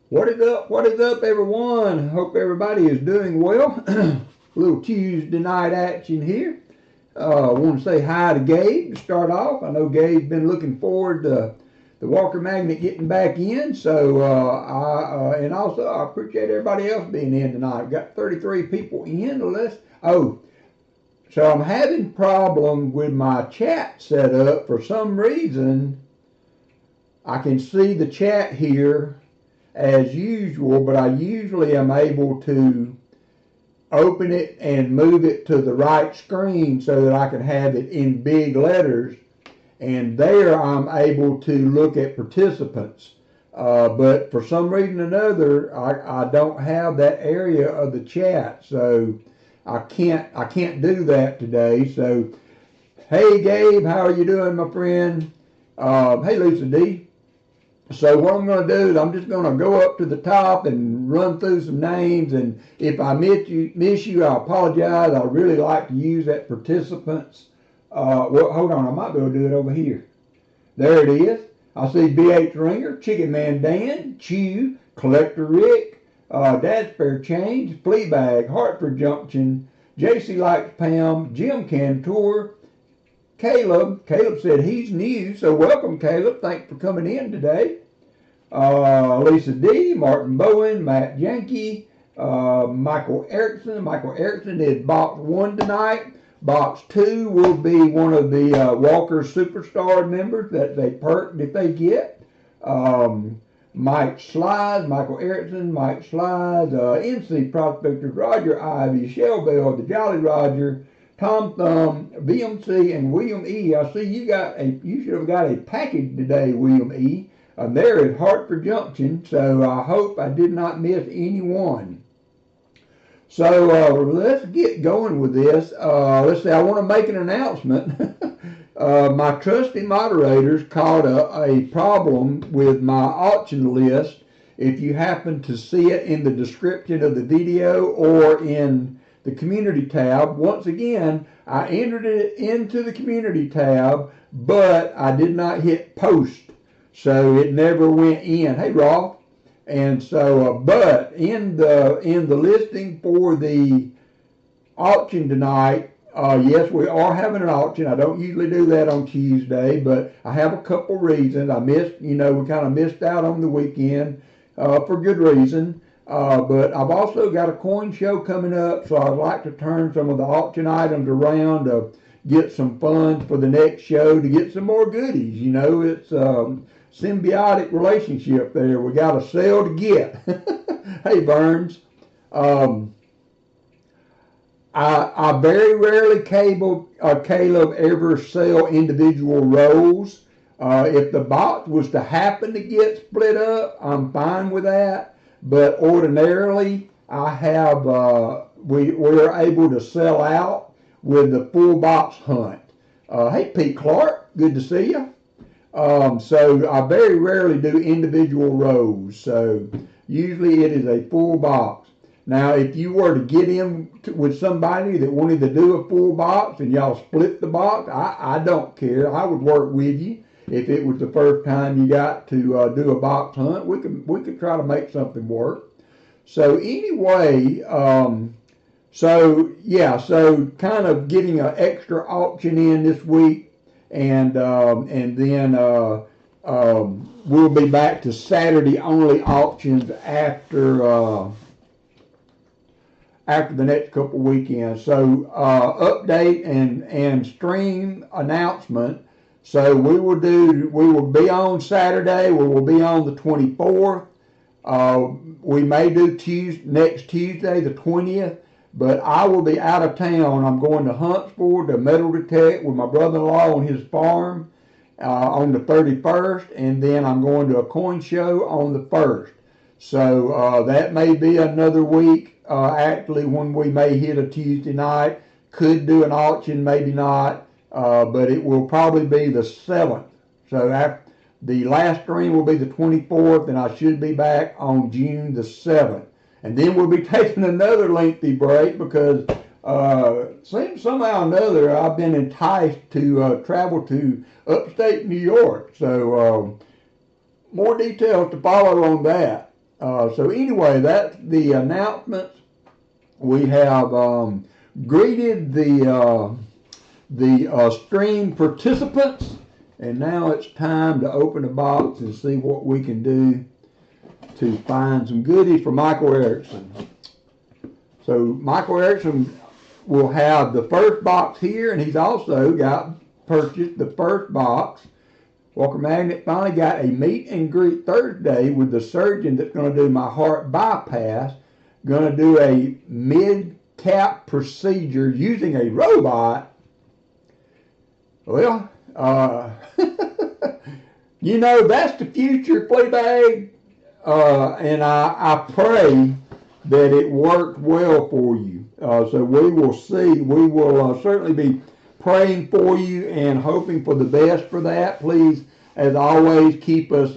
What is up, everyone? Hope everybody is doing well. Little Tuesday night action here. I want to say hi to Gabe to start off. I know Gabe's been looking forward to the WalkerMagnet getting back in. So, and also I appreciate everybody else being in tonight. We've got 33 people in. So I'm having problem with my chat set up. For some reason, I can see the chat here as usual, but I usually am able to open it and move it to the right screen so that I can have it in big letters, and there I'm able to look at participants. But for some reason or another, I don't have that area of the chat, so I can't do that today. So, hey Gabe, how are you doing, my friend? Hey Lisa D. So what I'm going to do is I'm just going to go up to the top and run through some names, and if I miss you, I apologize. I really like to use that participants. Well, hold on, I might be able to do it over here. There it is. I see BH Ringer, Chicken Man Dan, Chew, Collector Rick, Dad Spare Change, Fleabag, Hartford Junction, JC Likes Pam, Jim Cantor, Caleb said he's new, so welcome Caleb. Thanks for coming in today. Lisa D, Martin Bowen, Matt Yankee, Michael Erickson. Michael Erickson is box 1 tonight. Box 2 will be one of the Walker Superstar members that they perked if they get. Mike Slides, Michael Erickson, Mike Slides, NC Prospectors, Roger Ivy, Shell Bell, the Jolly Roger, Tom Thumb, VMC, and William E. I see you should have got a package today, William E. There at Hartford Junction, so I hope I did not miss anyone. So let's get going with this. Let's see, I want to make an announcement. My trusty moderators caught a problem with my auction list. If you happen to see it in the description of the video or in the community tab, once again, I entered it into the community tab, but I did not hit post, so it never went in. Hey, Rob. And so, but in the listing for the auction tonight, yes, we are having an auction. I don't usually do that on Tuesday, but I have a couple reasons. We kind of missed out on the weekend for good reason. But I've also got a coin show coming up, so I'd like to turn some of the auction items around to get some funds for the next show, to get some more goodies. It's symbiotic relationship there. We got to sell to get. Hey, Burns. I very rarely Caleb ever sell individual rolls. If the box was to happen to get split up, I'm fine with that. But ordinarily, I have we're able to sell out with the full box hunt. Hey, Pete Clark, good to see you. So I very rarely do individual rows. So usually it is a full box. Now, if you were to get in with somebody that wanted to do a full box and y'all split the box, I don't care. I would work with you. If it was the first time you got to do a box hunt, we could try to make something work. So anyway, so kind of getting an extra auction in this week, and then we'll be back to Saturday only auctions after the next couple weekends. So update and stream announcement. So we will be on Saturday. We will be on the 24th. We may do next Tuesday, the 20th, but I will be out of town. I'm going to Huntsville to metal detect with my brother-in-law on his farm on the 31st, and then I'm going to a coin show on the 1st. So that may be another week, actually, when we may hit a Tuesday night. Could do an auction, maybe not. But it will probably be the 7th. So after the last stream will be the 24th, and I should be back on June the 7th. And then we'll be taking another lengthy break because seems somehow or another I've been enticed to travel to upstate New York. So more details to follow on that. So anyway, that's the announcements. We have greeted the stream participants, and now it's time to open the box and see what we can do to find some goodies for Michael Erickson. So Michael Erickson will have the first box here, and he's also purchased the first box. WalkerMagnet finally got a meet and greet Thursday with the surgeon that's going to do my heart bypass. Going to do a mid-cap procedure using a robot. Well, you know, that's the future, Fleabag. And I pray that it worked well for you. So we will see. We will certainly be praying for you and hoping for the best for that. Please, as always, keep us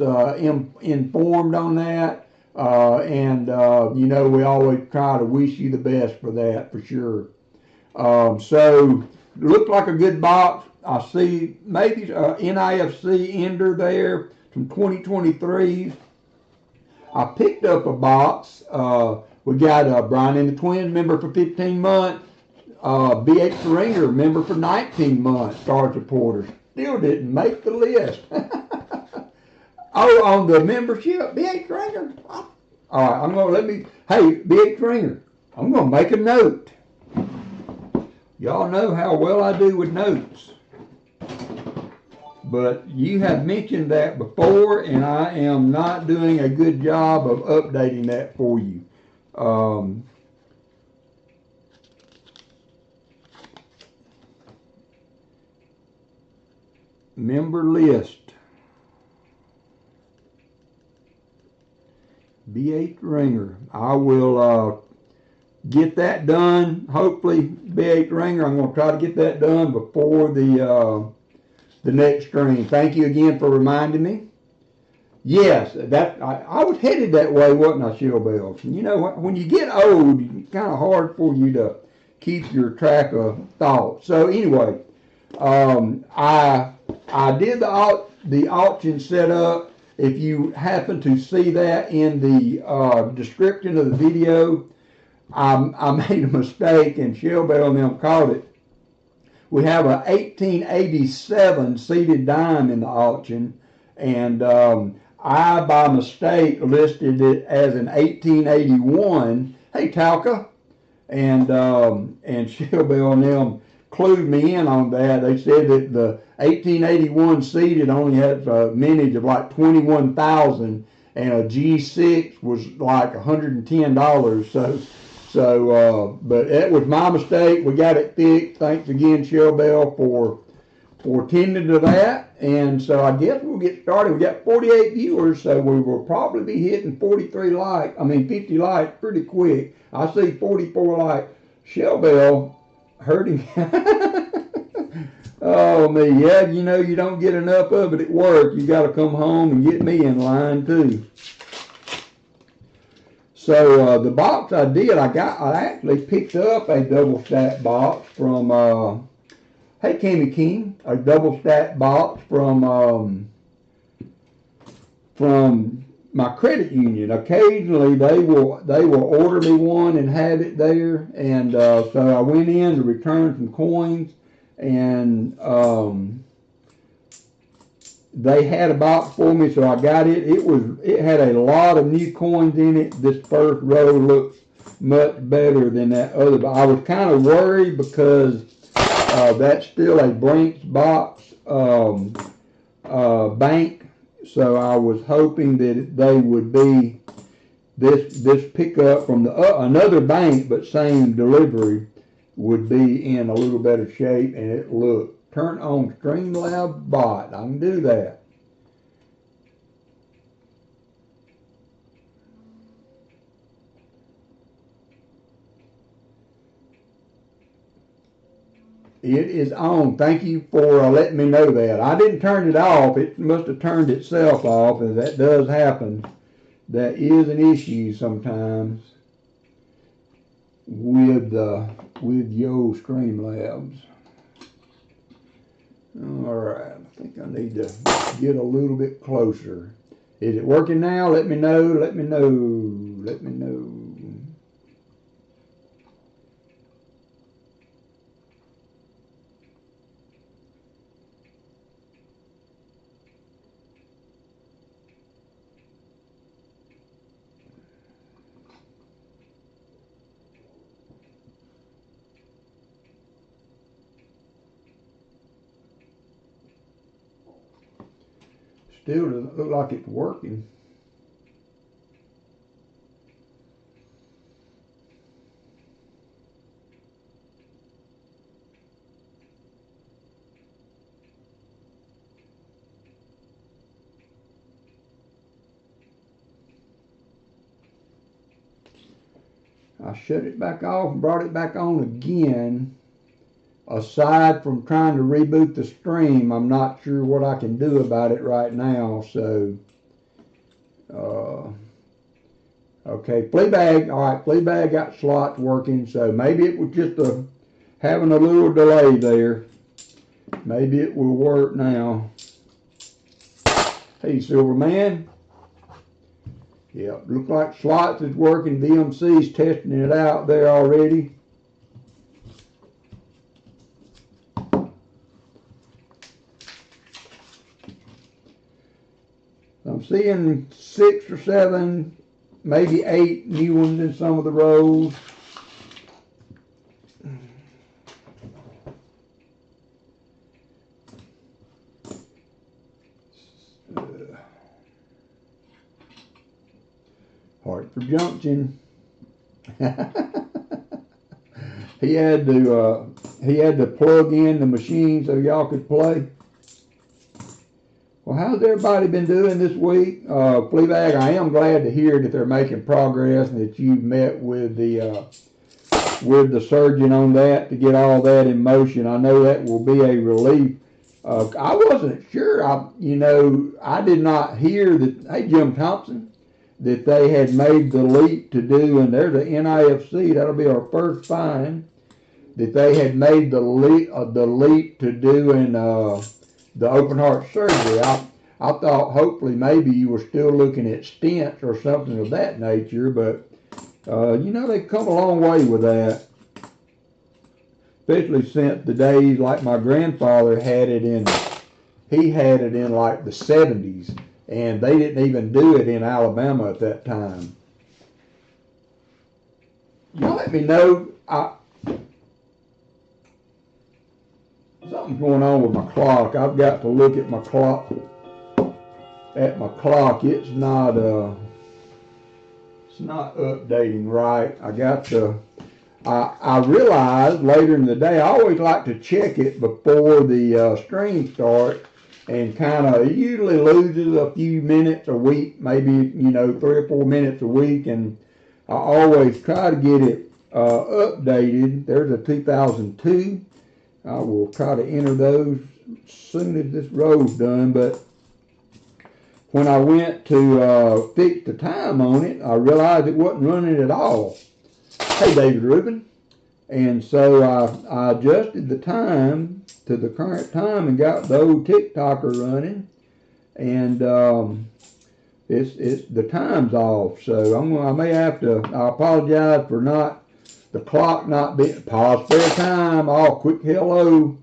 informed on that. You know, we always try to wish you the best for that, for sure. So, looked like a good box. I see maybe NIFC Ender there, some 2023s. I picked up a box. We got Brian and the Twins, member for 15 months. B.H. Ringer, member for 19 months, star supporters. Still didn't make the list. Oh, on the membership, B.H. Ringer. All right, hey, B.H. Ringer, I'm going to make a note. Y'all know how well I do with notes. But you have mentioned that before, and I am not doing a good job of updating that for you. Member list. B.H. Ringer. I will get that done. Hopefully, B.H. Ringer, I'm going to try to get that done before the next stream. Thank you again for reminding me. Yes, I was headed that way, wasn't I, Shell Bells? You know, when you get old, it's kind of hard for you to keep your track of thoughts. So anyway, I did the auction setup. If you happen to see that in the description of the video, I made a mistake, and Shell Bell and them caught it. We have a 1887 seated dime in the auction, and I, by mistake, listed it as an 1881. Hey, Talca, and Shell Bell and them clued me in on that. They said that the 1881 seated only had a mintage of like 21,000, and a G6 was like $110. But that was my mistake. We got it fixed. Thanks again, Shell Bell, for tending to that. And so I guess we'll get started. We got 48 viewers, so we will probably be hitting 50 likes pretty quick. I see 44 likes. Shell Bell hurting. Oh me, yeah, you know, you don't get enough of it at work. You got to come home and get me in line too. So the box I did, I actually picked up a double stack box from hey Kimmy King, a double stack box from my credit union. Occasionally they will order me one and have it there, and so I went in to return some coins, and they had a box for me, so I got it. It had a lot of new coins in it. This first row looks much better than that other, but I was kind of worried because that's still a Brinks box bank. So I was hoping that they would be this pickup from another bank, but same delivery, would be in a little better shape. And it looked. Turn on Streamlab bot. I can do that. It is on. Thank you for letting me know that. I didn't turn it off. It must have turned itself off, and that does happen. That is an issue sometimes with your Streamlabs. All right, I think I need to get a little bit closer. Is it working now? Let me know, let me know, let me know. Still doesn't look like it's working. I shut it back off and brought it back on again. Aside from trying to reboot the stream, I'm not sure what I can do about it right now. So, okay, Fleabag. All right, Fleabag got slots working. So maybe it was just having a little delay there. Maybe it will work now. Hey, Silverman. Yeah, looks like slots is working. VMC's testing it out there already. I'm seeing 6 or 7, maybe 8 new ones in some of the rows. Hartford Junction. He had to plug in the machine so y'all could play. Well, how's everybody been doing this week? Fleabag, I am glad to hear that they're making progress and that you've met with the surgeon on that to get all that in motion. I know that will be a relief. I wasn't sure. I did not hear that. Hey, Jim Thompson, that they had made the leap to do, and there's the NIFC. That'll be our first find. That they had made the leap to doing the open heart surgery. I thought hopefully maybe you were still looking at stents or something of that nature, but they've come a long way with that. Especially since the days like my grandfather had it in like the 70s, and they didn't even do it in Alabama at that time. Y'all let me know. Something's going on with my clock. I've got to look at my clock. It's not updating right. I realized later in the day, I always like to check it before the stream starts, and it usually loses a few minutes a week, maybe 3 or 4 minutes a week, and I always try to get it updated. There's a 2002. I will try to enter those as soon as this row's done, but when I went to fix the time on it, I realized it wasn't running at all. Hey, David Rubin. And so I adjusted the time to the current time and got the old TikToker running, and it's the time's off. So I may have to. I apologize for the clock not being. Pa, spare time. Oh, quick hello.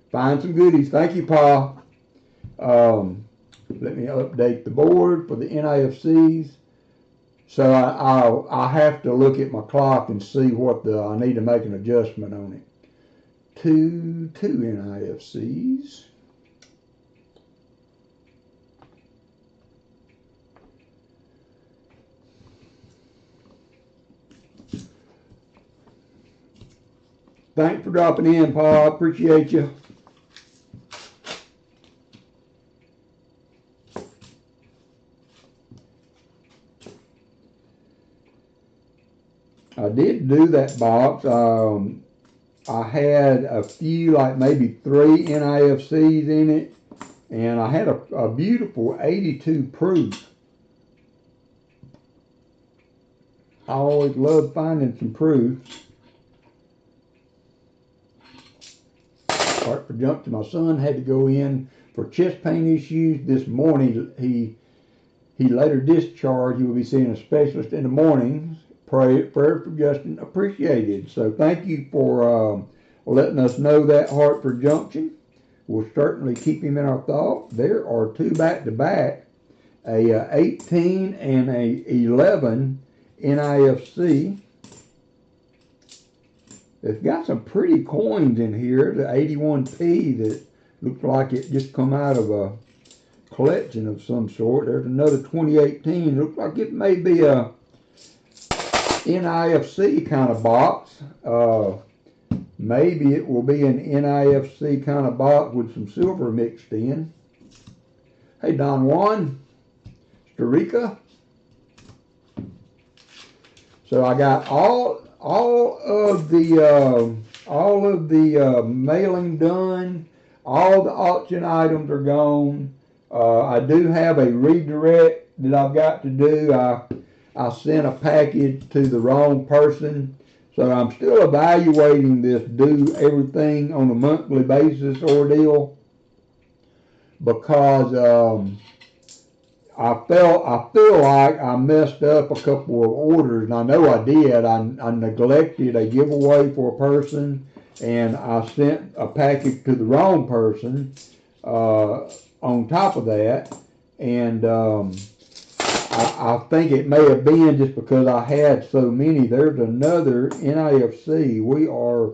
Find some goodies. Thank you, Pa. Let me update the board for the NIFCs. So I have to look at my clock and see I need to make an adjustment on it. Two NIFCs. Thanks for dropping in, Pa. Appreciate you. I did do that box. I had a few, like maybe 3 NIFCs in it, and I had a beautiful 82 proof. I always love finding some proofs. Hartford Junction, my son had to go in for chest pain issues this morning. he later discharged. He will be seeing a specialist in the mornings. Prayer for Justin appreciated. So thank you for letting us know that, Hartford Junction. We'll certainly keep him in our thought. There are two back-to-back, a 18 and a 11 NIFC. It's got some pretty coins in here. The 81p that looks like it just come out of a collection of some sort. There's another 2018. Looks like it may be a NIFC kind of box. Maybe it will be an NIFC kind of box with some silver mixed in. Hey, Don Juan, Starika. So I got all of the mailing done. All the auction items are gone. I do have a redirect that I've got to do. I sent a package to the wrong person. So I'm still evaluating this do everything on a monthly basis ordeal, because I feel like I messed up a couple of orders, and I know I did. I neglected a giveaway for a person, and I sent a package to the wrong person on top of that, and I think it may have been just because I had so many. There's another NIFC. We are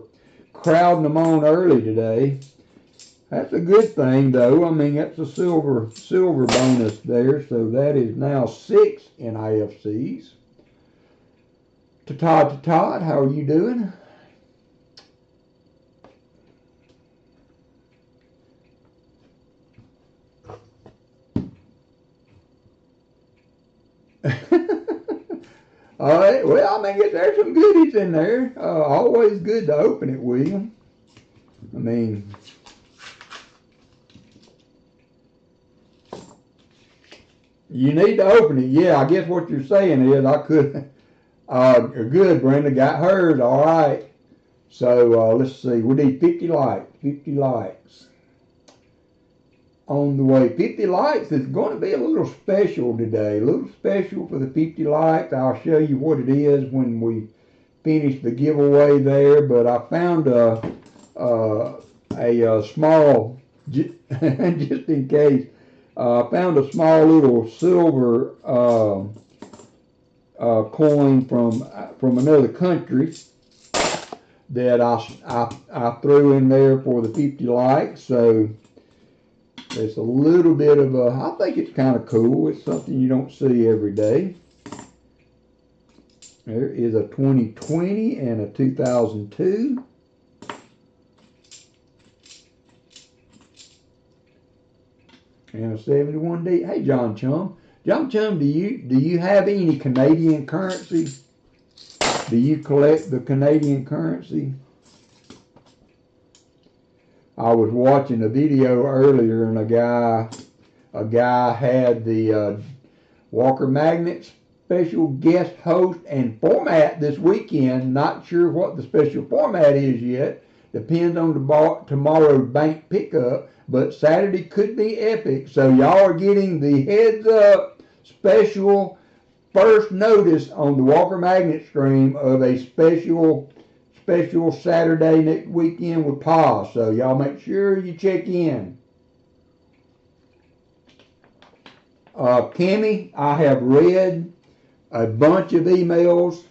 crowding them on early today. That's a good thing, though. I mean, that's a silver bonus there. So that is now 6 NIFCs. Todd, how are you doing? All right. Well, I mean, there's some goodies in there. Always good to open it, William. I mean, you need to open it. Yeah, I guess what you're saying is I could. Good, Brenda got hers. All right. So let's see. We need 50 likes. 50 likes. On the way. 50 likes is going to be a little special today. A little special for the 50 likes. I'll show you what it is when we finish the giveaway there. But I found a small, just in case, I found a small little silver coin from another country that I threw in there for the 50 likes. So it's a little bit of a, I think it's kind of cool. It's something you don't see every day. There is a 2020 and a 2002. And a 71D. Hey, John Chum. John Chum, do you have any Canadian currency? Do you collect the Canadian currency? I was watching a video earlier, and a guy had the WalkerMagnet special guest host and format this weekend. Not sure what the special format is yet. Depends on tomorrow's bank pickup, but Saturday could be epic. So y'all are getting the heads up special first notice on the WalkerMagnet stream of a special Saturday next weekend with Pa. So y'all make sure you check in. Kimmy, I have read a bunch of emails.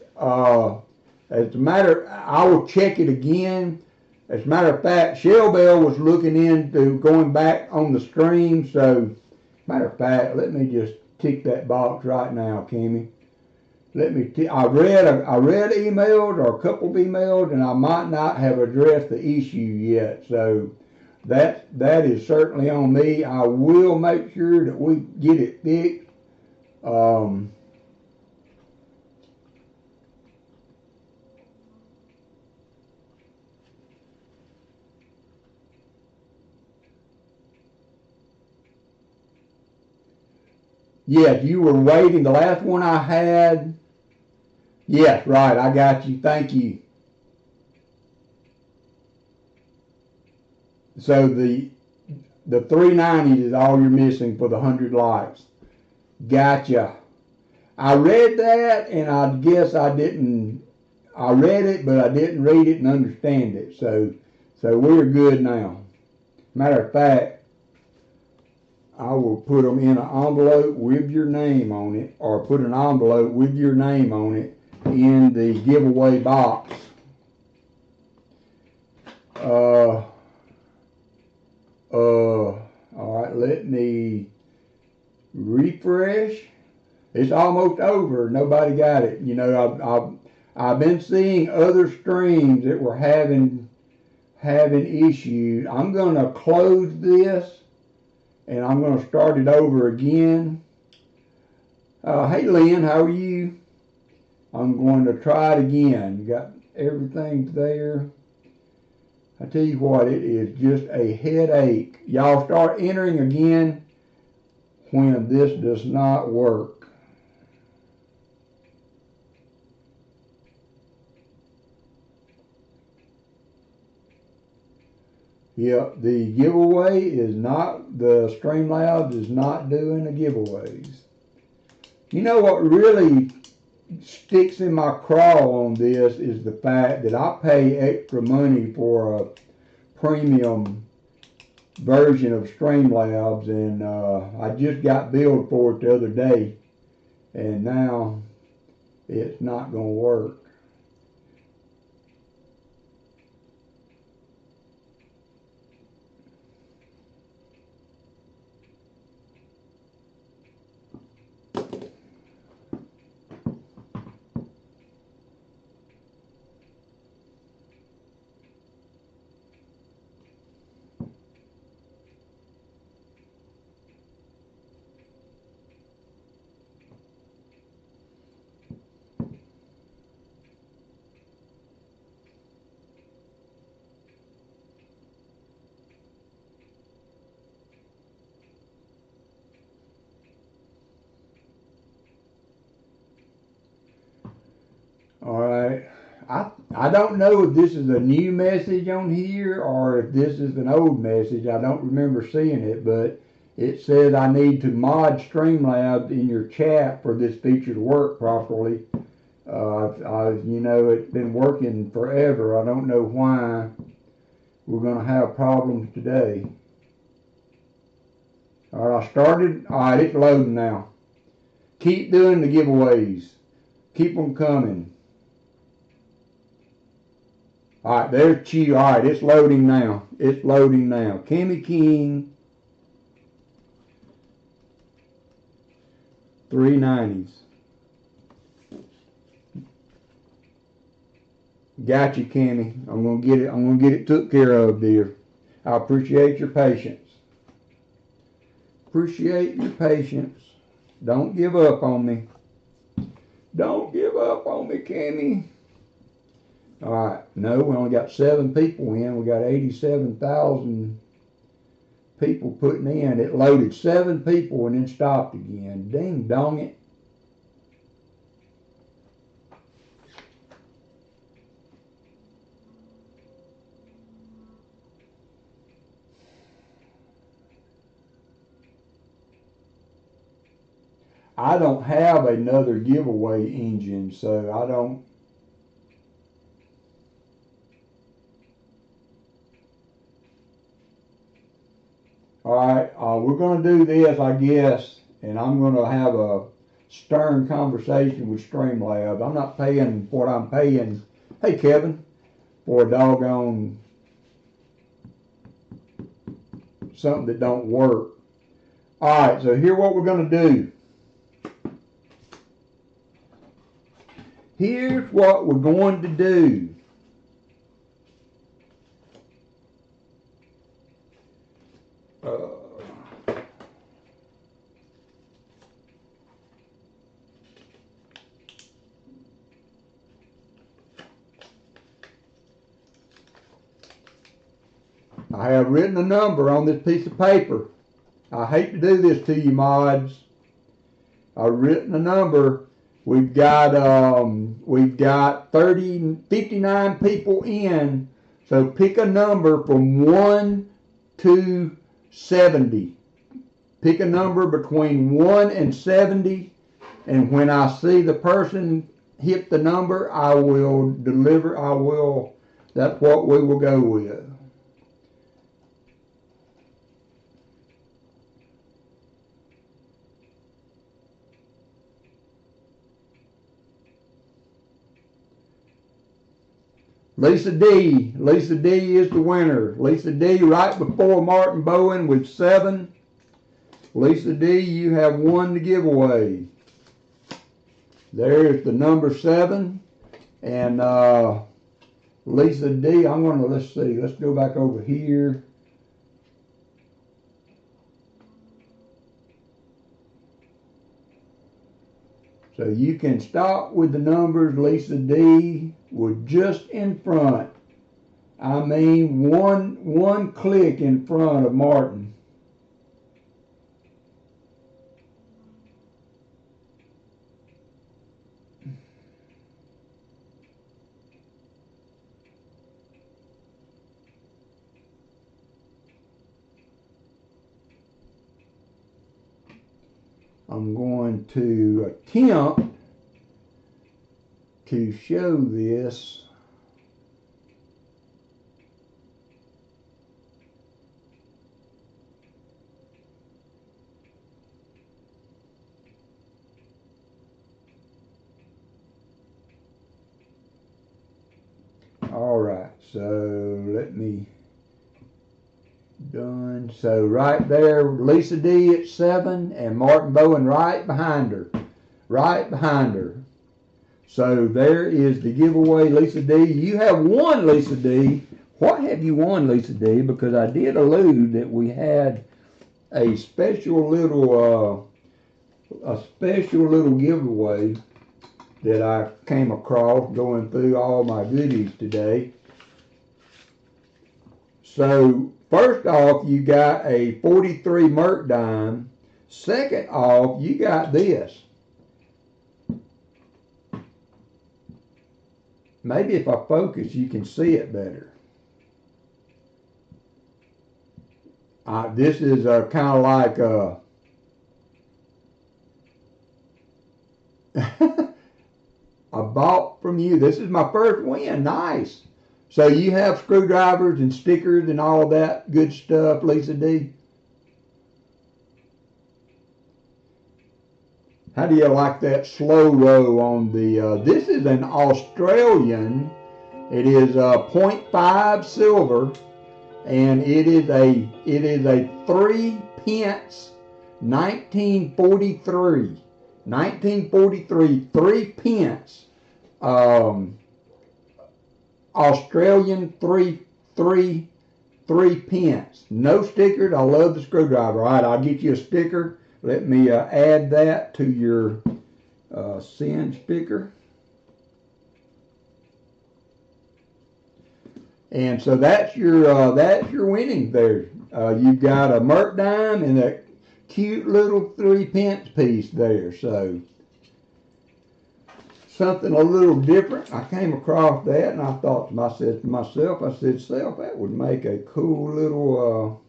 As a matter, I will check it again. As a matter of fact, Shell Bell was looking into going back on the stream. So, matter of fact, let me just tick that box right now, Kimmy. I read emails, or a couple of emails, and I might not have addressed the issue yet. So that is certainly on me. I will make sure that we get it fixed. Yes, you were waiting. The last one I had. Yes, right. I got you. Thank you. So the 390 is all you're missing for the 100 likes. Gotcha. I read that, and I guess I didn't. I read it, but I didn't read it and understand it. So we're good now. Matter of fact, I will put them in an envelope with your name on it, or put an envelope with your name on it in the giveaway box. All right, let me refresh. It's almost over. Nobody got it. You know, I've been seeing other streams that were having issues. I'm going to close this, and I'm going to start it over again. Hey, Lynn, how are you? I'm going to try it again. You got everything there. I tell you what, it is just a headache. Y'all start entering again when this does not work. Yep, the giveaway is not, the Streamlabs is not doing the giveaways. You know what really sticks in my craw on this is the fact that I pay extra money for a premium version of Streamlabs, and I just got billed for it the other day, and now it's not going to work. All right. I don't know if this is a new message on here or if this is an old message. I don't remember seeing it, but it says I need to mod Streamlabs in your chat for this feature to work properly. You know, it's been working forever. I don't know why we're going to have problems today. All right, I started. All right, it's loading now. Keep doing the giveaways. Keep them coming. All right, there's Chew. All right, it's loading now. It's loading now. Kimmy King, 390s. Got you, Kimmy. I'm gonna get it. I'm gonna get it took care of, dear. I appreciate your patience. Appreciate your patience. Don't give up on me. Don't give up on me, Kimmy. All right, no, we only got 7 people in. We got 87,000 people putting in. It loaded 7 people and then stopped again. Ding dong it. I don't have another giveaway engine, so I don't. All right, we're going to do this, I guess, and I'm going to have a stern conversation with Streamlabs. I'm not paying what I'm paying, hey Kevin, for a doggone something that don't work. All right, so here's what we're going to do. Here's what we're going to do. I have written a number on this piece of paper. I hate to do this to you, mods. I've written a number. We've got 59 people in. So pick a number from 1 to 70. pick a number between 1 and 70, and when I see the person hit the number, I will deliver, that's what we will go with. Lisa D. Lisa D is the winner. Lisa D right before Martin Bowen with 7. Lisa D, you have won the giveaway. There's the number 7. And Lisa D, I'm going to, let's see, let's go back over here. So you can stop with the numbers. Lisa D was just in front. I mean, one click in front of Martin. I'm going to attempt to show this. All right, so let me done. So right there, Lisa D at 7 and Martin Bowen right behind her. Right behind her. So there is the giveaway, Lisa D. You have won, Lisa D. What have you won, Lisa D? Because I did allude that we had a special little giveaway that I came across going through all my goodies today. So first off, you got a 43 Merc dime. Second off, you got this. Maybe if I focus, you can see it better. This is kind of like I bought from you. This is my first win. Nice. So you have screwdrivers and stickers and all that good stuff, Lisa D? How do you like that slow row on the, this is an Australian, it is 0.5 silver, and it is a 3 pence, 1943, 3 pence, Australian 3 pence. No stickers. I love the screwdriver. All right, I'll get you a sticker. Let me add that to your send sticker. And so that's your winning there. You've got a Merc dime and a cute little 3 pence piece there. So something a little different. I came across that and I thought to myself, I said, "Self, that would make a cool little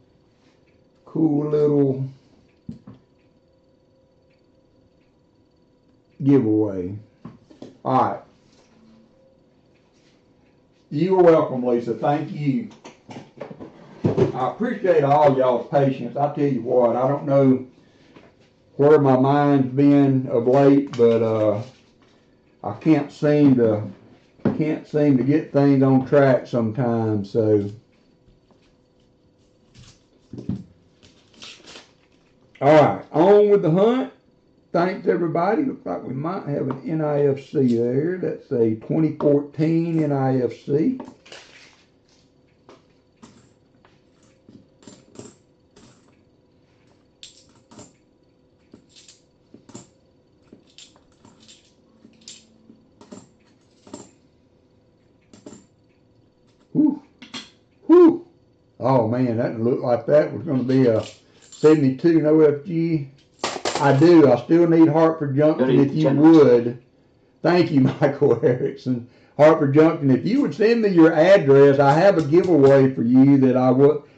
giveaway." All right. You are welcome, Lisa. Thank you. I appreciate all y'all's patience. I tell you what, I don't know where my mind's been of late, but I can't seem to get things on track sometimes. So, all right, on with the hunt. Thanks everybody. Looks like we might have an NIFC there. That's a 2014 NIFC. Whew. Whew. Oh man, that looked like that was going to be a 72 OFG. I do. I still need Hartford Junction if you would. Thank you, Michael Erickson. Hartford Junction, if you would send me your address, I have a giveaway for you that I looked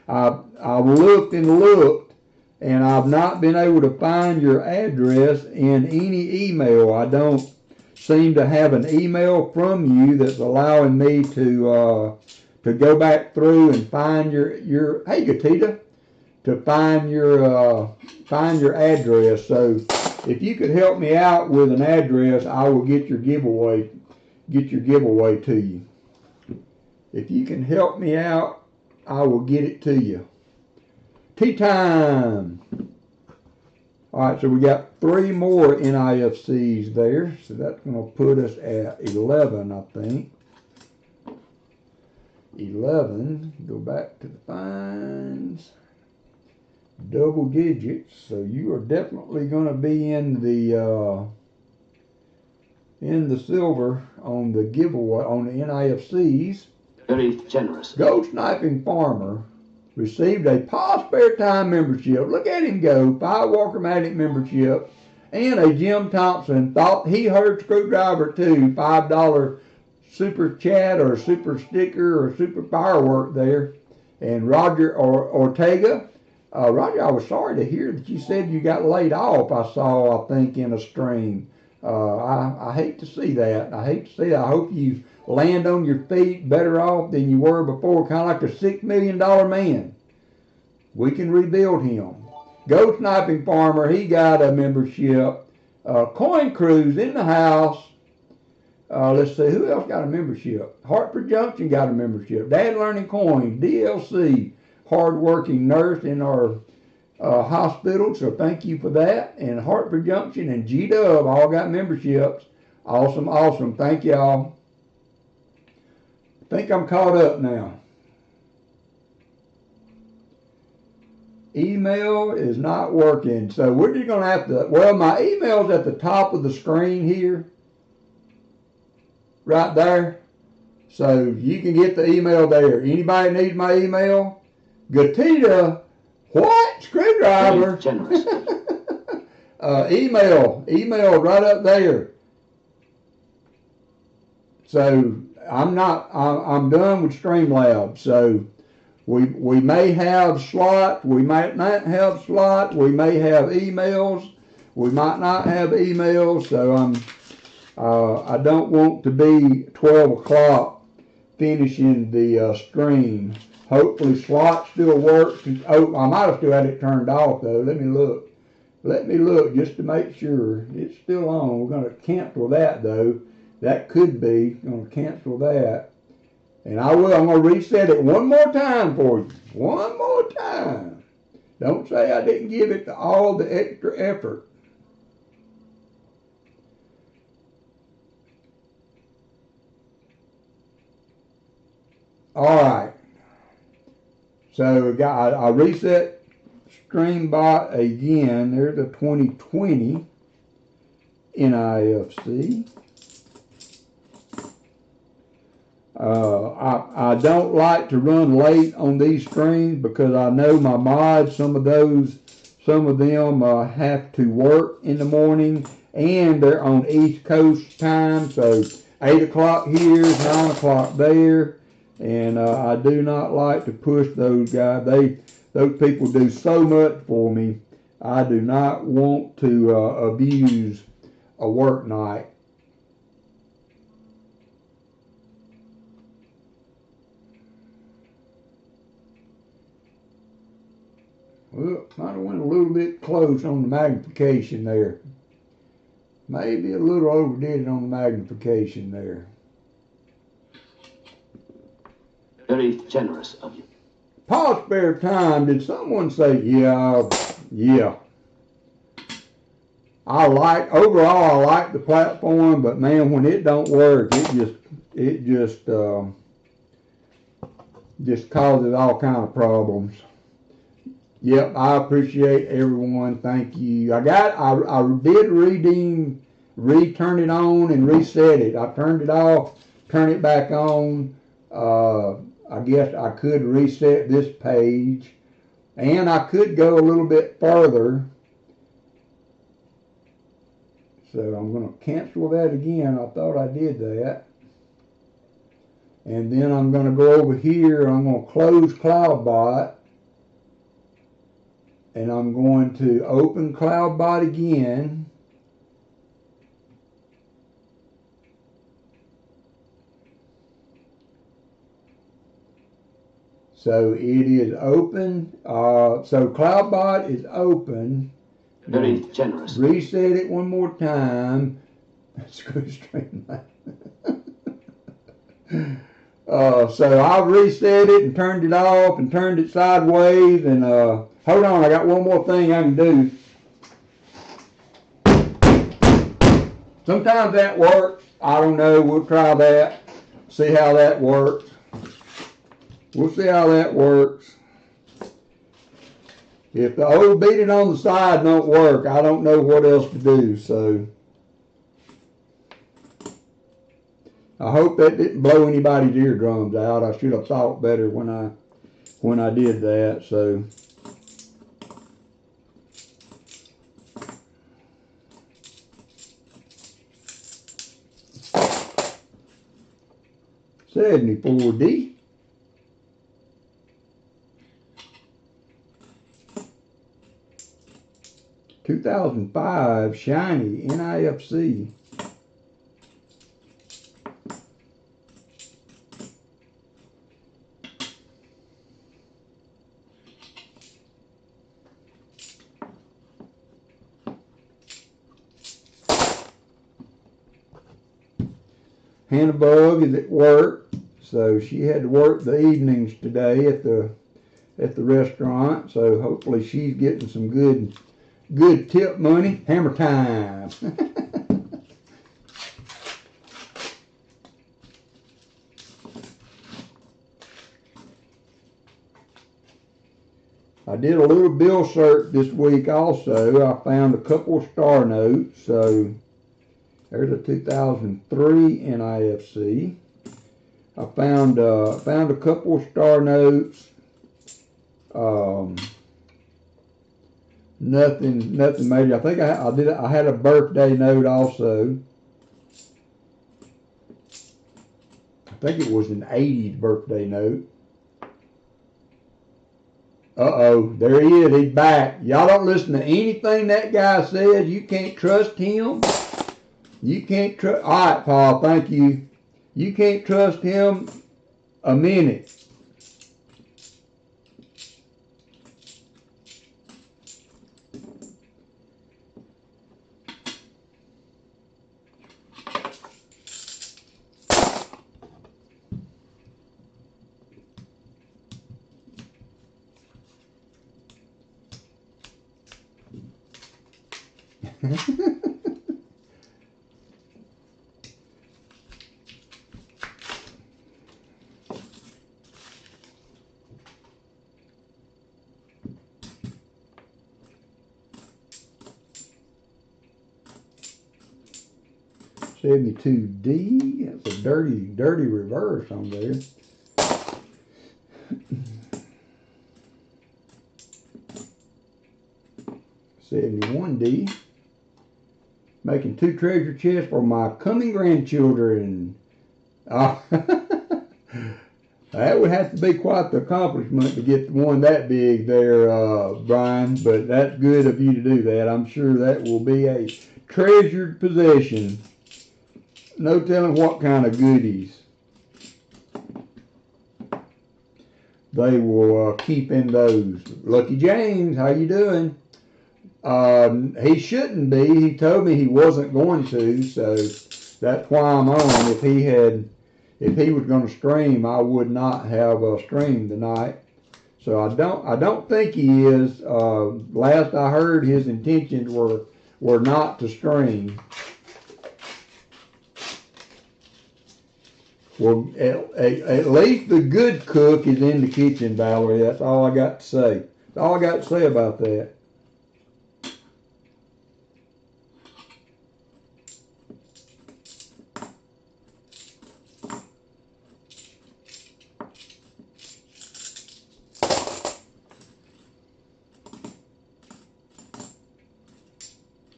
and looked, and I've not been able to find your address in any email. I don't seem to have an email from you that's allowing me to go back through and find your hey Gatita, to find your address. So if you could help me out with an address, I will get your giveaway to you. If you can help me out, I will get it to you. Tea time. All right, so we got 3 more NIFCs there. So that's going to put us at 11, I think. 11. Go back to the fines. Double digits. So you are definitely going to be in the silver on the giveaway on the NIFCs. Very generous. Gold Sniping Farmer received a Paul Spare Time membership. Look at him go. 5 WalkerMagnet membership. And a Jim Thompson. Thought he heard Screwdriver too. $5 super chat or super sticker or super firework there. And Roger Ortega. Roger, I was sorry to hear that you said you got laid off. I saw, I think, in a stream. I hate to see that. I hope you land on your feet better off than you were before, kind of like a $6 million man. We can rebuild him. Goat Sniping Farmer, he got a membership. Coin Cruise in the house. Let's see, who else got a membership? Hartford Junction got a membership. Dad Learning Coin, DLC, hardworking nurse in our hospital, so thank you for that. And Hartford Junction and G-Dub all got memberships. Awesome, awesome. Thank y'all. I think I'm caught up now. Email is not working, so we're just going to have to, well, my email's at the top of the screen here. Right there. So you can get the email there. Anybody needs my email? Gatita, what? Screwdriver. Generous. Email right up there. So I'm done with Streamlabs. So we may have slots, we might not have slots, we may have emails, we might not have emails. So I don't want to be 12 o'clock finishing the stream. Hopefully slots still work. Oh, I might have still had it turned off though. Let me look just to make sure it's still on. We're going to cancel that though. That could be. Going to cancel that. And I will. I'm going to reset it one more time for you. One more time. Don't say I didn't give it all the extra effort. All right. So I reset StreamBot again. There's a 2020 NIFC. I don't like to run late on these streams because I know my mods, some of them have to work in the morning and they're on East Coast time. So 8 o'clock here, 9 o'clock there. And I do not like to push those guys. Those people do so much for me. I do not want to abuse a work night. Well, might have went a little bit close on the magnification there. Maybe a little overdid it on the magnification there. Very generous of you. Paul Spare Time, did someone say, yeah. Overall I like the platform, but man, when it don't work, it just causes all kind of problems. Yep, I appreciate everyone. Thank you. I did turn it on and reset it. I turned it off, turn it back on. I guess I could reset this page and I could go a little bit further. So I'm going to cancel that again. I thought I did that. And then I'm going to go over here. I'm going to close CloudBot. and I'm going to open CloudBot again. So it is open. So CloudBot is open. Very generous. Reset it one more time. Let's go straight line. So I reset it and turned it off and turned it sideways. And hold on, I got one more thing I can do. Sometimes that works. I don't know. We'll try that. See how that works. We'll see how that works. If the old beat it on the side don't work, I don't know what else to do. So I hope that didn't blow anybody's eardrums out. I should have thought better when I did that. So $74D. $2005 shiny NIFC. Hannibal is at work, so she had to work the evenings today at the restaurant. So hopefully she's getting some good tip money. Hammer time. I did a little bill search this week also. I found a couple of star notes. So there's a 2003 NIFC. I found a couple of star notes. Nothing major. I think I had a birthday note also. I think it was an 80s birthday note. Uh-oh, there he is. He's back. Y'all don't listen to anything that guy says. You can't trust him. You can't trust. All right, Paul, thank you. You can't trust him a minute. $72D. That's a dirty reverse on there. $71D. Making 2 treasure chests for my coming grandchildren. That would have to be quite the accomplishment to get one that big there, Brian. But that's good of you to do that. I'm sure that will be a treasured possession. No telling what kind of goodies they will keep in those. Lucky James, how you doing? He shouldn't be. He told me he wasn't going to, so that's why I'm on. If he was going to stream, I would not have streamed tonight. So I don't think he is. Last I heard, his intentions were not to stream. Well, at least the good cook is in the kitchen, Valerie. That's all I got to say. That's all I got to say about that.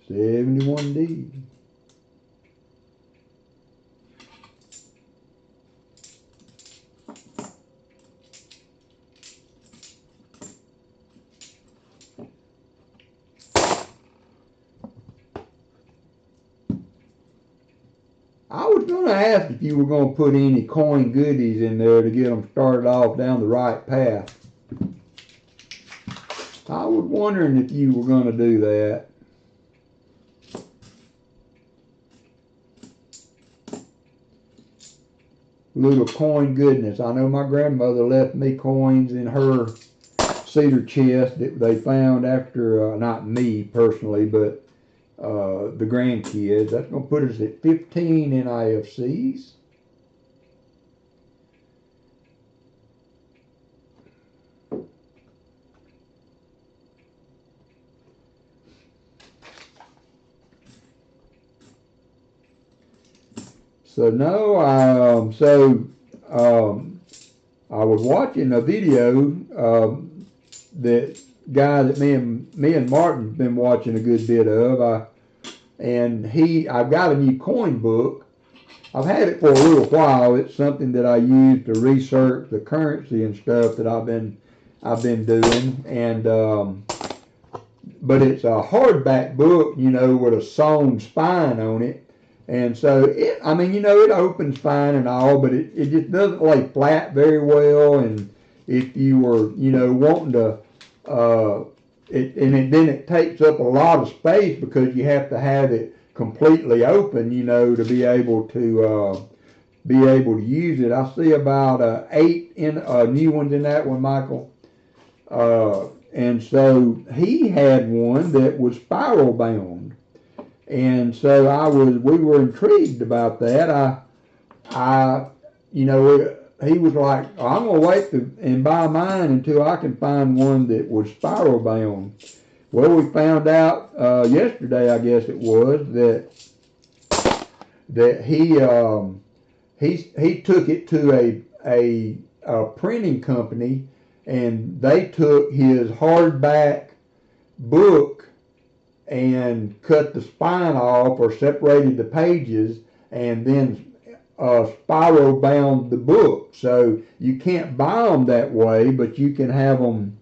$71D. going to ask if you were going to put any coin goodies in there to get them started off down the right path. I was wondering if you were going to do that. Little coin goodness. I know my grandmother left me coins in her cedar chest that they found after, not me personally, but the grandkids. That's going to put us at 15 NIFCs. So no, I was watching a video that guy that me and Martin's been watching a good bit of. I've got a new coin book. I've had it for a little while. It's something that I use to research the currency and stuff that I've been doing, and but it's a hardback book, you know, with a sewn spine on it. And so, it opens fine and all, but it just doesn't lay flat very well. And if you were, wanting to, then it takes up a lot of space because you have to have it completely open, to be able to use it. I see about 8 new ones in that one, Michael. And so he had one that was spiral bound. And so we were intrigued about that. He was like, I'm going to wait and buy mine until I can find one that was spiral bound. Well, we found out yesterday, I guess it was, that he took it to a printing company, and they took his hardback book and cut the spine off or separated the pages and then spiral bound the book. So you can't buy them that way, but you can have them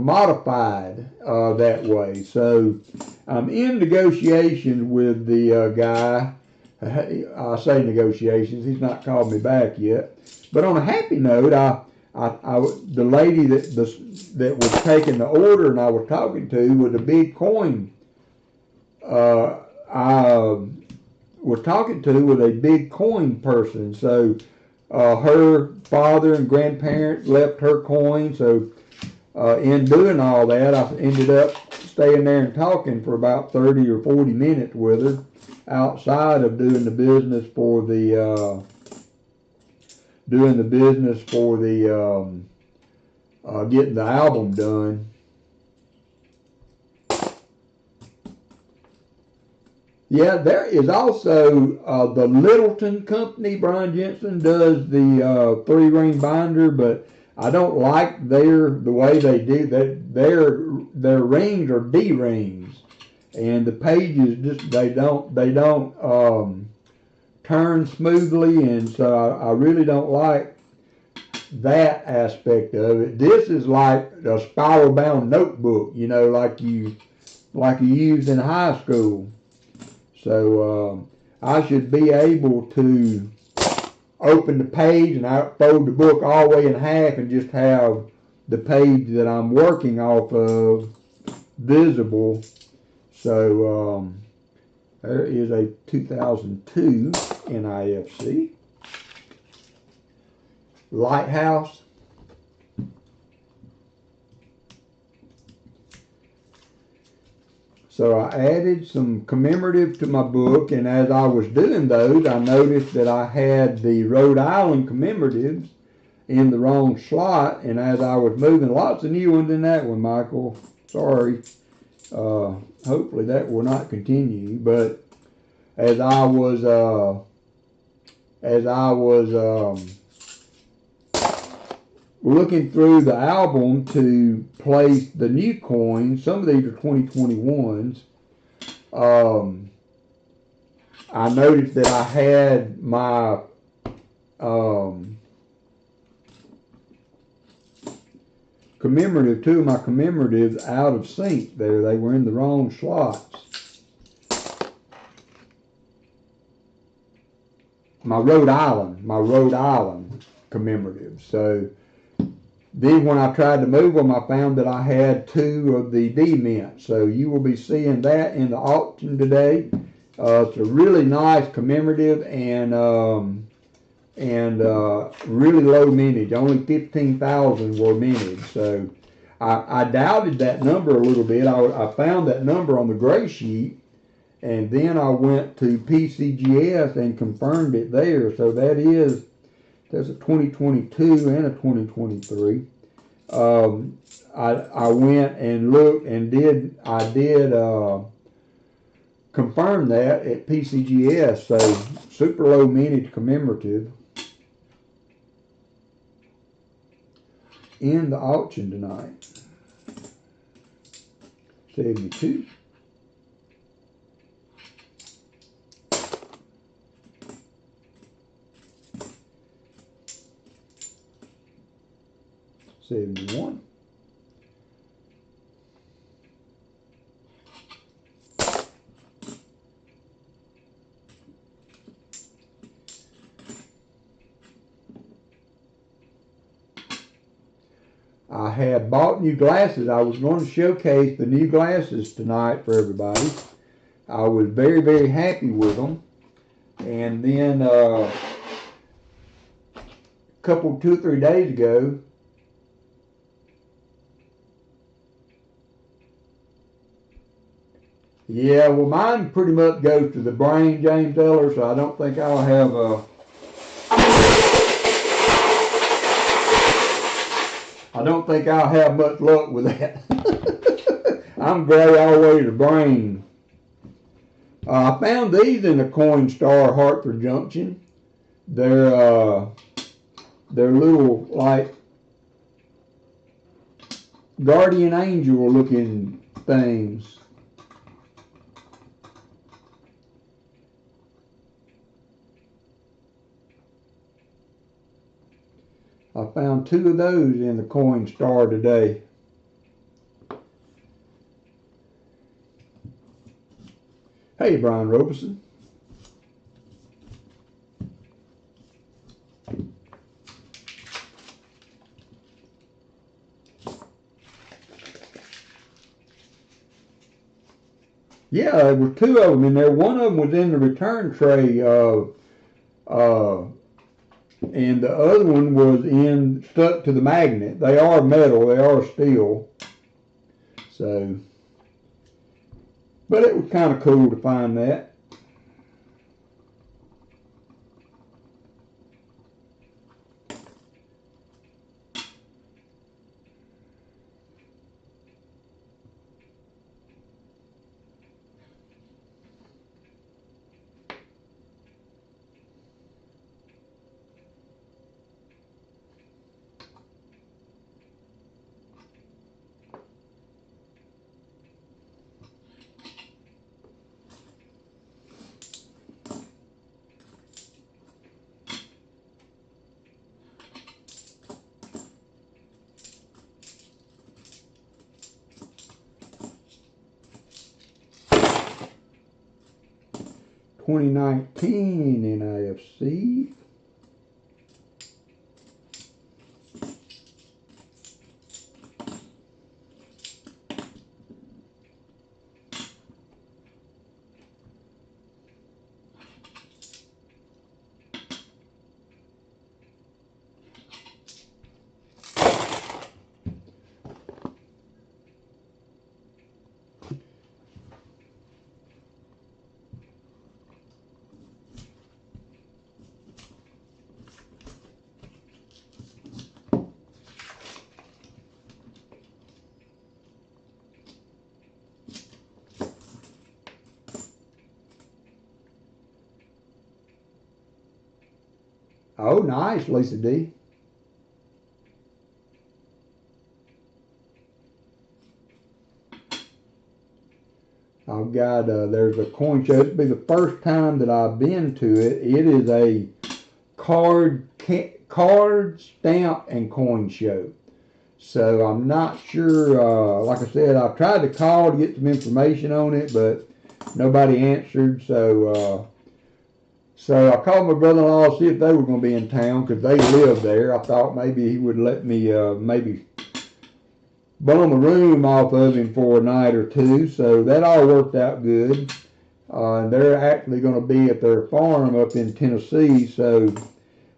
modified that way. So I'm in negotiations with the guy. I say negotiations, he's not called me back yet. But on a happy note, the lady that was taking the order and I was talking to was a big coin. I was talking to was a big coin person. So her father and grandparents left her coin. So in doing all that, I ended up staying there and talking for about 30 or 40 minutes with her outside of doing the business for the getting the album done. Yeah, there is also the Littleton Company. Brian Jensen does the 3-ring binder, but I don't like the way they do that. Their rings are D rings, and the pages just they don't turn smoothly, and so I really don't like that aspect of it. This is like a spiral bound notebook, like you used in high school. So I should be able to open the page and fold the book all the way in half and just have the page that I'm working off of visible. So there is a 2002 NIFC. Lighthouse. So I added some commemorative to my book, and as I was doing those, I noticed that I had the Rhode Island commemoratives in the wrong slot, and as I was moving, lots of new ones in that one, Michael. Sorry. Hopefully that will not continue, but as I was looking through the album to place the new coins, some of these are 2021s, I noticed that I had my commemorative, 2 of my commemoratives out of sync there. They were in the wrong slots. Rhode Island commemorative. So then when I tried to move them, I found that I had 2 of the D mints. So you will be seeing that in the auction today. It's a really nice commemorative and really low mintage. Only 15,000 were mintage. So I doubted that number a little bit. I found that number on the gray sheet, and then I went to PCGS and confirmed it there. So there's a 2022 and a 2023. I went and looked and I did confirm that at PCGS. So super low mintage commemorative in the auction tonight. 72. $71. I had bought new glasses. I was going to showcase the new glasses tonight for everybody. I was very, very happy with them. And then 2 or 3 days ago, yeah, well, mine pretty much goes to the brain, James Eller, so I don't think I'll have much luck with that. I'm gray all the way to the brain. I found these in the Coinstar Hartford Junction. They're little like guardian angel looking things. I found 2 of those in the Coinstar today. Hey, Brian Robeson. Yeah, there were 2 of them in there. One of them was in the return tray, and the other one was stuck to the magnet. They are metal, they are steel. So, but it was kind of cool to find that. (2019) NIFC. Oh, nice, Lisa D. I've got, there's a coin show. This will be the first time that I've been to it. It is a card, stamp, and coin show. So I'm not sure, like I said, I've tried to call to get some information on it, but nobody answered. So So I called my brother-in-law to see if they were going to be in town because they live there. I thought maybe he would let me maybe bum a room off of him for a night or two. So that all worked out good. They're actually going to be at their farm up in Tennessee. So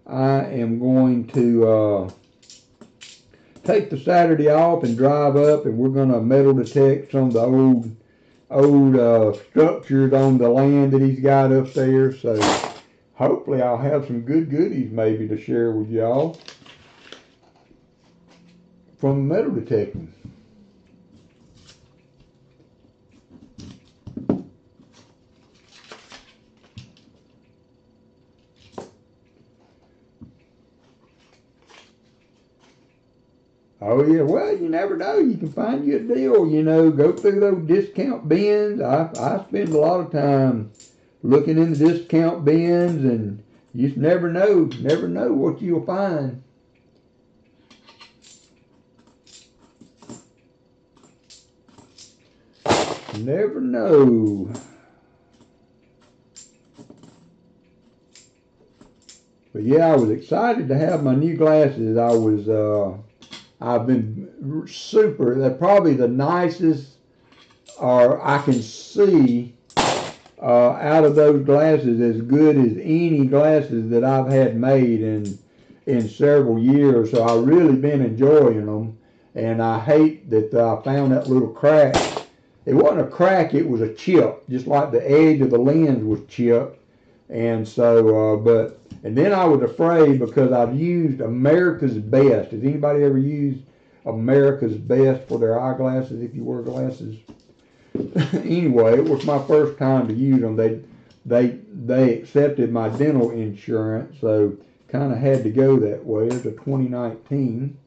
I am going to take the Saturday off and drive up, and we're going to metal detect some of the old structures on the land that he's got up there. So hopefully I'll have some good goodies maybe to share with y'all from metal detecting. Oh yeah, well, you never know. You can find you a deal, you know, go through those discount bins. I spend a lot of time looking in the discount bins, and you just never know what you'll find. Never know. But yeah, I was excited to have my new glasses. I've been super, they're probably the nicest I can see out of those glasses, as good as any glasses that I've had made in several years. So I've really been enjoying them, and I hate that I found that little crack. It wasn't a crack, it was a chip, just like the edge of the lens was chipped. And so, and then I was afraid because I've used America's Best. Has anybody ever used America's Best for their eyeglasses if you wear glasses? Anyway, it was my first time to use them. They accepted my dental insurance, so kind of had to go that way. It was a 2019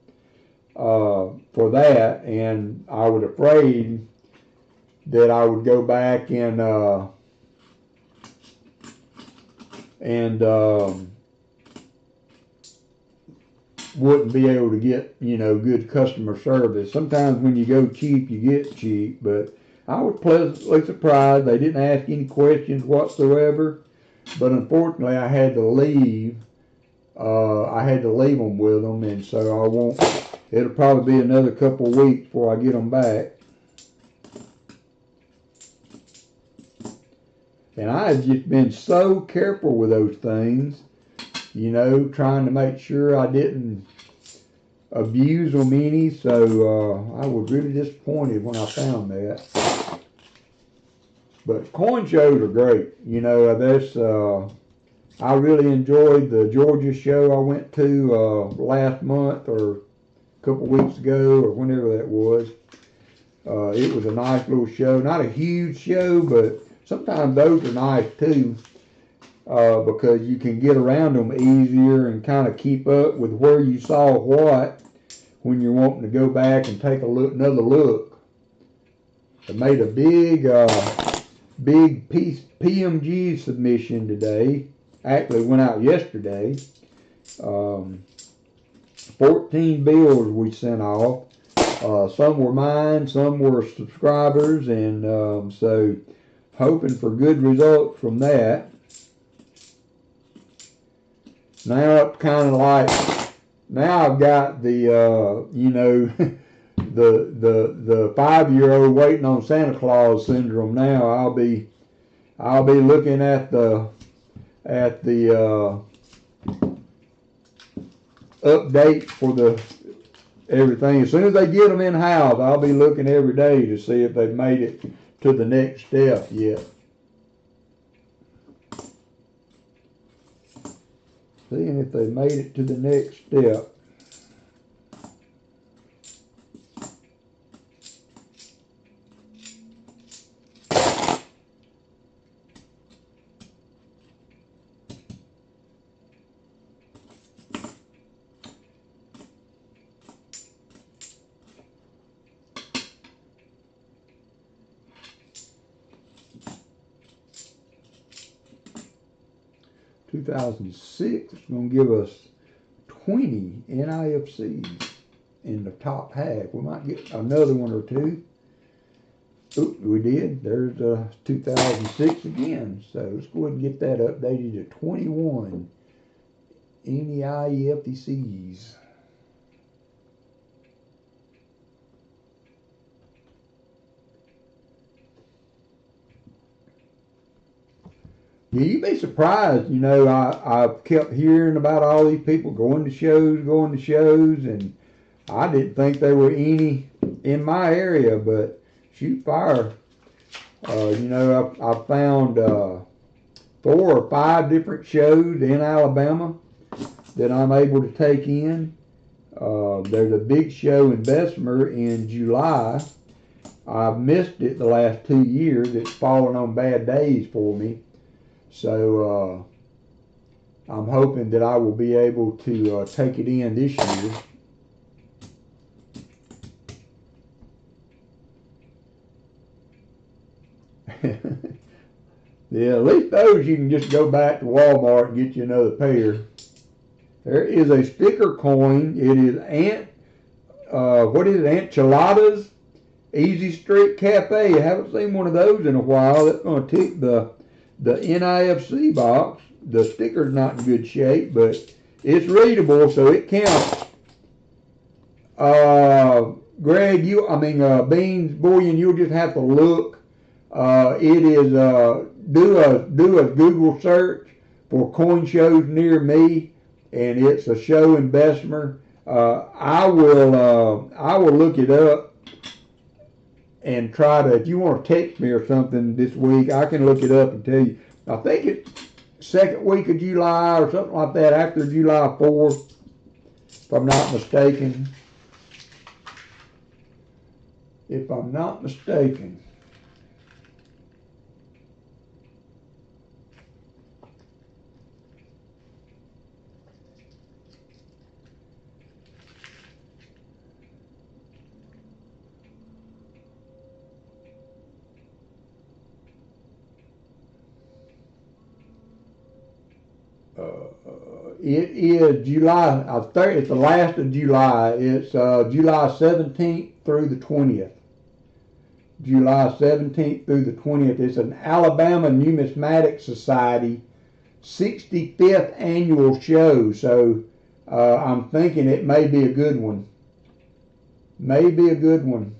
for that, and I was afraid that I would go back and wouldn't be able to get, you know, good customer service. Sometimes when you go cheap, you get cheap, but I was pleasantly surprised. They didn't ask any questions whatsoever, but unfortunately I had to leave. I had to leave them with them, and so it'll probably be another couple of weeks before I get them back. And I have just been so careful with those things, you know, trying to make sure I didn't abuse them any. So I was really disappointed when I found that. But coin shows are great. You know, I really enjoyed the Georgia show I went to last month or a couple weeks ago or whenever that was. It was a nice little show. Not a huge show, but sometimes those are nice too, because you can get around them easier and kind of keep up with where you saw what when you're wanting to go back and take another look. I made a big piece PMG submission today. Actually went out yesterday. 14 bills we sent off. Some were mine, some were subscribers, and so hoping for good results from that. Now it's kind of like, now I've got the you know, the 5-year-old waiting on Santa Claus syndrome. Now I'll be looking at the update for the everything. As soon as they get them in house, I'll be looking every day to see if they've made it to the next step yet. Seeing if they made it to the next step. (2006) is going to give us 20 NIFCs in the top half. We might get another one or two. Oop, we did. There's 2006 again. So let's go ahead and get that updated to 21. NIFCs. Yeah, you'd be surprised. I've kept hearing about all these people going to shows, and I didn't think there were any in my area, but shoot fire. I found 4 or 5 different shows in Alabama that I'm able to take in. There's a big show in Bessemer in July. I've missed it the last 2 years. It's fallen on bad days for me. So I'm hoping that I will be able to take it in this year. Yeah, at least those you can just go back to Walmart and get you another pair. There is a sticker coin. It is Enchiladas Easy Street Cafe. I haven't seen one of those in a while. That's going to tick the NIFC box. The sticker's not in good shape, but it's readable, so it counts. Greg, Beans, Bullion, you'll just have to look. It is do a Google search for coin shows near me, and it's a show in Bessemer. I will look it up and try to. If you want to text me or something this week, I can look it up and tell you. I think it's second week of July or something like that, after July 4th, if I'm not mistaken. If I'm not mistaken. It is July, I think it's the last of July. It's July 17th through the 20th. July 17th through the 20th. It's an Alabama Numismatic Society 65th annual show. So I'm thinking it may be a good one. May be a good one.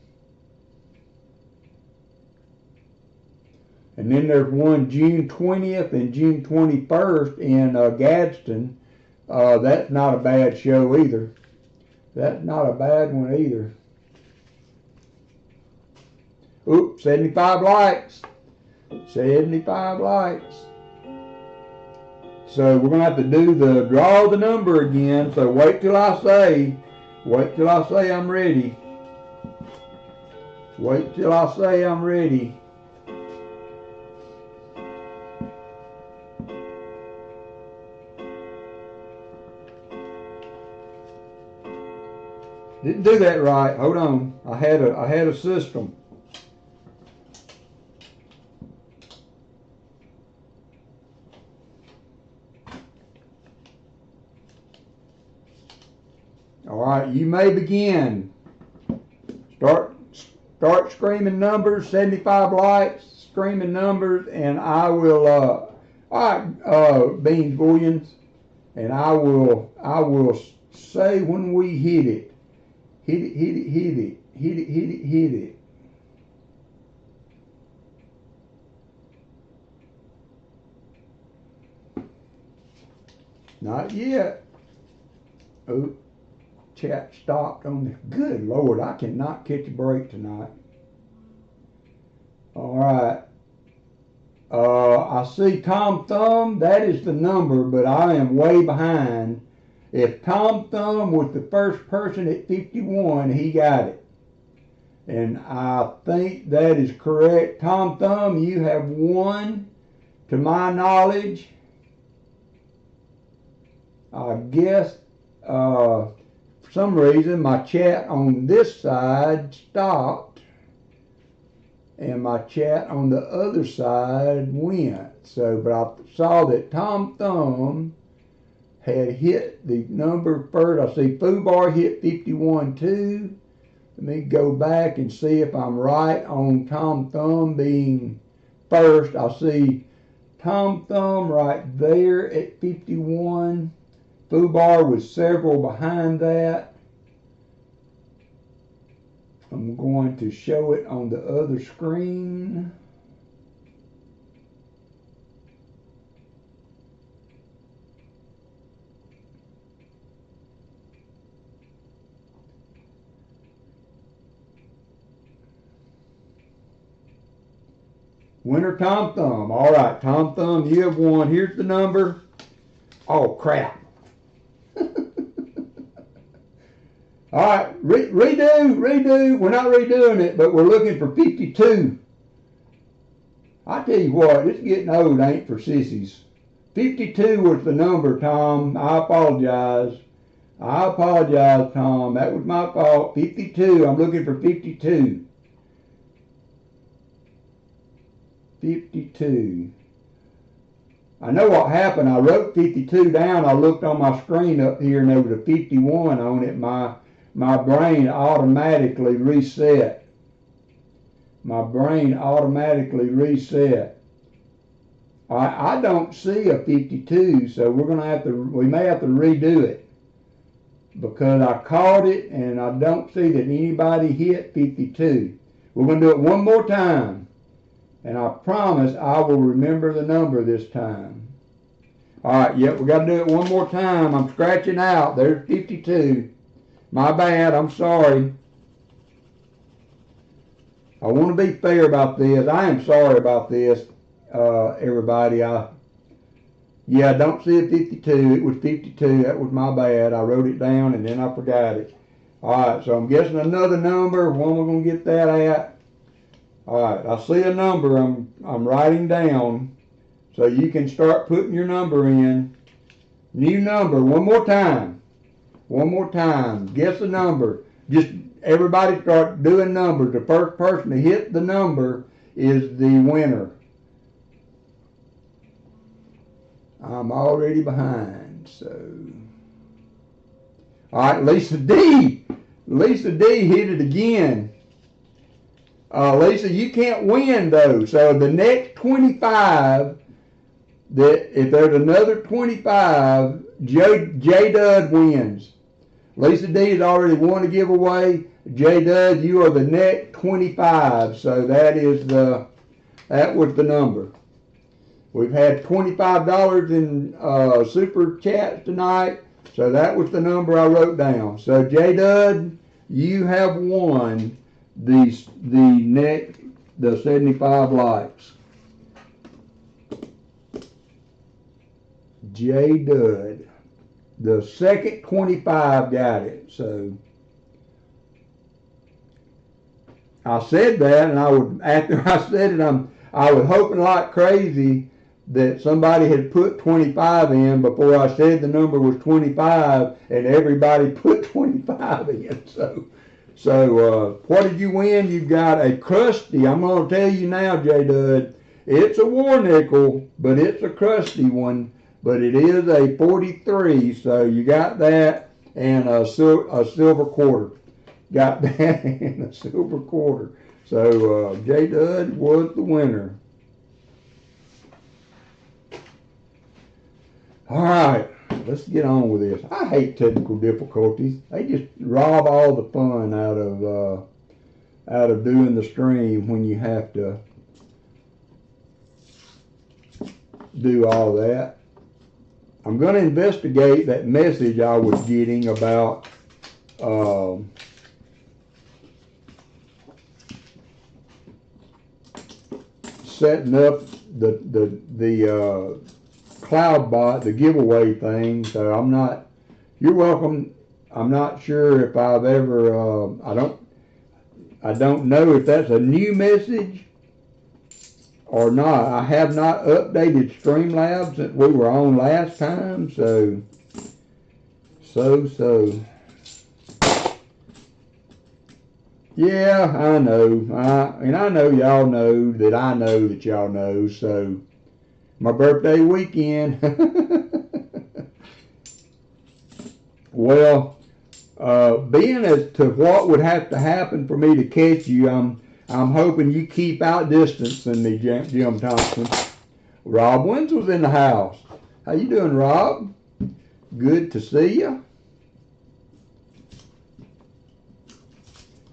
And then there's one June 20th and June 21st in Gadsden. That's not a bad show either. That's not a bad one either. Oops, 75 likes. 75 likes. So we're going to have to do the draw the number again. So wait till I say I'm ready. Wait till I say I'm ready. Didn't do that right. Hold on. I had a system. All right, you may begin. Start screaming numbers. 75 likes. Screaming numbers, and I will. All right, Beans Bullions, and I will say when we hit it. Hit it, hit it, hit it, hit it, hit it, hit it. Not yet. Oh, chat stopped on the. Good Lord, I cannot catch a break tonight. All right. I see Tom Thumb. That is the number, but I am way behind. If Tom Thumb was the first person at 51, he got it. And I think that is correct. Tom Thumb, you have won, to my knowledge. I guess for some reason my chat on this side stopped and my chat on the other side went. So, but I saw that Tom Thumb had hit the number first. I see Fubar hit 51 too. Let me go back and see if I'm right on Tom Thumb being first. I see Tom Thumb right there at 51. Foobar with several behind that. I'm going to show it on the other screen. Winner Tom Thumb. All right, Tom Thumb, you have won. Here's the number. Oh, crap. All right, redo. We're not redoing it, but we're looking for 52. I tell you what, it's getting old, ain't for sissies. 52 was the number, Tom. I apologize. Tom. That was my fault. 52. I'm looking for 52. 52. I know what happened. I wrote 52 down. I looked on my screen up here and there was a 51 on it. My brain automatically reset. My brain automatically reset. I don't see a 52, so we may have to redo it because I caught it and I don't see that anybody hit 52. We're going to do it one more time. And I promise I will remember the number this time. All right, yep, we got to do it one more time. I'm scratching out. There's 52. My bad, I'm sorry. I want to be fair about this. I am sorry about this, everybody. I don't see a 52. It was 52. That was my bad. I wrote it down and then I forgot it. All right, so I'm guessing another number. When we're going to get that at? All right, I see a number I'm writing down, so you can start putting your number in. New number, one more time. Guess the number. Just everybody start doing numbers. The first person to hit the number is the winner. I'm already behind, so. All right, Lisa D. Lisa D hit it again. Lisa, you can't win though. So the next 25, if there's another 25, J Dud wins. Lisa D has already won a giveaway. J Dud, you are the next 25. So that was the number. We've had $25 in super chats tonight. So that was the number I wrote down. So J Dud, you have won the 75 likes. J Dud, the second 25 got it. So I said that, and after I said it, I was hoping like crazy that somebody had put 25 in before I said the number was 25, and everybody put 25 in. So what did you win? You got a crusty. I'm going to tell you now, J Dud. It's a war nickel, but it's a crusty one. But it is a 43, so you got that and a silver quarter. Got that and a silver quarter. So J Dud was the winner. All right, let's get on with this. I hate technical difficulties. They just rob all the fun out of doing the stream when you have to do all that. I'm going to investigate that message I was getting about setting up the cloud bot, the giveaway thing. So you're welcome. I'm not sure if I've ever, I don't know if that's a new message or not. I have not updated Streamlabs since we were on last time, so. Yeah, I know. And I know y'all know that I know that y'all know, so. My birthday weekend. Well, Being as to what would have to happen for me to catch you, I'm hoping you keep outdistancing me, Jim Thompson. Rob Wenzel's in the house. How you doing, Rob? Good to see you.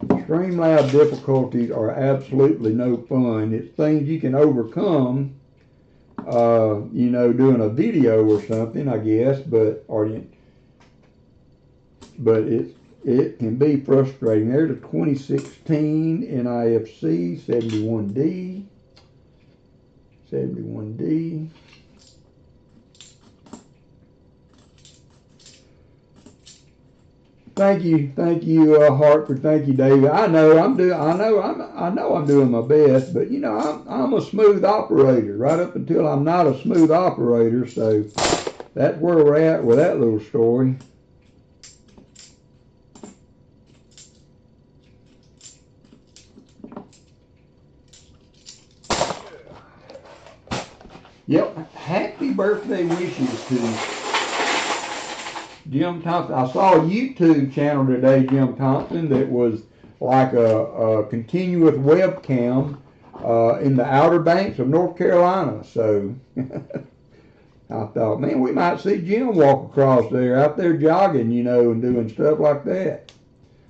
Streamlab difficulties are absolutely no fun. It's things you can overcome, you know, doing a video or something, I guess, but it can be frustrating. There's a 2016 NIFC 71D. 71D. Thank you, Hartford. Thank you, David. I know I'm doing my best, but you know I'm a smooth operator right up until I'm not a smooth operator. So that's where we're at with that little story. Yep. Happy birthday wishes to Jim Thompson. I saw a YouTube channel today, Jim Thompson, that was like a continuous webcam in the Outer Banks of North Carolina. So I thought, man, we might see Jim walk across there, out there jogging, you know, and doing stuff like that.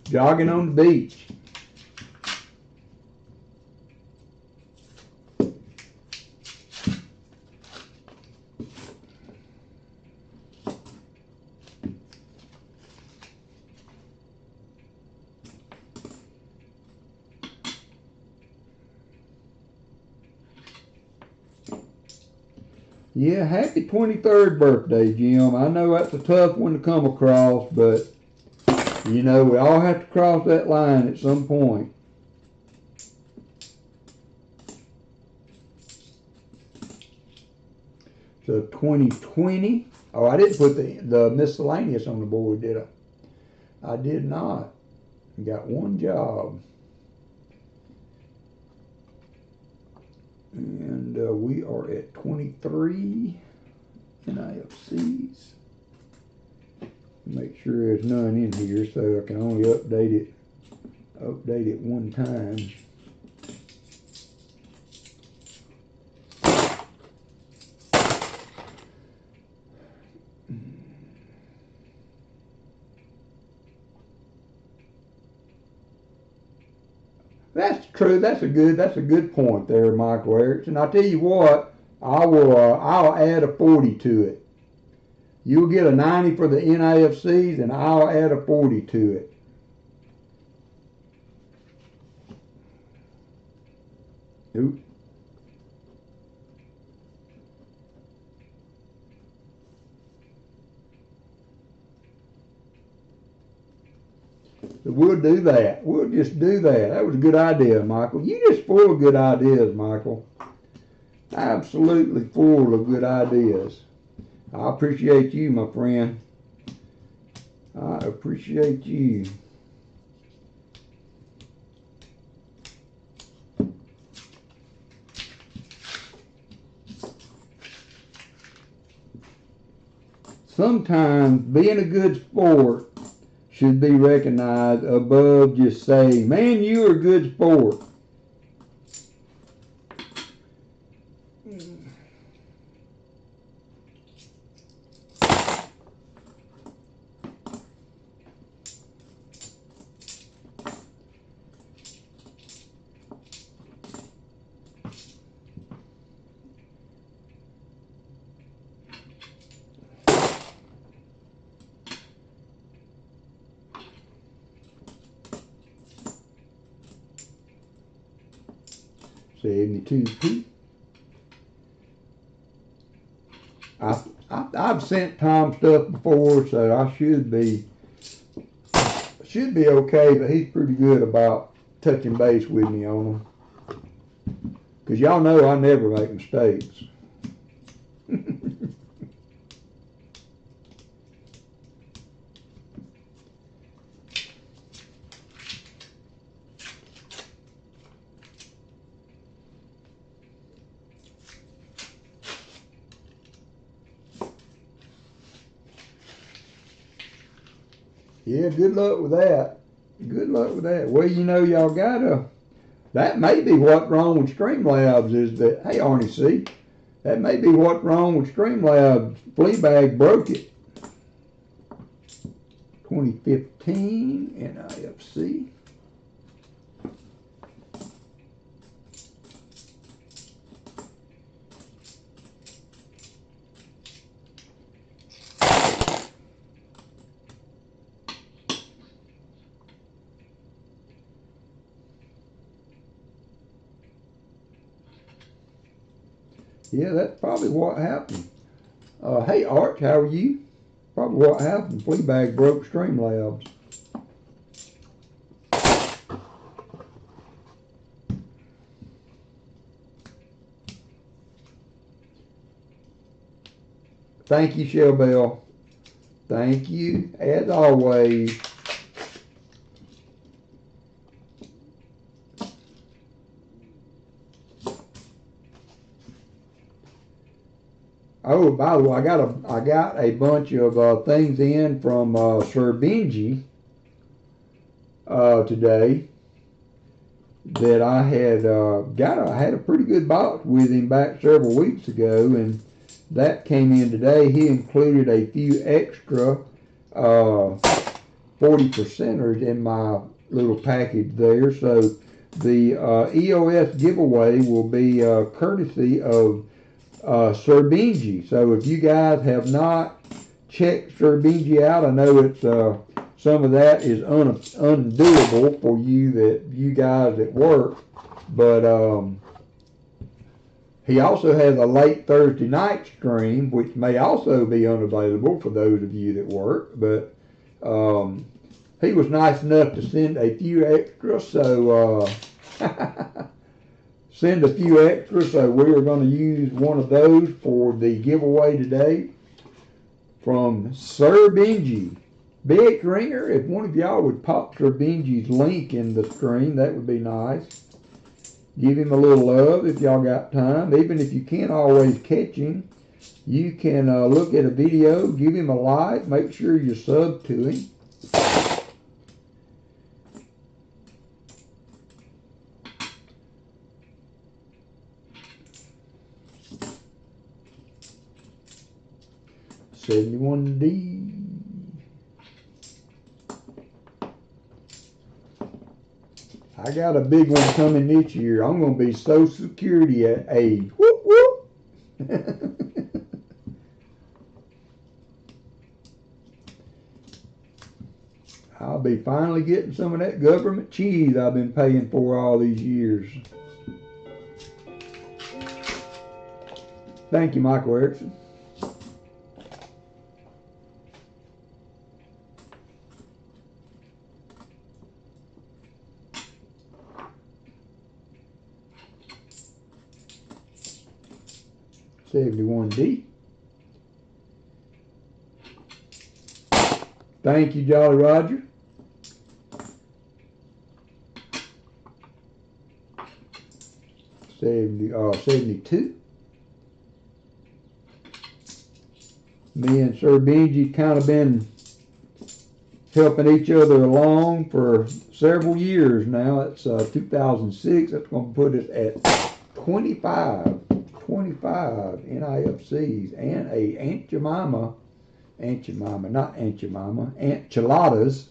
Jogging on the beach. Yeah, happy 23rd birthday, Jim. I know that's a tough one to come across, but, you know, we all have to cross that line at some point. So 2020. Oh, I didn't put the miscellaneous on the board, did I? I did not. I got one job. And we are at 23 NIFCs. Make sure there's none in here so I can only update it one time. That's true. That's a good point there, Michael Erickson. I'll tell you what, I'll add a 40 to it. You'll get a 90 for the NIFCs, and I'll add a 40 to it. Oops. We'll do that. We'll just do that. That was a good idea, Michael. You just full of good ideas, Michael. Absolutely full of good ideas. I appreciate you, my friend. I appreciate you. Sometimes being a good sport should be recognized above just saying, man, you're a good sport. $72p. I've sent Tom stuff before, so I should be okay, but he's pretty good about touching base with me on them. Because y'all know I never make mistakes. Yeah, good luck with that. Good luck with that. Well, you know, y'all gotta, that may be what's wrong with Streamlabs is that, hey, Arnie C, that may be what's wrong with Streamlabs. Fleabag broke it. 2015 NIFC. Yeah, that's probably what happened. Hey, Arch, how are you? Probably what happened. Fleabag broke Streamlabs. Thank you, Shell Bell. Thank you, as always. Oh, by the way, I got a bunch of things in from Sir Benji today that I had I had a pretty good box with him back several weeks ago, and that came in today. He included a few extra 40%ers in my little package there. So the EOS giveaway will be courtesy of Sir Benji. So if you guys have not checked Sir Benji out, I know it's some of that is undoable for you guys at work, but he also has a late Thursday night stream, which may also be unavailable for those of you that work. But he was nice enough to send a few extras, so send a few extras. So we are going to use one of those for the giveaway today from Sir Benji. Big Ringer, if one of y'all would pop Sir Benji's link in the stream, that would be nice. Give him a little love if y'all got time. Even if you can't always catch him, you can look at a video, give him a like, make sure you sub to him. $71D. I got a big one coming this year. I'm going to be Social Security at age. Whoop, whoop. I'll be finally getting some of that government cheese I've been paying for all these years. Thank you, Michael Erickson. $71D. Thank you, Jolly Roger. $72. Me and Sir Benji kind of been helping each other along for several years now. It's 2006. That's going to put us at 25 NIFCs and a Aunt Jemima, not Aunt Jemima, Aunt Chilada's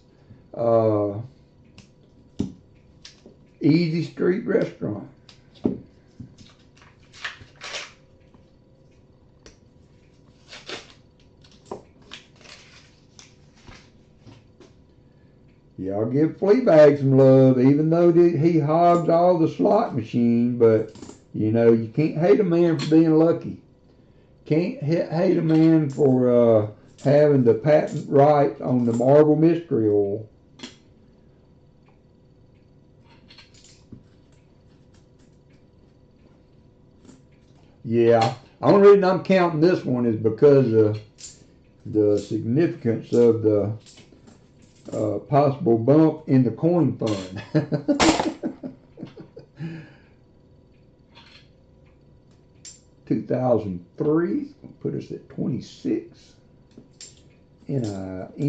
Easy Street Restaurant. Y'all give Fleabag some love, even though he hogs all the slot machine, but you know, you can't hate a man for being lucky. Can't hate a man for having the patent rights on the Marble Mystery Oil. Yeah, the only reason I'm counting this one is because of the significance of the possible bump in the coin fund. 2003, put us at 26. NIFCs.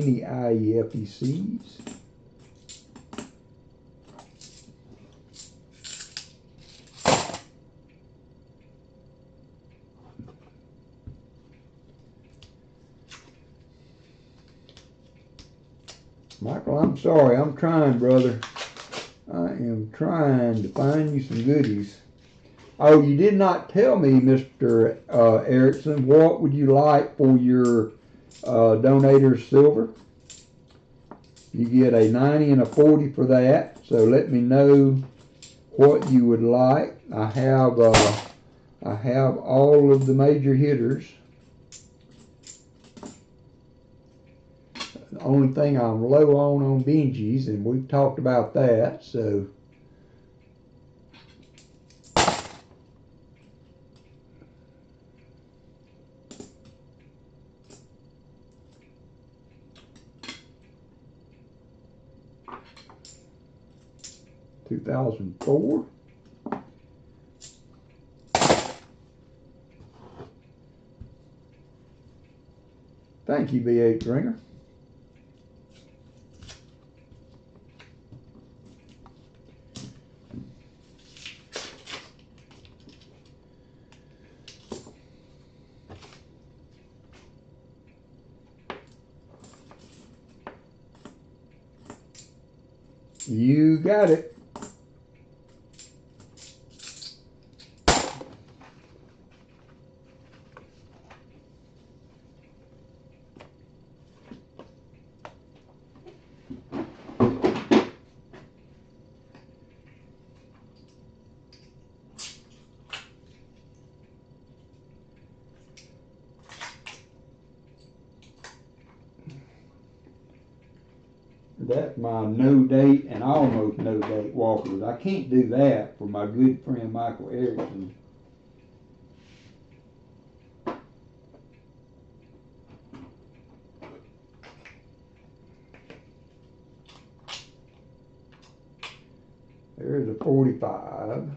Michael, I'm sorry. I'm trying, brother. I am trying to find you some goodies. Oh, you did not tell me, Mr. Erickson, what would you like for your donator's silver? You get a 90 and a 40 for that, so let me know what you would like. I have all of the major hitters. The only thing I'm low on binges, and we've talked about that, so. $2004. Thank you, B.H. Ringer. You got it. That's my no date and almost no date walkers. I can't do that for my good friend Michael Erickson. There's a 45.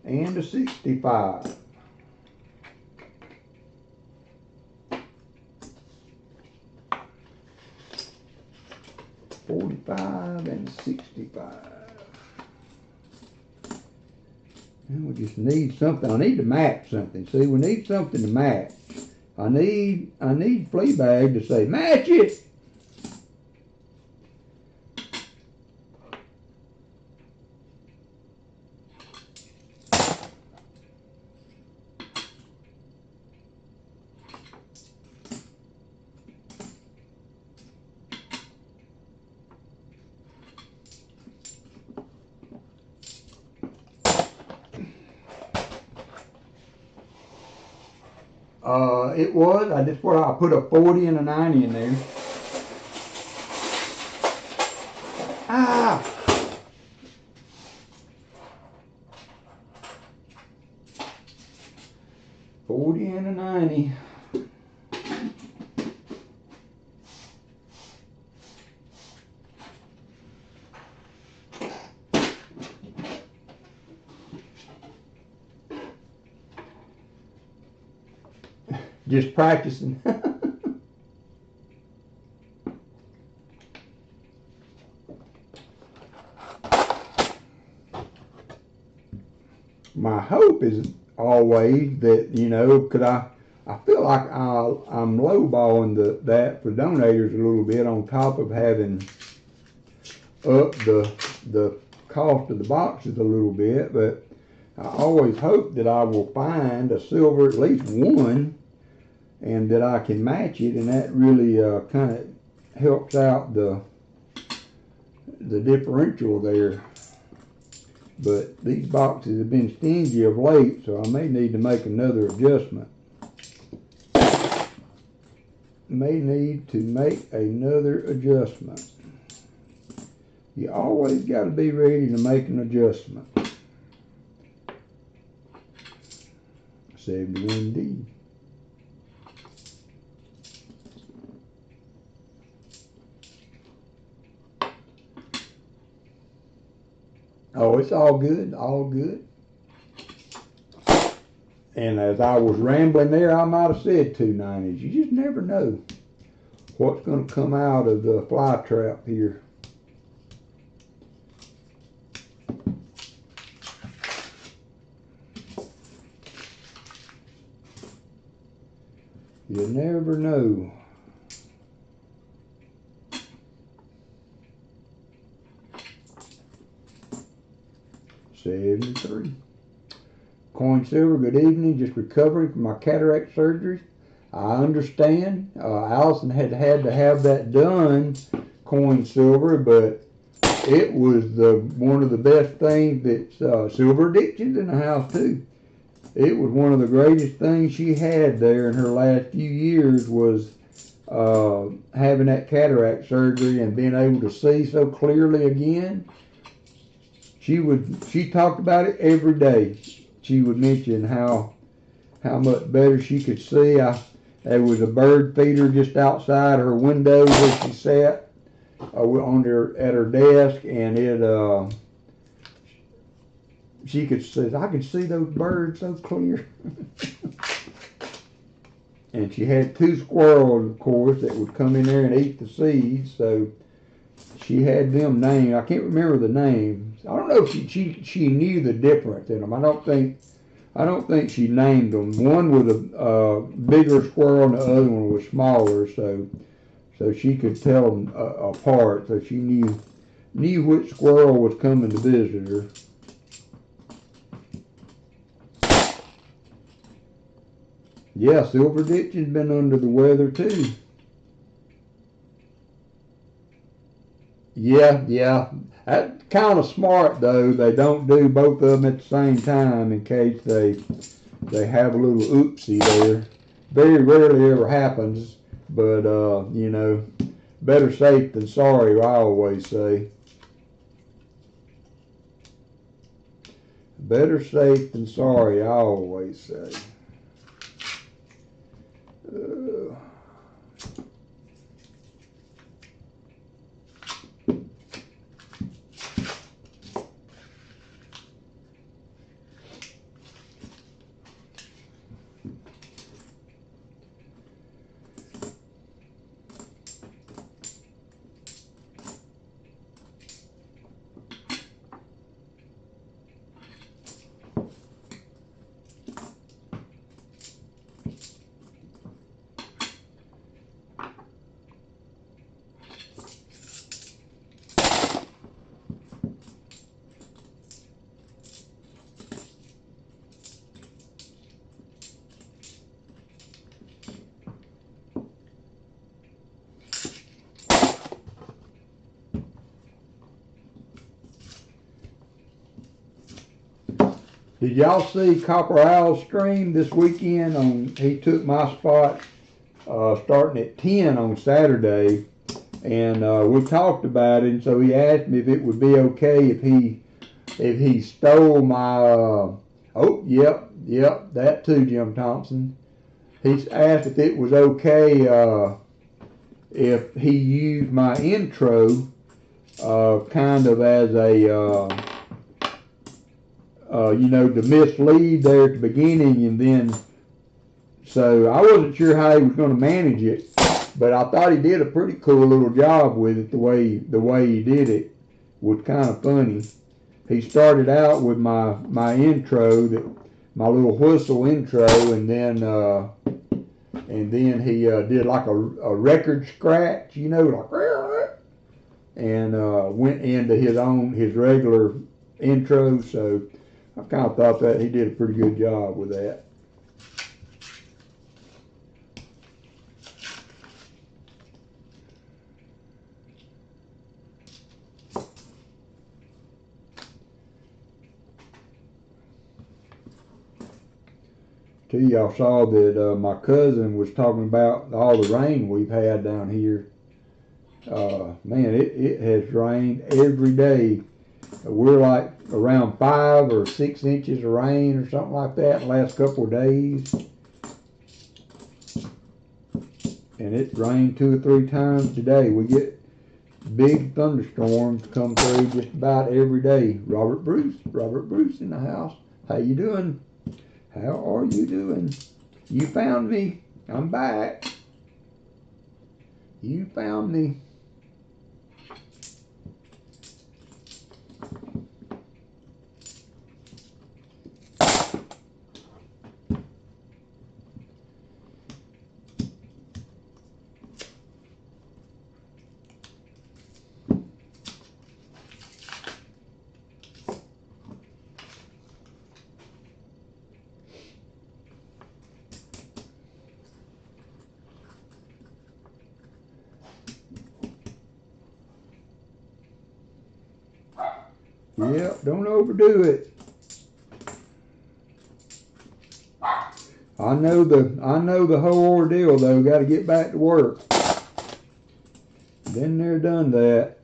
And a 65. $45 and $65. And we just need something. I need to match something. See, we need something to match. I need Fleabag to say, match it. It was. I put a 40 and a 90 in there. Ah! $40 and a 90. Just practicing. My hope is always that, you know, because I feel like I'm lowballing that for donators a little bit on top of having up the cost of the boxes a little bit, but I always hope that I will find a silver, at least one, and that I can match it, and that really kind of helps out the differential there. But these boxes have been stingy of late, so I may need to make another adjustment. May need to make another adjustment. You always got to be ready to make an adjustment. 71D. Oh, it's all good, all good. And as I was rambling there, I might have said 2 90s. You just never know what's going to come out of the fly trap here. You never know. 73. Coin silver, good evening. Just recovering from my cataract surgery. I understand. Allison had to have that done, coin silver, but it was one of the best things that silver addictions in the house too. It was one of the greatest things she had there in her last few years was having that cataract surgery and being able to see so clearly again. She talked about it every day. She would mention how much better she could see. There was a bird feeder just outside her window where she sat at her desk, and she could say, I can see those birds so clear. And she had 2 squirrels, of course, that would come in there and eat the seeds. So she had them named. I can't remember the names. I don't know if she knew the difference in them. I don't think she named them. One was a bigger squirrel and the other one was smaller. So she could tell them apart. So she knew which squirrel was coming to visit her. Yeah, Silver Ditch has been under the weather too. Yeah. That's kind of smart though. They don't do both of them at the same time in case they have a little oopsie there. Very rarely ever happens, but you know, better safe than sorry, I always say. Better safe than sorry, I always say. Did y'all see Copper Owl's stream this weekend? He took my spot starting at 10 on Saturday, and we talked about it. And so he asked me if it would be okay if he stole my. Oh, yep, that too, Jim Thompson. He asked if it was okay if he used my intro kind of as a. To mislead there at the beginning, and then, so I wasn't sure how he was going to manage it, but I thought he did a pretty cool little job with it. The way he did it was kind of funny. He started out with my intro, my little whistle intro, and then he did like a record scratch, like, and went into his regular intro. So I kind of thought that he did a pretty good job with that. Too, y'all saw that my cousin was talking about all the rain we've had down here. Man, it has rained every day. We're like around 5 or 6 inches of rain or something like that in the last couple of days. And it rained 2 or 3 times today. We get big thunderstorms come through just about every day. Robert Bruce in the house. How you doing? How are you doing? You found me. I'm back. You found me. Yep, don't overdo it. I know the whole ordeal though. Got to get back to work. Been there, done that.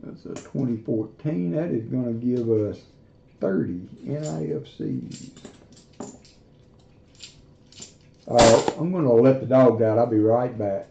That's a 2014. That is going to give us 30 NIFCs. I'm going to let the dog out. I'll be right back.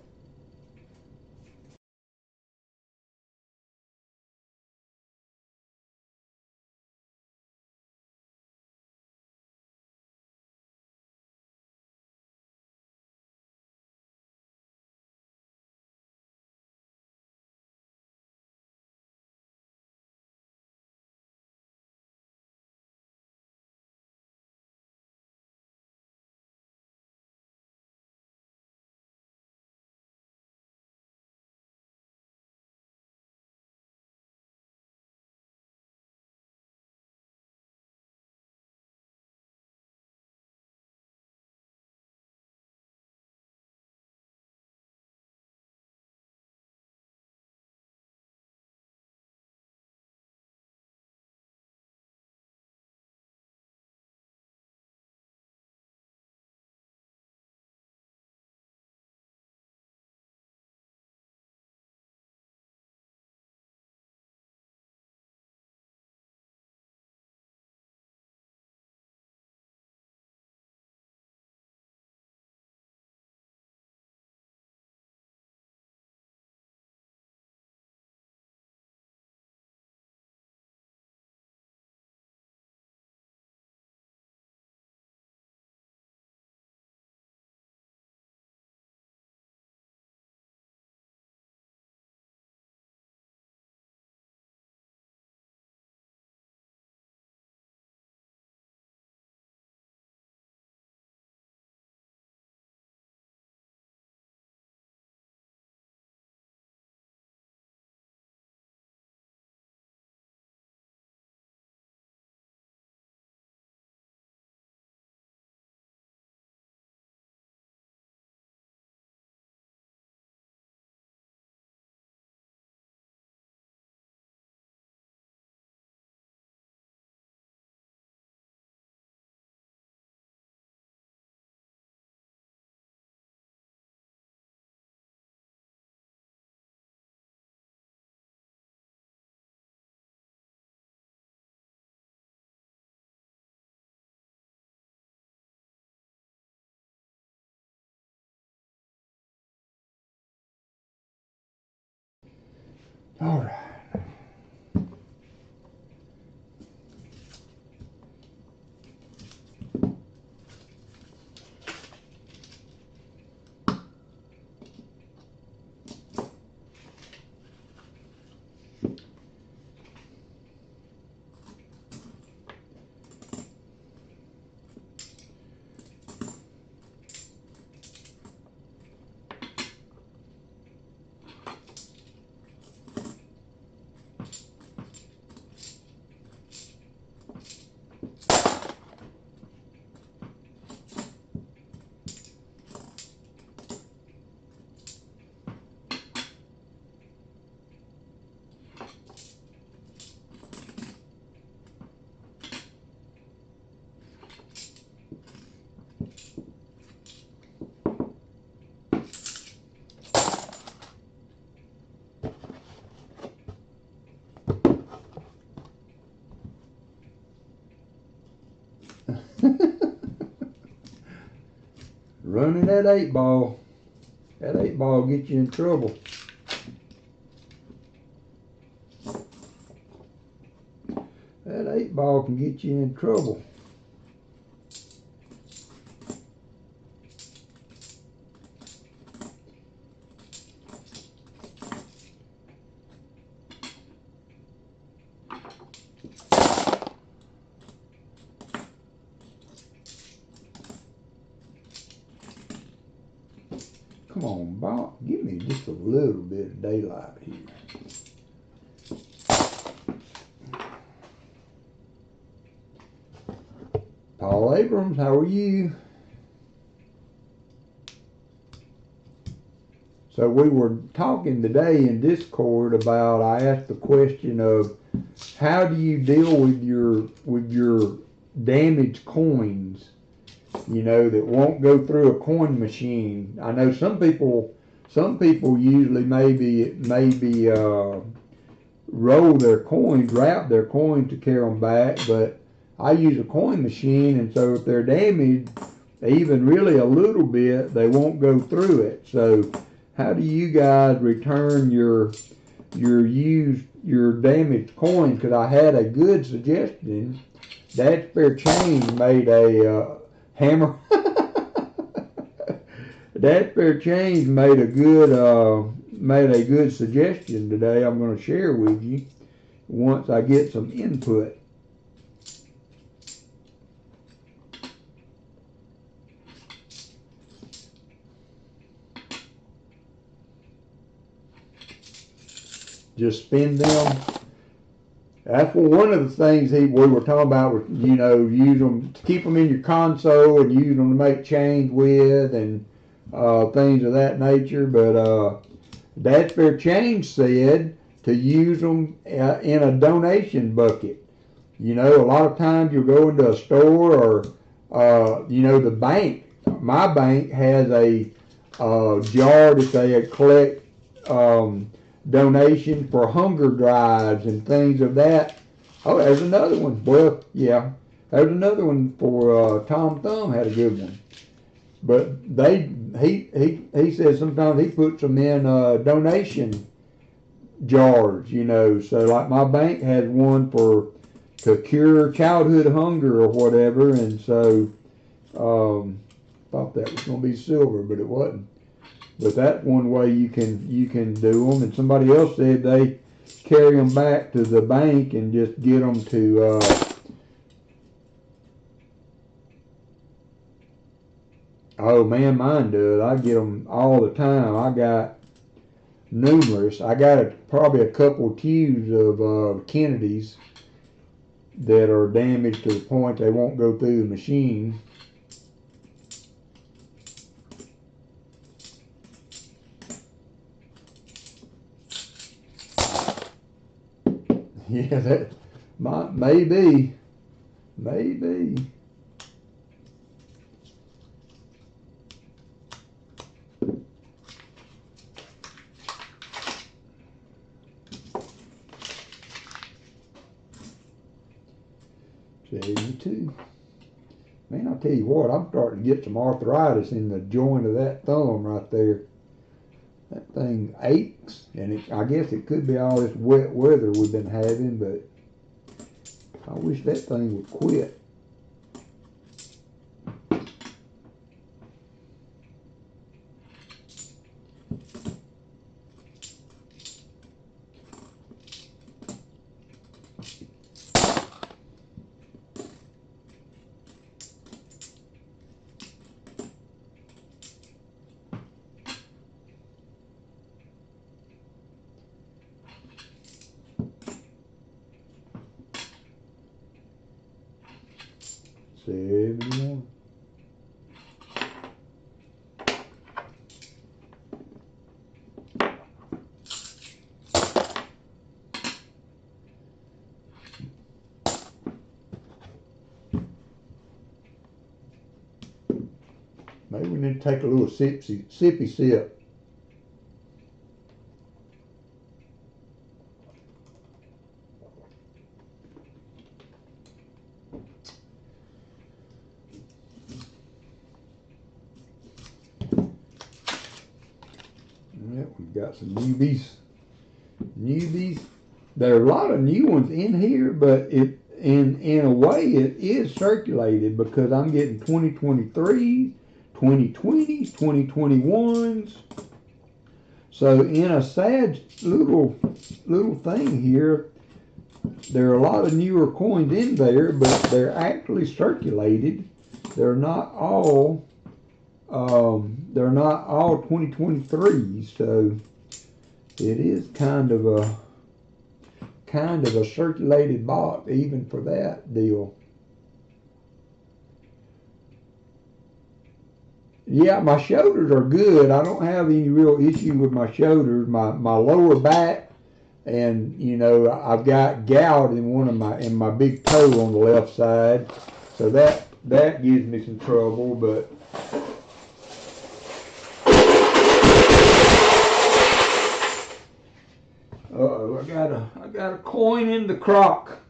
All right. Running that 8 ball. That 8-ball will get you in trouble. That 8-ball can get you in trouble. Come on, Bob, give me just a little bit of daylight here. Paul Abrams, how are you? So we were talking today in Discord about, I asked the question of how do you deal with your damaged coins, you know, that won't go through a coin machine. I know some people usually maybe roll their coins, wrap their coins to carry them back, but I use a coin machine, and so if they're damaged, even really a little bit, they won't go through it. So how do you guys return your damaged coins? Because I had a good suggestion. Dad's Spare Change made a hammer. Dad's Spare Change made a good suggestion today. I'm going to share with you once I get some input. Just spin them. That's one of the things we were talking about. Was, you know, use them to keep them in your console and use them to make change with and things of that nature. But Dad's Spare Change said to use them in a donation bucket. You know, a lot of times you'll go into a store or you know, the bank. My bank has a jar that they collect donation for hunger drives and things of that. Oh, there's another one. Well, yeah, there's another one for Tom Thumb had a good one. But he says sometimes he puts them in donation jars, you know. So like my bank has one to cure childhood hunger or whatever, and so thought that was going to be silver, but it wasn't. But that's one way you can do them. And somebody else said they carry them back to the bank and just get them to oh man, mine does. I get them all the time. I got numerous. I got probably a couple tubes of Kennedy's that are damaged to the point they won't go through the machine. Yeah, that maybe. 72. Man, I'll tell you what, I'm starting to get some arthritis in the joint of that thumb right there. That thing aches, and I guess it could be all this wet weather we've been having, but I wish that thing would quit. Maybe we need to take a little sippy sip. got some newbies. There are a lot of new ones in here, but in a way it is circulated because I'm getting 2023s, 2020s, 2021s. So in a sad little thing here, there are a lot of newer coins in there, but they're actually circulated. They're not all 2023s, so it is kind of a circulated box even for that deal. Yeah, my shoulders are good. I don't have any real issue with my shoulders. My lower back, and you know, I've got gout in my big toe on the left side, so that gives me some trouble. But uh-oh, I got a coin in the crock.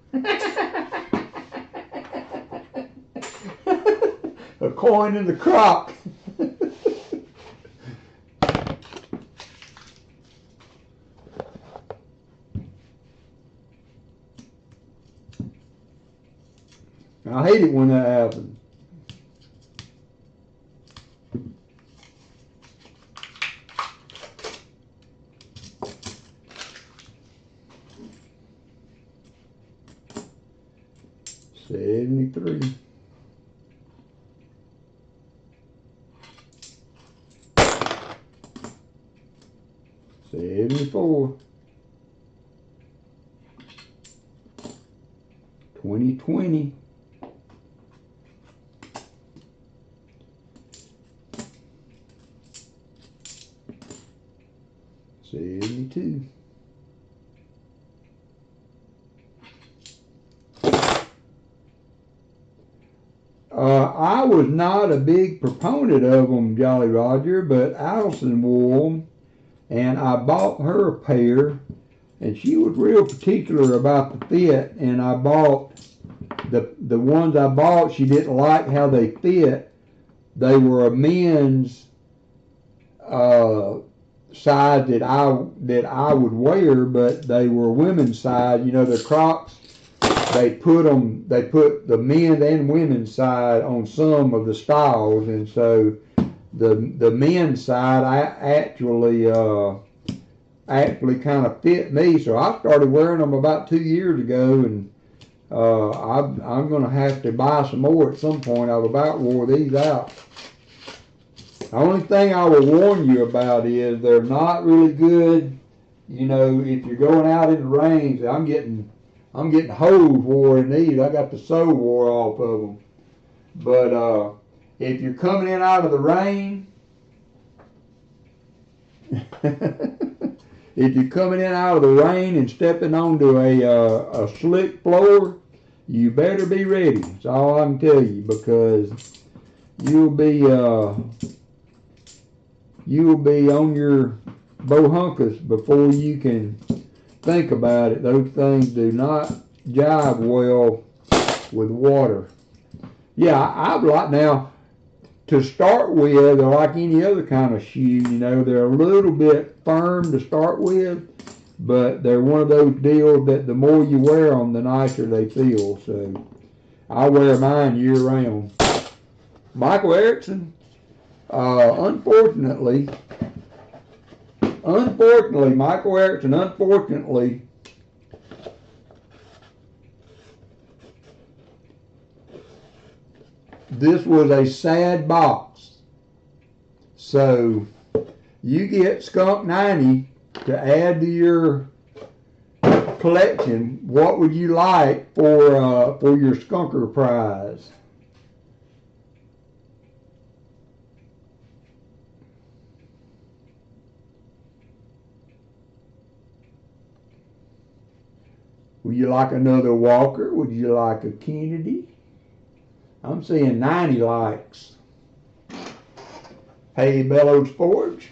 A coin in the crock. I hate it when that happens. $73. $74. 2020. $72. I was not a big proponent of them, Jolly Roger, but Allison wore them, and I bought her a pair, and she was real particular about the fit, and I bought the ones I bought. She didn't like how they fit. They were a men's size that I would wear, but they were women's size. You know, the Crocs. They put the men's and women's side on some of the styles, and so the men's side actually kind of fit me. So I started wearing them about 2 years ago, and I'm going to have to buy some more at some point. I've about wore these out. The only thing I will warn you about is they're not really good. You know, if you're going out in the rain, I'm getting holes wore in these. I got the sole wore off of them. But if you're coming in out of the rain, if you're coming in out of the rain and stepping onto a slick floor, you better be ready. That's all I can tell you, because you'll be on your bohunkus before you can think about it. Those things do not jive well with water. Yeah, I'd like, now, to start with, they're like any other kind of shoe, you know, they're a little bit firm to start with, but they're one of those deals that the more you wear them, the nicer they feel. So I wear mine year round. Michael Erickson, unfortunately, Michael Erickson, this was a sad box. So you get Skunk 90 to add to your collection. What would you like for your Skunker prize? Would you like another Walker? Would you like a Kennedy? I'm seeing 90 likes. Hey, Bellows Forge.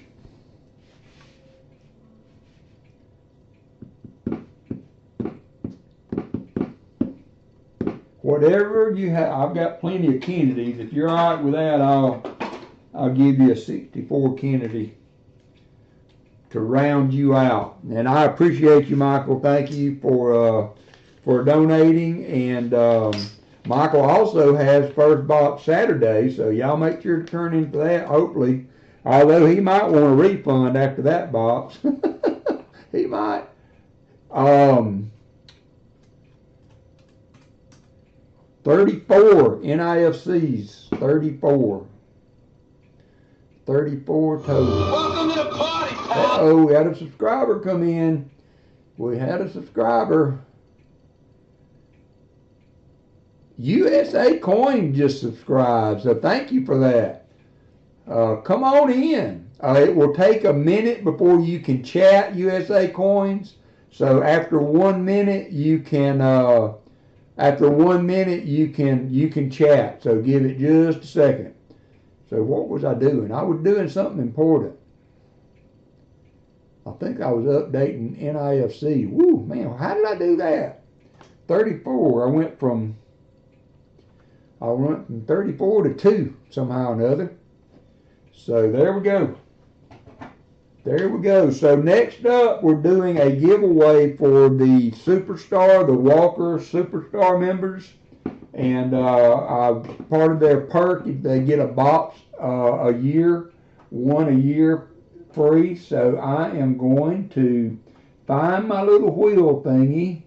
Whatever you have, I've got plenty of Kennedys. If you're all right with that, I'll give you a 64 Kennedy. to round you out. And I appreciate you, Michael. Thank you for donating. And Michael also has first box Saturday, so y'all make sure to turn in for that, hopefully. Although he might want a refund after that box. He might. 34 NIFCs. 34. 34 total. Welcome to the party, pal. Uh-oh, we had a subscriber come in. We had a subscriber. USA Coin just subscribed, so thank you for that. Come on in. It will take a minute before you can chat, USA Coins. So after 1 minute, you can you can chat. So give it just a second. So what was I doing? I was doing something important. I think I was updating NIFC. Woo, man, how did I do that? 34. I went from 34 to 2 somehow or another. So there we go. There we go. So next up, we're doing a giveaway for the Superstar, the Walker Superstar members. And part of their perk, they get a box a year, one a year free. So I am going to find my little wheel thingy.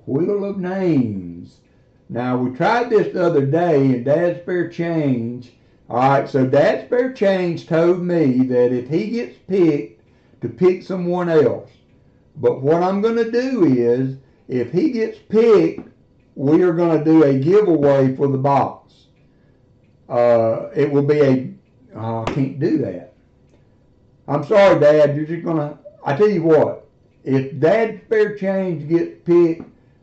Wheel of names. Now, we tried this the other day, and Dad's Spare Change. All right, so Dad's Spare Change told me that if he gets picked, to pick someone else. But what I'm going to do is, if he gets picked, we are going to do a giveaway for the box. It will be I can't do that. I'm sorry, Dad. You're just going to, I tell you what, if Dad's Spare Change gets picked,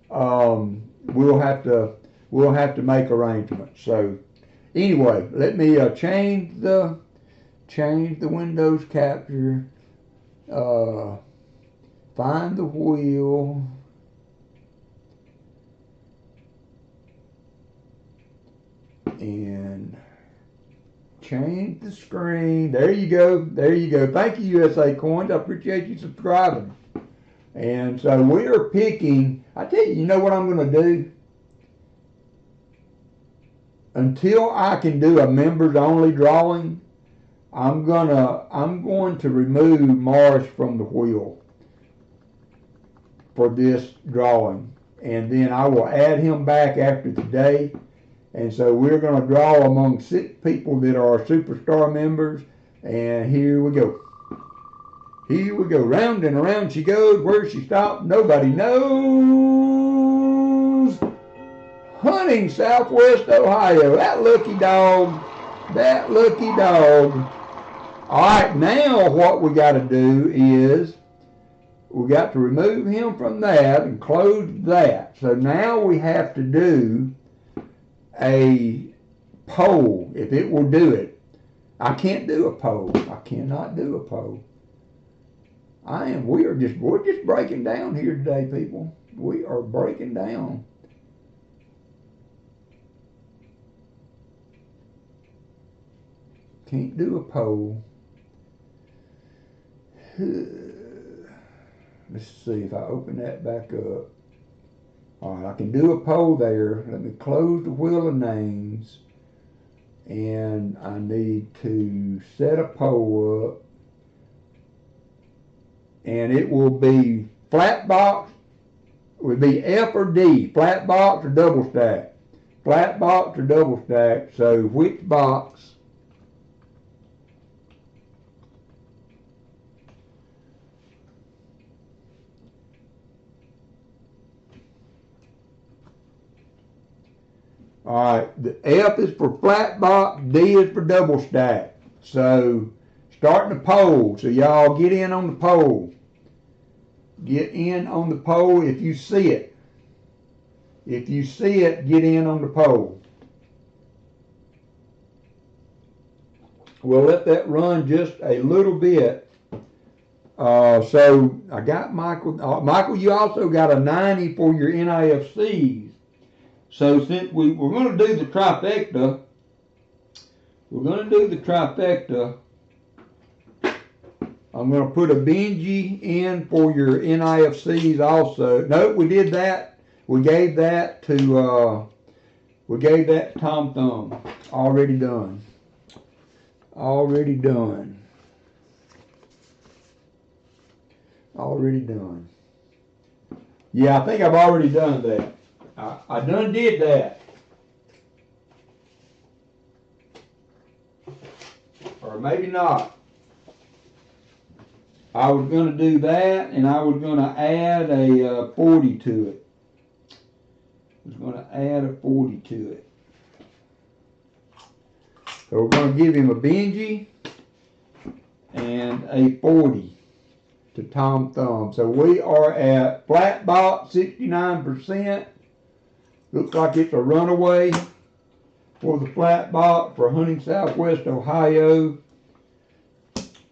we'll have to make arrangements. So anyway, let me change the Windows capture. Find the wheel. And change the screen. There you go. There you go. Thank you, USA Coins. I appreciate you subscribing. And so we are picking. I tell you, you know what I'm going to do? Until I can do a members only drawing, I'm going to remove Morris from the wheel for this drawing. And then I will add him back after today. And so we're going to draw among 6 people that are Superstar members. And here we go. Here we go. Round and around she goes. Where she stopped, nobody knows. Hunting, Southwest Ohio. That lucky dog. That lucky dog. All right, now what we got to do is we got to remove him from that and close that. So now we have to do a poll, if it will do it. I can't do a poll. I cannot do a poll. We're just breaking down here today, people. We are breaking down. Can't do a poll. Let's see if I open that back up. All right, I can do a poll there. Let me close the wheel of names. And I need to set a poll up. And it will be flat box. It would be F or D, flat box or double stack. Flat box or double stack. So which box? All right, the F is for flat box, D is for double stack. So, starting the poll. So y'all get in on the poll. Get in on the poll if you see it. If you see it, get in on the poll. We'll let that run just a little bit. So I got Michael. Michael, you also got a 90 for your NIFCs. So since we're going to do the trifecta, I'm going to put a Benji in for your NIFCs also. Nope, we did that. We gave that to Tom Thumb. Already done. Already done. Already done. Yeah, I think I've already done that. I done did that. Or maybe not. I was going to do that, and I was going to add a 40 to it. I was going to add a 40 to it. So we're going to give him a Benji and a 40 to Tom Thumb. So we are at flat box 69%. Looks like it's a runaway for the flat box for hunting Southwest Ohio.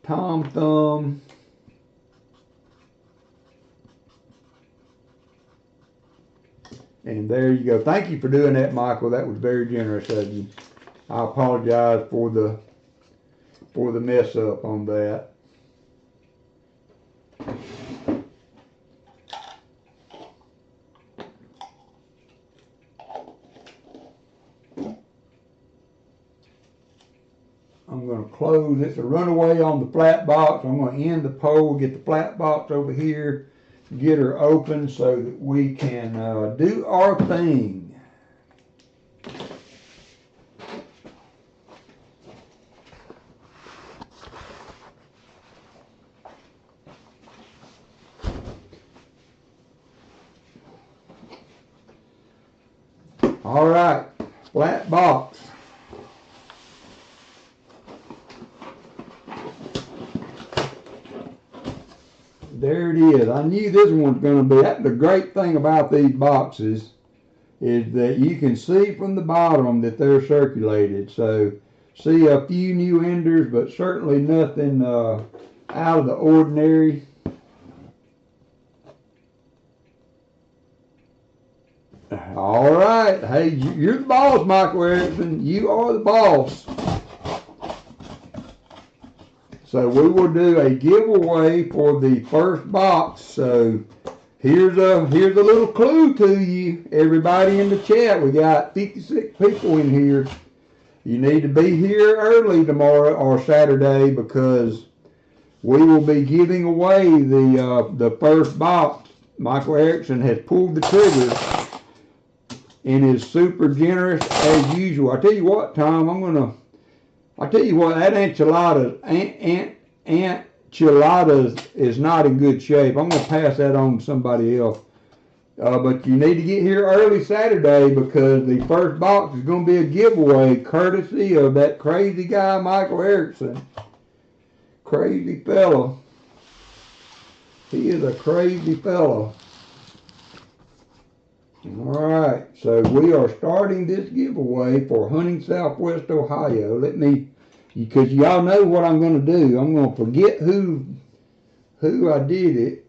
Tom Thumb. And there you go. Thank you for doing that, Michael. That was very generous of you. I apologize for the mess up on that. I'm going to close. It's a runaway on the flat box. I'm going to end the poll, get the flat box over here, get her open so that we can do our thing. All right, flat box. There it is. I knew this one was going to be. That's the great thing about these boxes is that you can see from the bottom that they're circulated. So see a few new enders, but certainly nothing out of the ordinary. All right. Hey, you're the boss, Michael Erickson. You are the boss. So we will do a giveaway for the first box. So here's a little clue to you, everybody in the chat. We got 56 people in here. You need to be here early tomorrow or Saturday because we will be giving away the first box. Michael Erickson has pulled the trigger and is super generous as usual. I tell you what, Tom, I tell you what, that enchiladas is not in good shape. I'm going to pass that on to somebody else. But you need to get here early Saturday because the first box is going to be a giveaway courtesy of that crazy guy, Michael Erickson. Crazy fellow. He is a crazy fellow. All right, so we are starting this giveaway for hunting Southwest Ohio. Because y'all know what I'm going to do. I'm going to forget who I did it.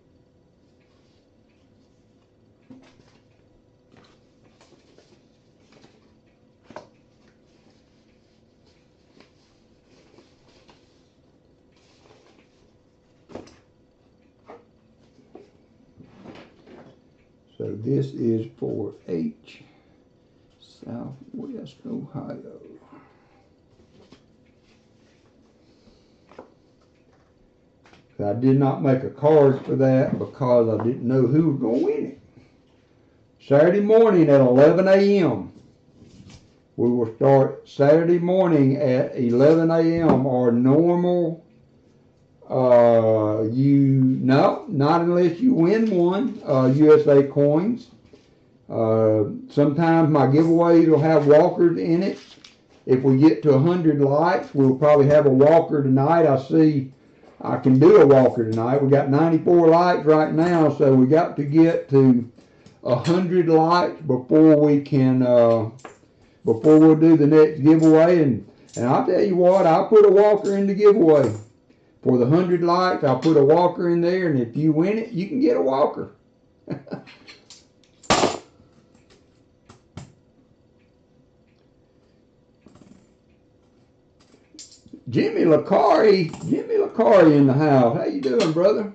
So this is for H, Southwest Ohio. I did not make a card for that because I didn't know who was going to win it. Saturday morning at 11 a.m. We will start Saturday morning at 11 a.m. Our normal, not unless you win one, USA coins. Sometimes my giveaways will have walkers in it. If we get to 100 likes, we'll probably have a walker tonight. I can do a walker tonight. We got 94 likes right now, so we got to get to 100 likes before we can, before we'll do the next giveaway. And I'll tell you what, I'll put a walker in the giveaway. For the 100 likes, I'll put a walker in there, and if you win it, you can get a walker. Jimmy Lacari in the house. How you doing, brother?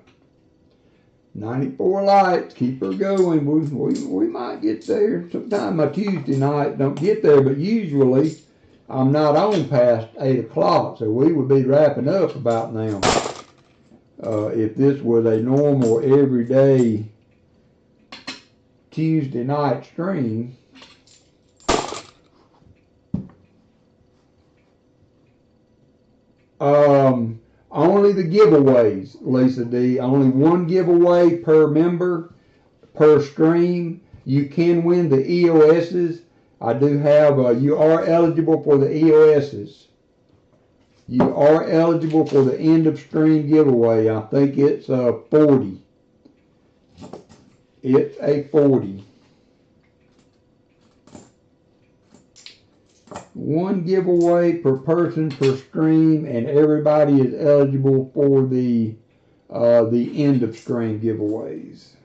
94 lights, keep her going. We might get there. Sometime my Tuesday night don't get there, but usually I'm not on past 8 o'clock, so we would be wrapping up about now. If this was a normal, everyday Tuesday night stream. Only the giveaways, Lisa D. Only one giveaway per member, per stream. You can win the EOSs. I do have, you are eligible for the EOSs. You are eligible for the end of stream giveaway. I think it's 40. It's a 40. One giveaway per person per stream, and everybody is eligible for the end of stream giveaways.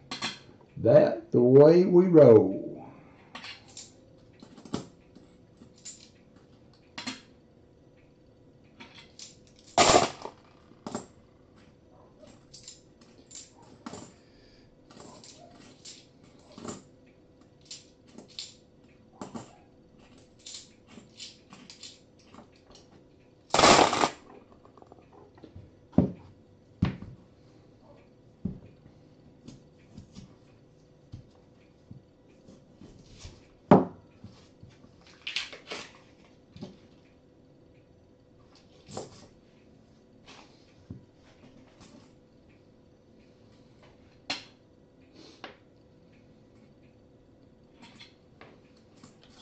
That's the way we roll.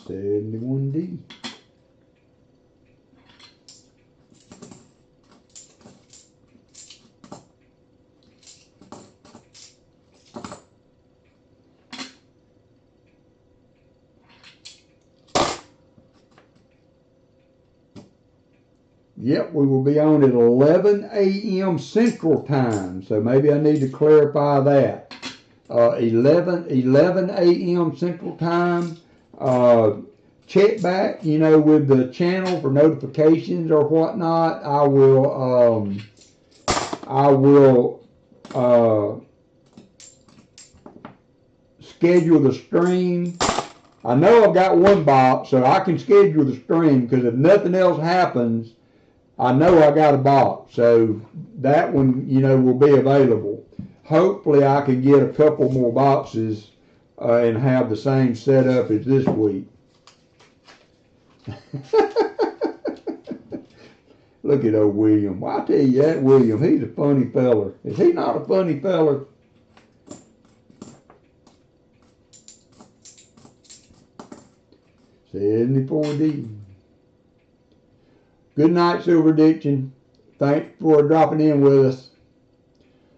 $71D. Yep, we will be on at 11 a.m. Central Time, so maybe I need to clarify that. 11 a.m. Central Time. Check back, with the channel for notifications or whatnot. I will schedule the stream. I know I've got one box, so I can schedule the stream, because if nothing else happens, I know I got a box, so that one, will be available. Hopefully I can get a couple more boxes and have the same setup as this week. Look at old William. Well, I tell you that William, he's a funny feller. Is he not a funny feller? $74D. Good night, Silver Diction. Thanks for dropping in with us.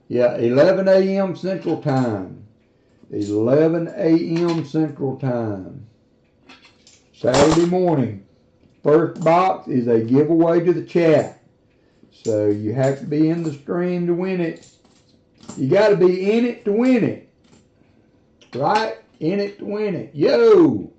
Yeah, 11 a.m. Central Time. 11 a.m. Central Time. Saturday morning. First box is a giveaway to the chat. So you have to be in the stream to win it. You got to be in it to win it. Right? In it to win it. Yo!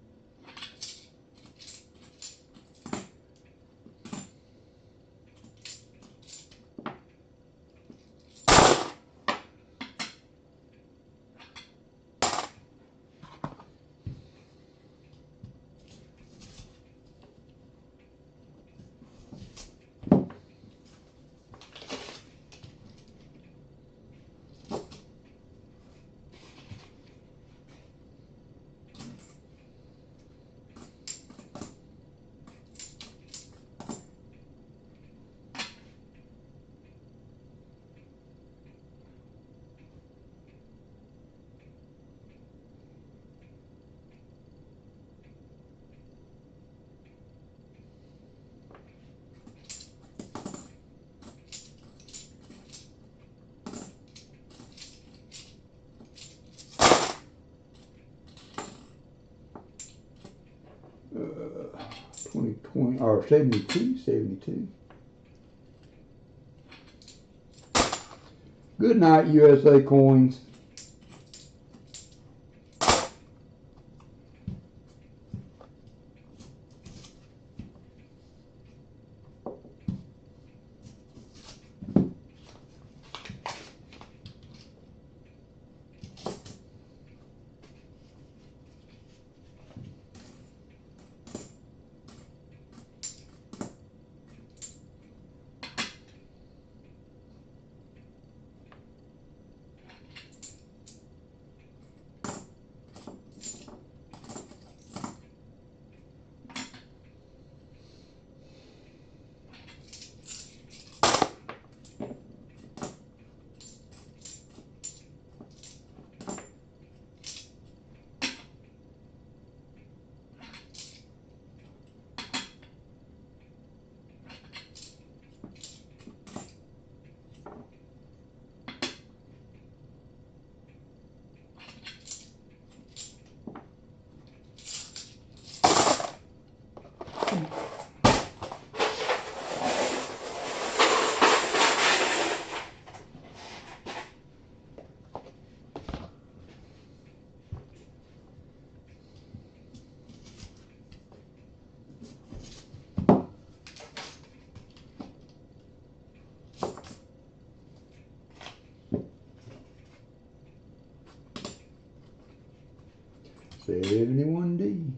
Uh, 2020 or 72. Good night, USA coins. 71D.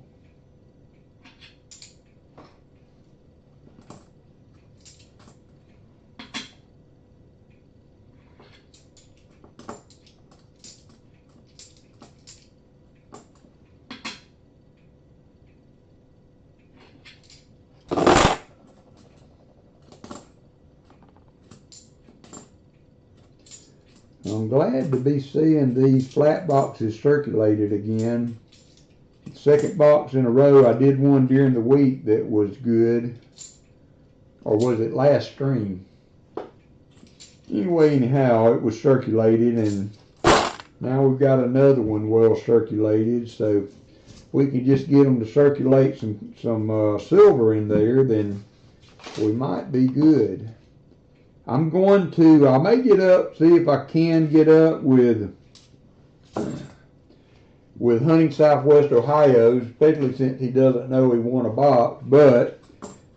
I'm glad to be seeing these flat boxes circulated again. Second box in a row. I did one during the week that was good. Or was it last stream? Anyway, anyhow, it was circulated, and now we've got another one well circulated. So if we can just get them to circulate some silver in there, then we might be good. I may get up, see if I can get up with Hunting Southwest Ohio, especially since he doesn't know he won a box,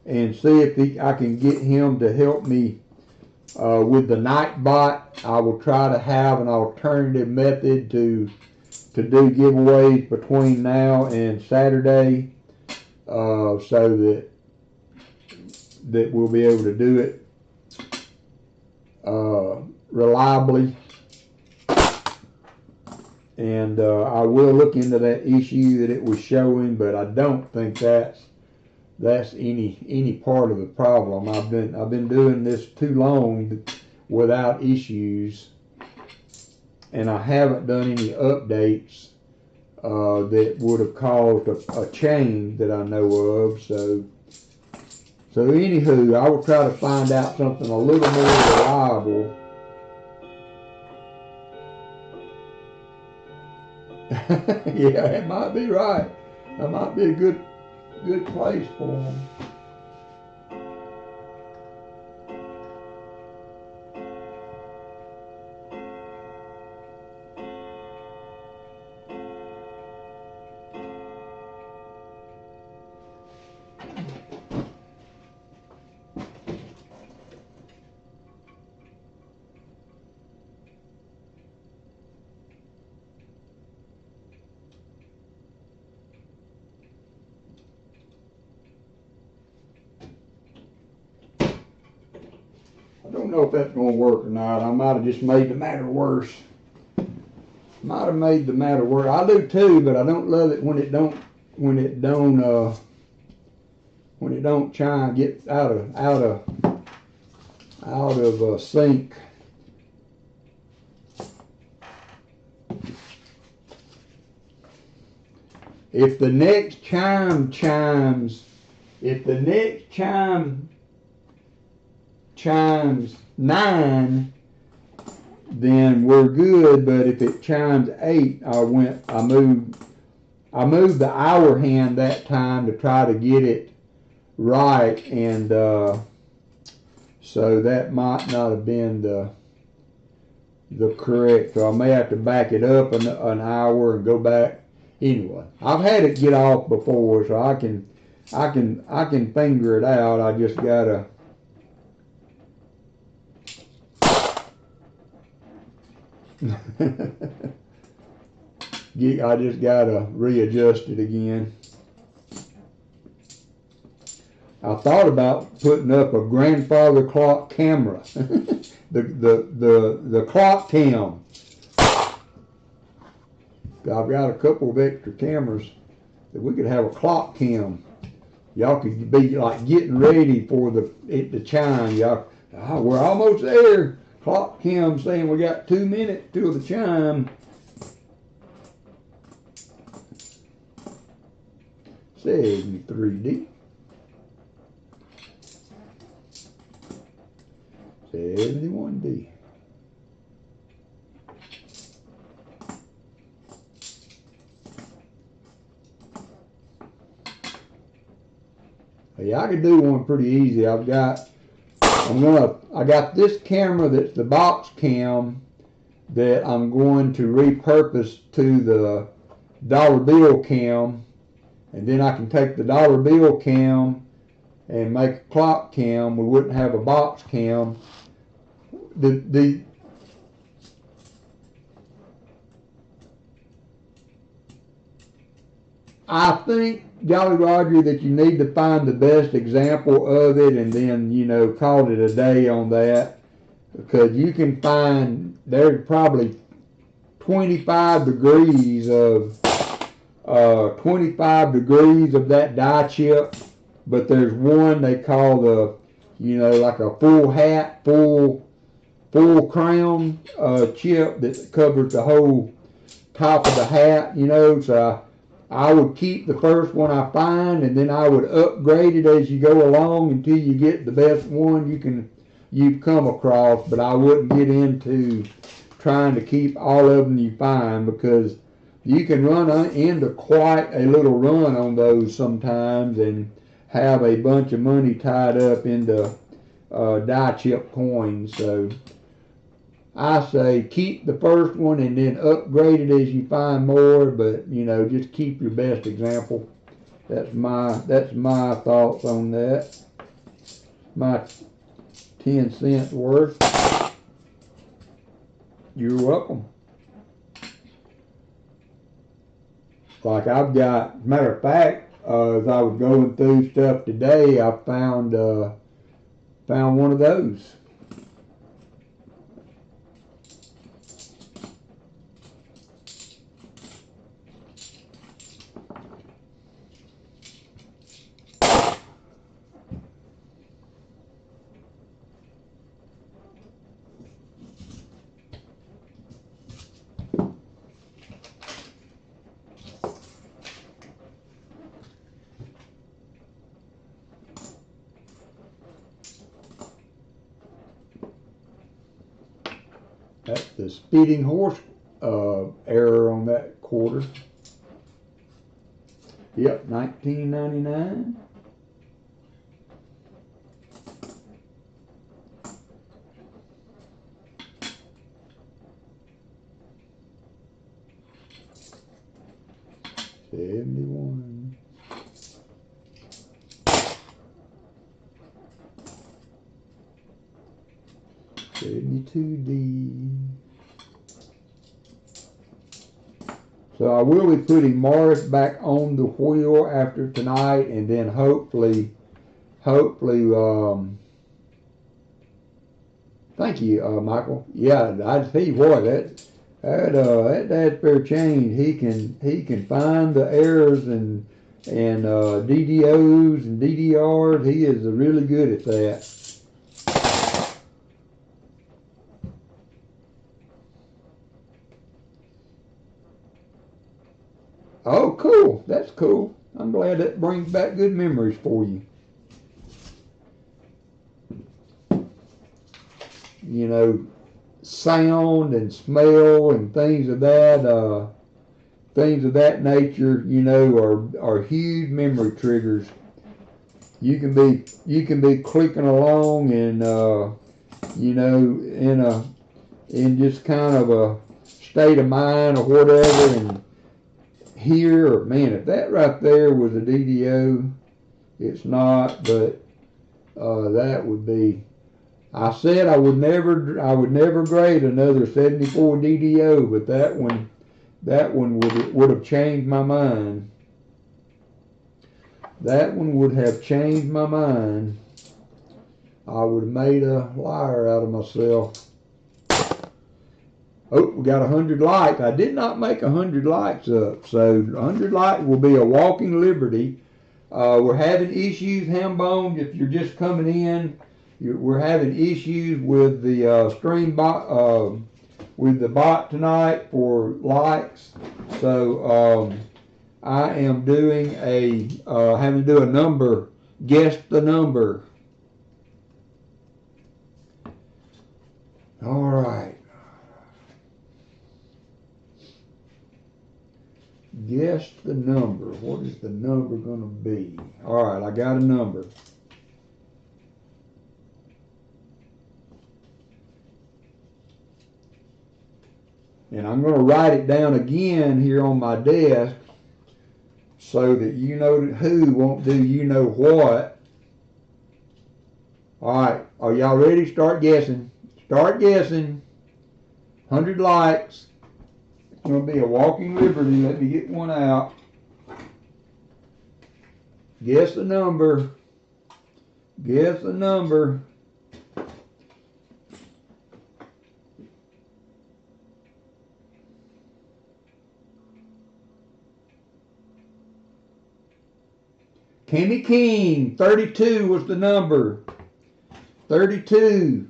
and see if I can get him to help me with the night bot. I will try to have an alternative method to do giveaways between now and Saturday, so that we'll be able to do it reliably. And I will look into that issue that it was showing, but I don't think that's any part of the problem. I've been doing this too long without issues, and I haven't done any updates that would have caused a change that I know of. So anywho, I will try to find out something a little more reliable. Yeah, it might be right. That might be a good place for them. I don't know if that's going to work or not. I might have just made the matter worse. I do too, but I don't love it when it don't chime, get out of sync. If the next chime chimes 9, then we're good. But if it chimes 8, I moved the hour hand that time to try to get it right, and so that might not have been the correct. So I may have to back it up an hour and go back. Anyway, I've had it get off before, so I can figure it out. I just gotta. I just gotta readjust it again. I thought about putting up a grandfather clock camera, the clock cam. I've got a couple of extra cameras that we could have a clock cam. Y'all could be like getting ready for it to chime. Y'all, we're almost there. Clock cam saying we got 2 minutes till the chime. 73D. 71D. Yeah, I could do one pretty easy. I got this camera that's the box cam that I'm going to repurpose to the dollar bill cam, and then I can take the dollar bill cam and make a clock cam. We wouldn't have a box cam. I think, Jolly Roger, that you need to find the best example of it and then, call it a day on that, because you can find there's probably 25 degrees of 25 degrees of that die chip, but there's one they call the, like a full hat, full crown chip that covers the whole top of the hat, so I would keep the first one I find, and then I would upgrade it as you go along until you get the best one you've come across. But I wouldn't get into trying to keep all of them you find, because you can run into quite a little run on those sometimes and have a bunch of money tied up into die chip coins. So I say keep the first one and then upgrade it as you find more, but just keep your best example. That's my thoughts on that. My 10 cents worth. You're welcome. Like I've got, matter of fact, as I was going through stuff today, I found one of those. That's the speeding horse error on that quarter. Yep, $19.99. $71. $72D. So I will be putting Morris back on the wheel after tonight, and then hopefully, thank you, Michael. Yeah, I tell you what, that fair change. He can find the errors and DDOs and DDRs. He is really good at that. Oh, cool. That's cool. I'm glad that brings back good memories for you. Sound and smell and things of that nature, are huge memory triggers. You can be clicking along and in just kind of a state of mind or whatever, and here, man, if that right there was a DDO, it's not, but that would be. I said I would never grade another 74 DDO, but that one would have changed my mind. That one would have changed my mind. I would have made a liar out of myself. Oh, we got 100 likes. I did not make 100 likes up, so 100 likes will be a walking liberty. We're having issues, Hambone, if you're just coming in. We're having issues with the stream bot, with the bot tonight for likes. So I am doing having to do a number. Guess the number. All right. Guess the number. What is the number going to be? All right, I got a number. And I'm going to write it down again here on my desk so that you know who won't do you know what. All right, are y'all ready? Start guessing. Start guessing. 100 likes. It's going to be a walking liberty. Let me get one out. Guess the number. Guess the number. Kenny King, 32 was the number. 32.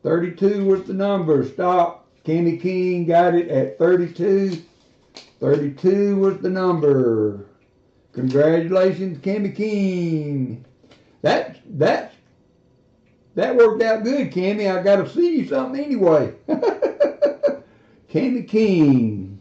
32 was the number. Stop. Kenny King got it at 32. 32 was the number. Congratulations, Kenny King. That worked out good, Kenny. I got to see you something anyway. Kenny King.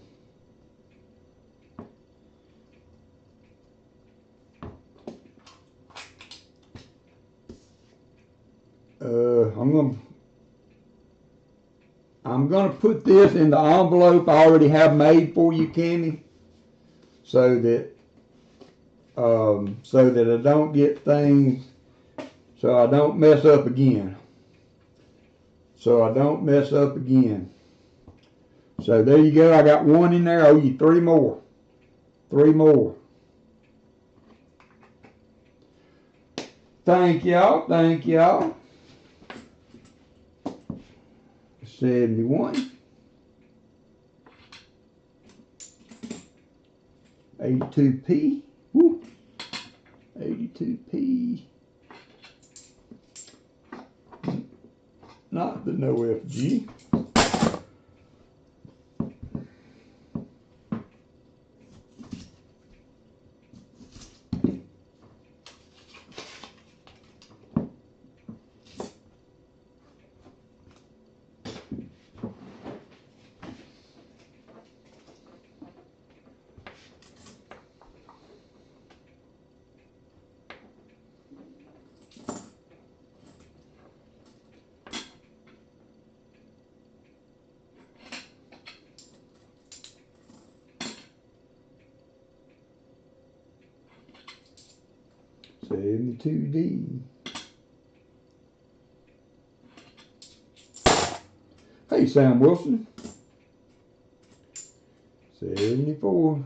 I'm gonna put this in the envelope I already have made for you, Kenny, so that I don't get things, so I don't mess up again. So there you go. I got one in there. I owe you 3 more. 3 more. Thank y'all. Thank y'all. 71. 82p. Woo. 82p. Not the NoFG. $72D. Hey, Sam Wilson. 74.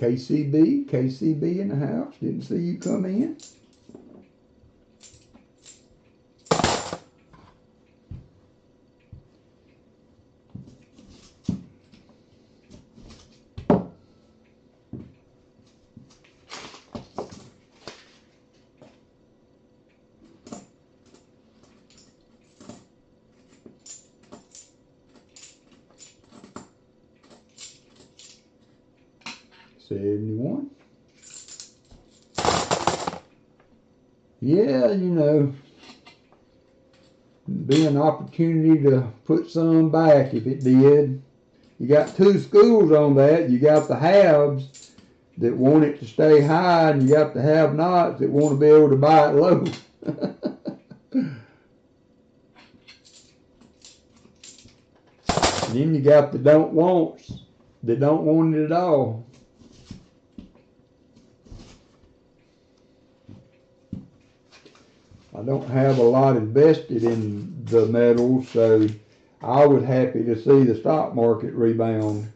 KCB in the house. Didn't see you come in. Yeah, you know, be an opportunity to put some back if it did. You got 2 schools on that. You got the haves that want it to stay high, and you got the have-nots that want to be able to buy it low. And then you got the don't wants that don't want it at all. I don't have a lot invested in the metals, so I was happy to see the stock market rebound.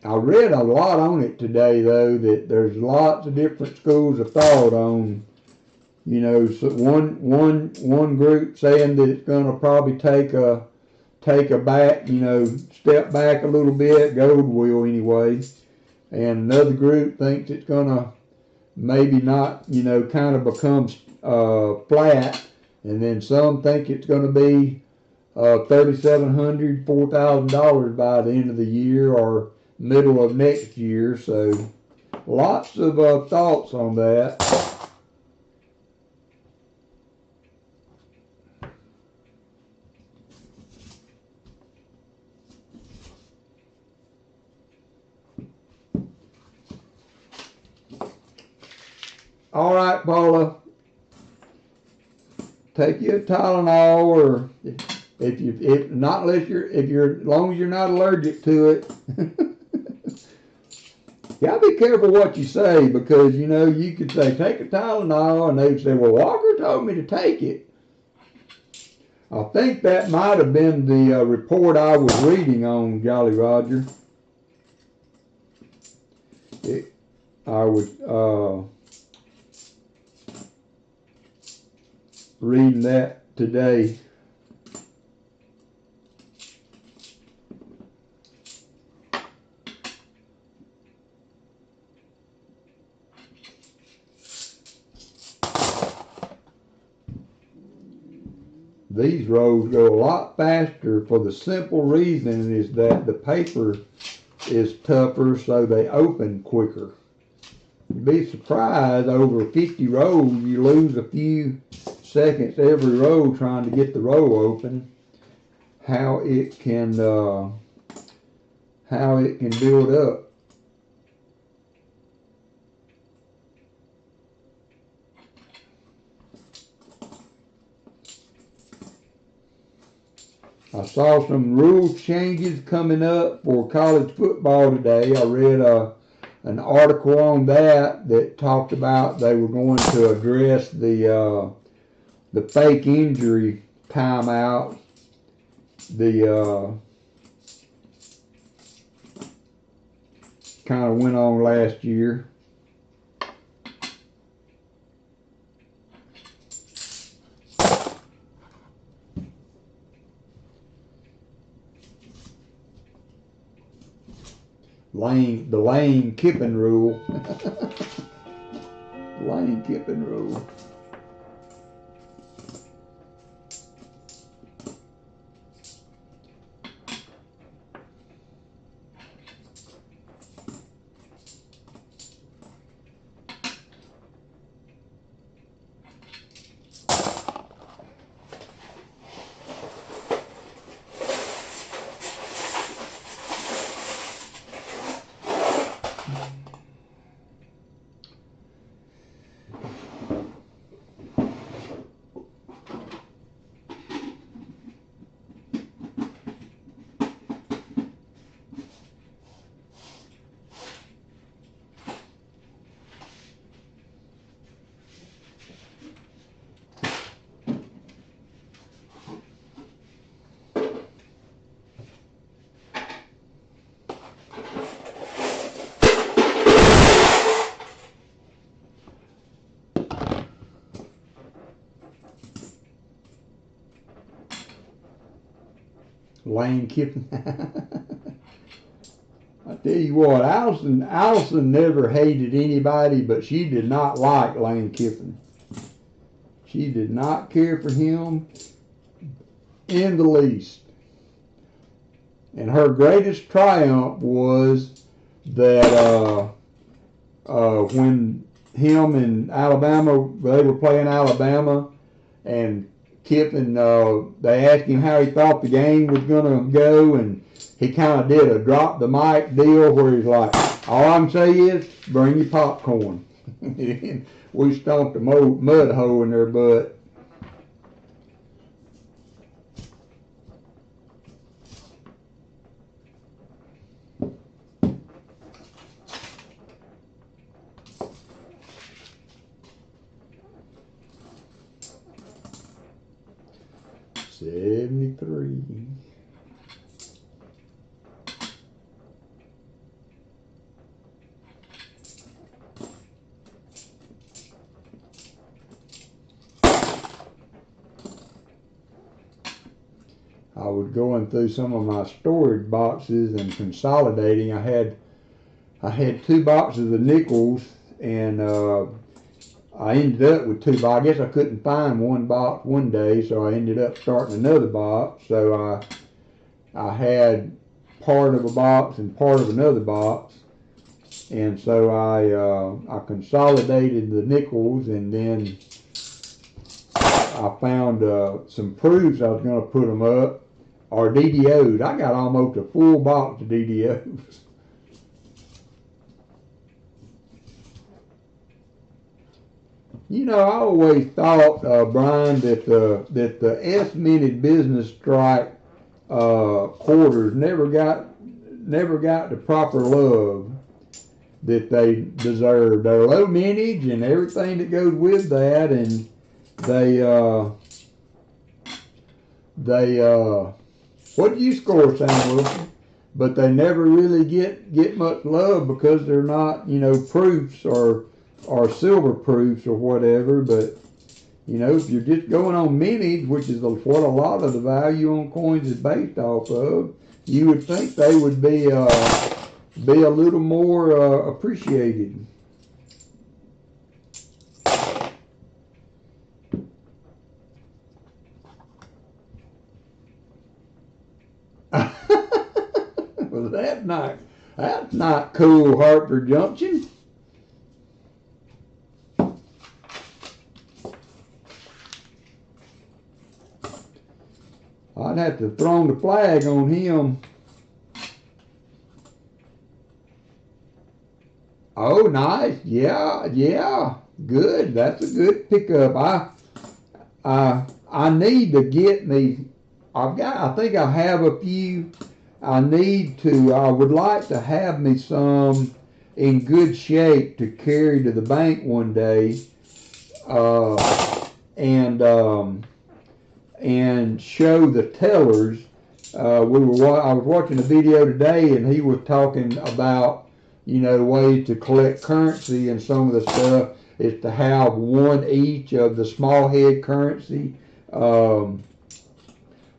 I read a lot on it today, though, that there's lots of different schools of thought on, you know, so one group saying that it's going to probably take a back, you know, step back a little bit, gold will anyway, and another group thinks it's going to maybe not, you know, kind of become flat, and then some think it's going to be $3,700, $4,000 by the end of the year or middle of next year. So lots of thoughts on that. All right, Paula. Take you a Tylenol, or if as long as you're not allergic to it. You gotta be careful what you say, because you know you could say take a Tylenol and they'd say, well, Walker told me to take it. I think that might have been the report I was reading on Jolly Roger. I was reading that today. These rolls go a lot faster for the simple reason is that the paper is tougher, so they open quicker. You'd be surprised, over 50 rolls, you lose a few seconds every roll trying to get the roll open. How it can build up. I saw some rule changes coming up for college football today. I read an article on that talked about they were going to address the fake injury timeout. The kind of went on last year. The Lane Kiffin rule. Lane Kiffin rule. Lane Kiffin. I tell you what, Allison never hated anybody, but she did not like Lane Kiffin. She did not care for him in the least. And her greatest triumph was that when him and Alabama, they were playing Alabama, and Kiffin, they asked him how he thought the game was going to go, and he kind of did a drop the mic deal where he's like, all I'm saying is, bring your popcorn. We stomped a mud hole in their butt. $73. I was going through some of my storage boxes and consolidating. I had 2 boxes of nickels, and I ended up with 2 boxes. I guess I couldn't find one box one day, so I ended up starting another box. So I had part of a box and part of another box, and so I consolidated the nickels, and then I found some proofs I was going to put them up, or DDOs. I got almost a full box of DDOs. You know, I always thought, Brian, that the S-minted business strike quarters never got the proper love that they deserve. They're low mintage and everything that goes with that, and they what do you score, Sam Wilson? But they never really get much love because they're not, you know, proofs or silver proofs or whatever. But you know, if you're just going on mintage, which is what a lot of the value on coins is based off of, you would think they would be a little more appreciated. Well, that's not cool, Hartford Junction. I'd have to throw the flag on him. Oh, nice. Yeah. Good. That's a good pickup. I need to get me. I think I have a few. I would like to have me some in good shape to carry to the bank one day, and show the tellers. I was watching a video today, and he was talking about, you know, ways to collect currency, and some of the stuff is to have one each of the small head currency.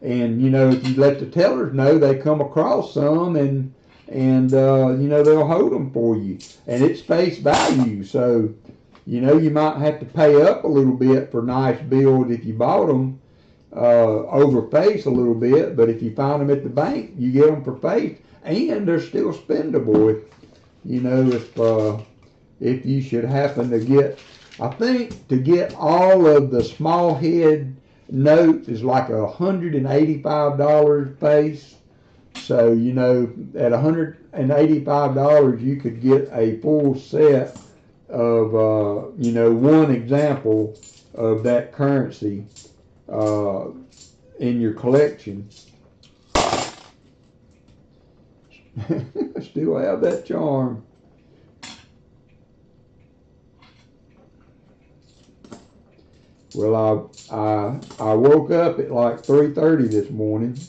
And you know, if you let the tellers know, they come across some, and you know, they'll hold them for you, and it's face value. So you know, you might have to pay up a little bit for nice bills if you bought them over face a little bit, but if you find them at the bank, you get them for face, and they're still spendable. If you should happen to get, I think to get all of the small head notes is like $185 face. So you know, at $185 you could get a full set of you know, one example of that currency in your collection. Still have that charm. Well, I woke up at like 3:30 this morning,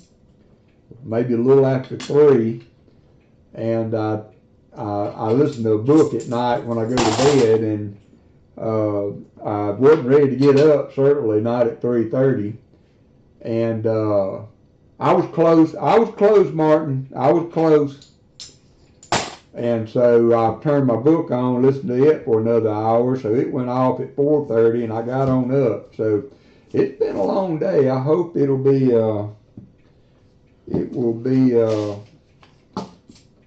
maybe a little after 3, and I listen to a book at night when I go to bed, and I wasn't ready to get up, certainly not at 3:30, and I was close, Martin, I was close. And so I turned my book on, listened to it for another hour, so it went off at 4:30, and I got on up. So it's been a long day. I hope it will be a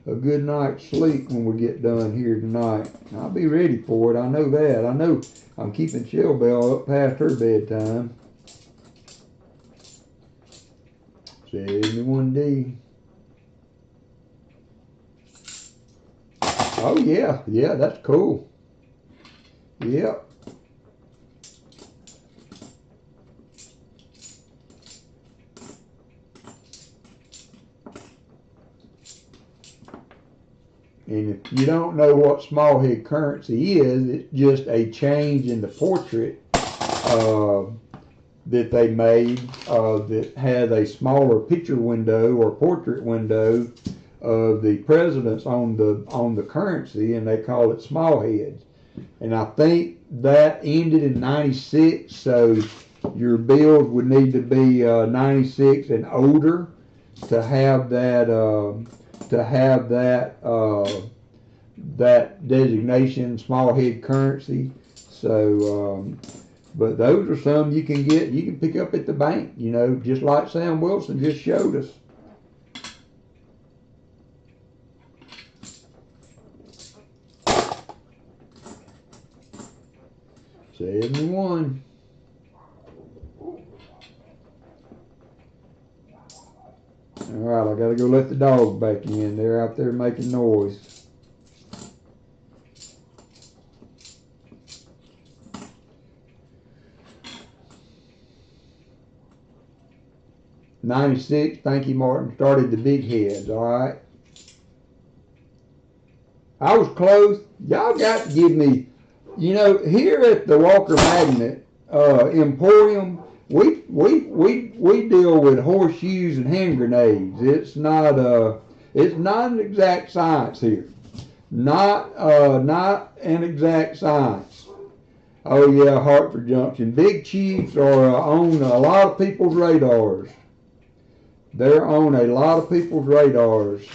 good night's sleep when we get done here tonight. I'll be ready for it. I know that. I know I'm keeping Shell Bell up past her bedtime. 71D. Oh yeah, that's cool. Yep. And if you don't know what small head currency is, it's just a change in the portrait that they made that had a smaller picture window or portrait window of the presidents on the currency, and they call it small heads. And I think that ended in 96, so your bills would need to be 96 and older to have that that designation, small head currency. So, but those are some you can pick up at the bank, you know, just like Sam Wilson just showed us. $71. All right, I gotta go let the dog back in. They're out there making noise. $96, thank you, Martin. Started the big heads, all right. I was close. Y'all got to give me, you know, here at the WalkerMagnet Emporium, we deal with horseshoes and hand grenades. It's not an exact science here. Not an exact science. Oh yeah, Hartford Junction. Big Chiefs are on a lot of people's radars. They're on a lot of people's radars.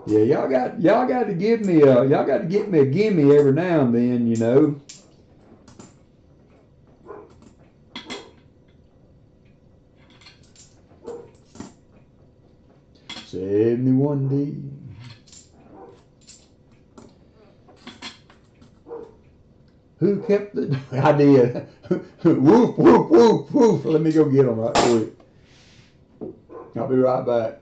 Yeah, y'all got to give me a gimme every now and then, you know. $71. Who kept the? I did. Woof woof woof woof. Let me go get them right quick. I'll be right back.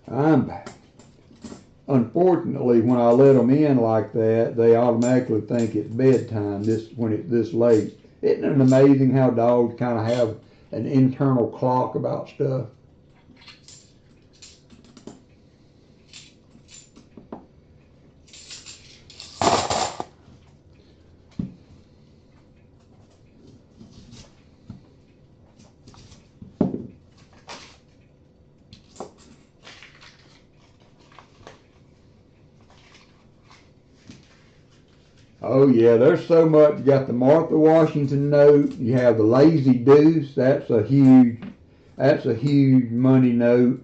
I'm back. Unfortunately, when I let them in like that, they automatically think it's bedtime when it's this late. Isn't it amazing how dogs kind of have an internal clock about stuff? Oh yeah, there's so much. You got the Martha Washington note. You have the Lazy Deuce. That's a huge money note.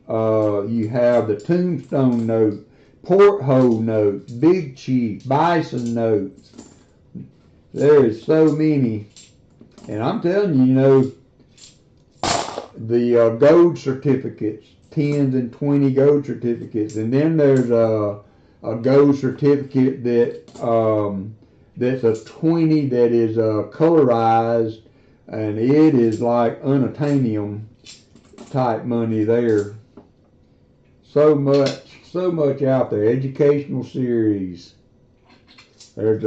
You have the Tombstone note, Porthole note, Big Chief, Bison notes. There is so many, and I'm telling you, you know, the gold certificates, 10s and 20 gold certificates, and then there's a gold certificate that's a 20 that is colorized, and it is like unobtainium type money there. So much out there. Educational series. There's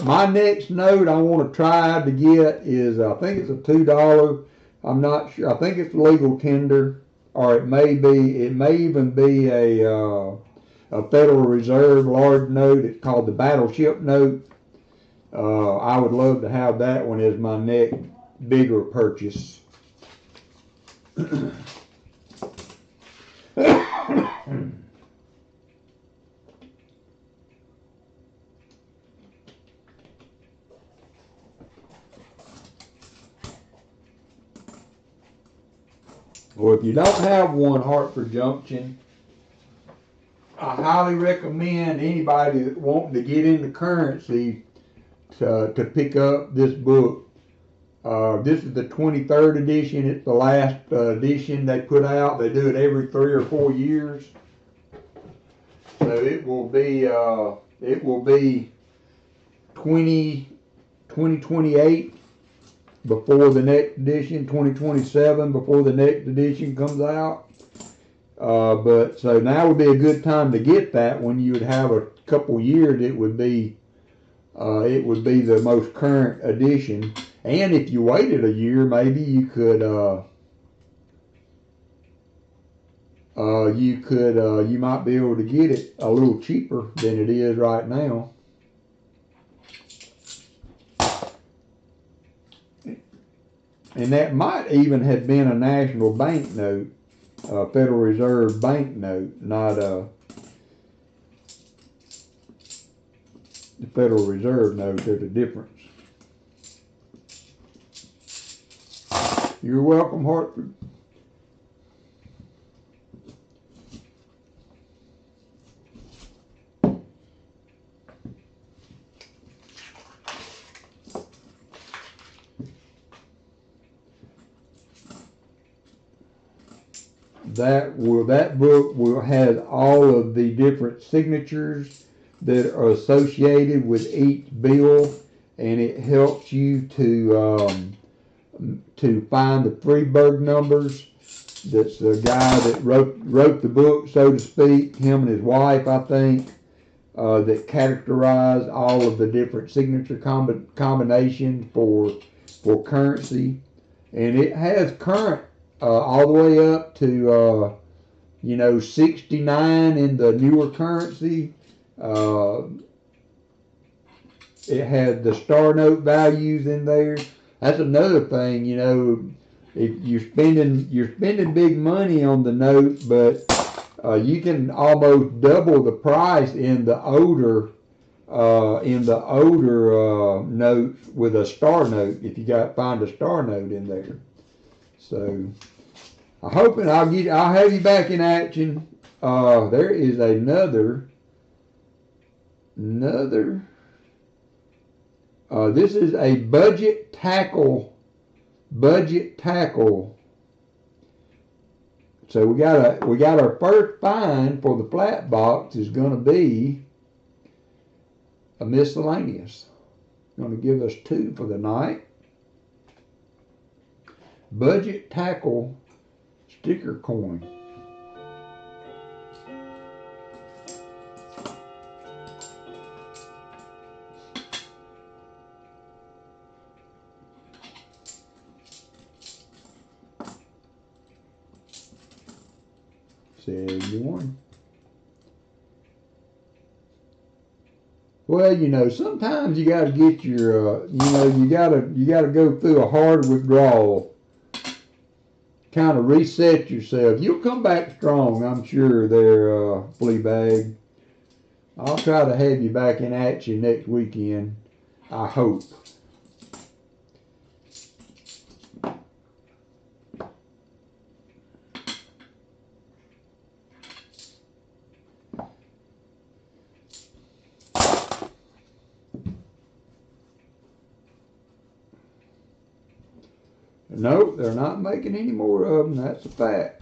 my next note I want to try to get is, I think it's a $2. I'm not sure. I think it's legal tender, or it may even be a Federal Reserve large note. It's called the Battleship note. I would love to have that one as my next bigger purchase. Or if you don't have one, Hartford Junction, I highly recommend anybody that wanting to get into currency to pick up this book. This is the 23rd edition. It's the last edition they put out. They do it every 3 or 4 years. So it will be 2028 before the next edition, 2027 before the next edition comes out. But so now would be a good time to get that. When you would have a couple years, it would be the most current edition. And if you waited a year, maybe you could you might be able to get it a little cheaper than it is right now. And that might even have been a national bank note, a Federal Reserve bank note, not the Federal Reserve note. There's a difference. You're welcome, Hartford. That book will have all of the different signatures that are associated with each bill, and it helps you to find the Freeburg numbers. That's the guy that wrote the book, so to speak. Him and his wife, I think, that characterize all of the different signature combinations for currency, and it has current. All the way up to 69 in the newer currency. It had the star note values in there. That's another thing, if you're spending big money on the note, but you can almost double the price in the older notes with a star note if you find a star note in there. So I'm hoping I'll have you back in action. There is another. This is a budget tackle. So we got our first find for the flat box is going to be a miscellaneous. Going to give us 2 for the night. Budget tackle sticker coin. $71. Well, sometimes you got to get your, you got to go through a hard withdrawal. Kind of reset yourself. You'll come back strong, I'm sure, there, Fleabag. I'll try to have you back in action next weekend. I hope. Nope, they're not making any more of them. That's a fact.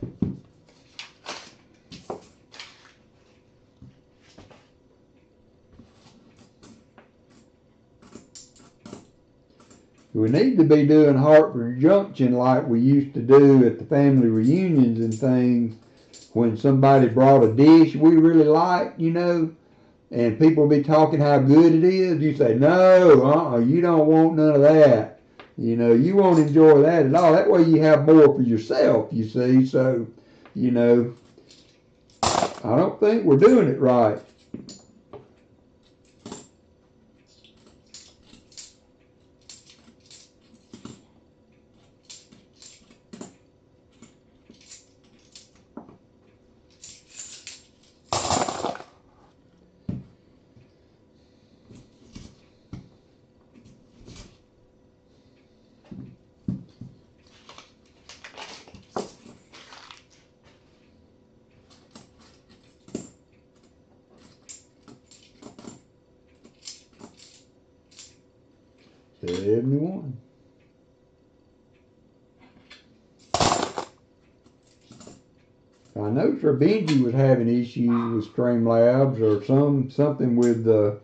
We need to be doing Hartford Junction like we used to do at the family reunions and things when somebody brought a dish we really liked, and people be talking how good it is. You say, no, you don't want none of that. You won't enjoy that at all. That way you have more for yourself, you see. So, I don't think we're doing it right. $71. I know Sir Benji was having issues with Streamlabs or something with the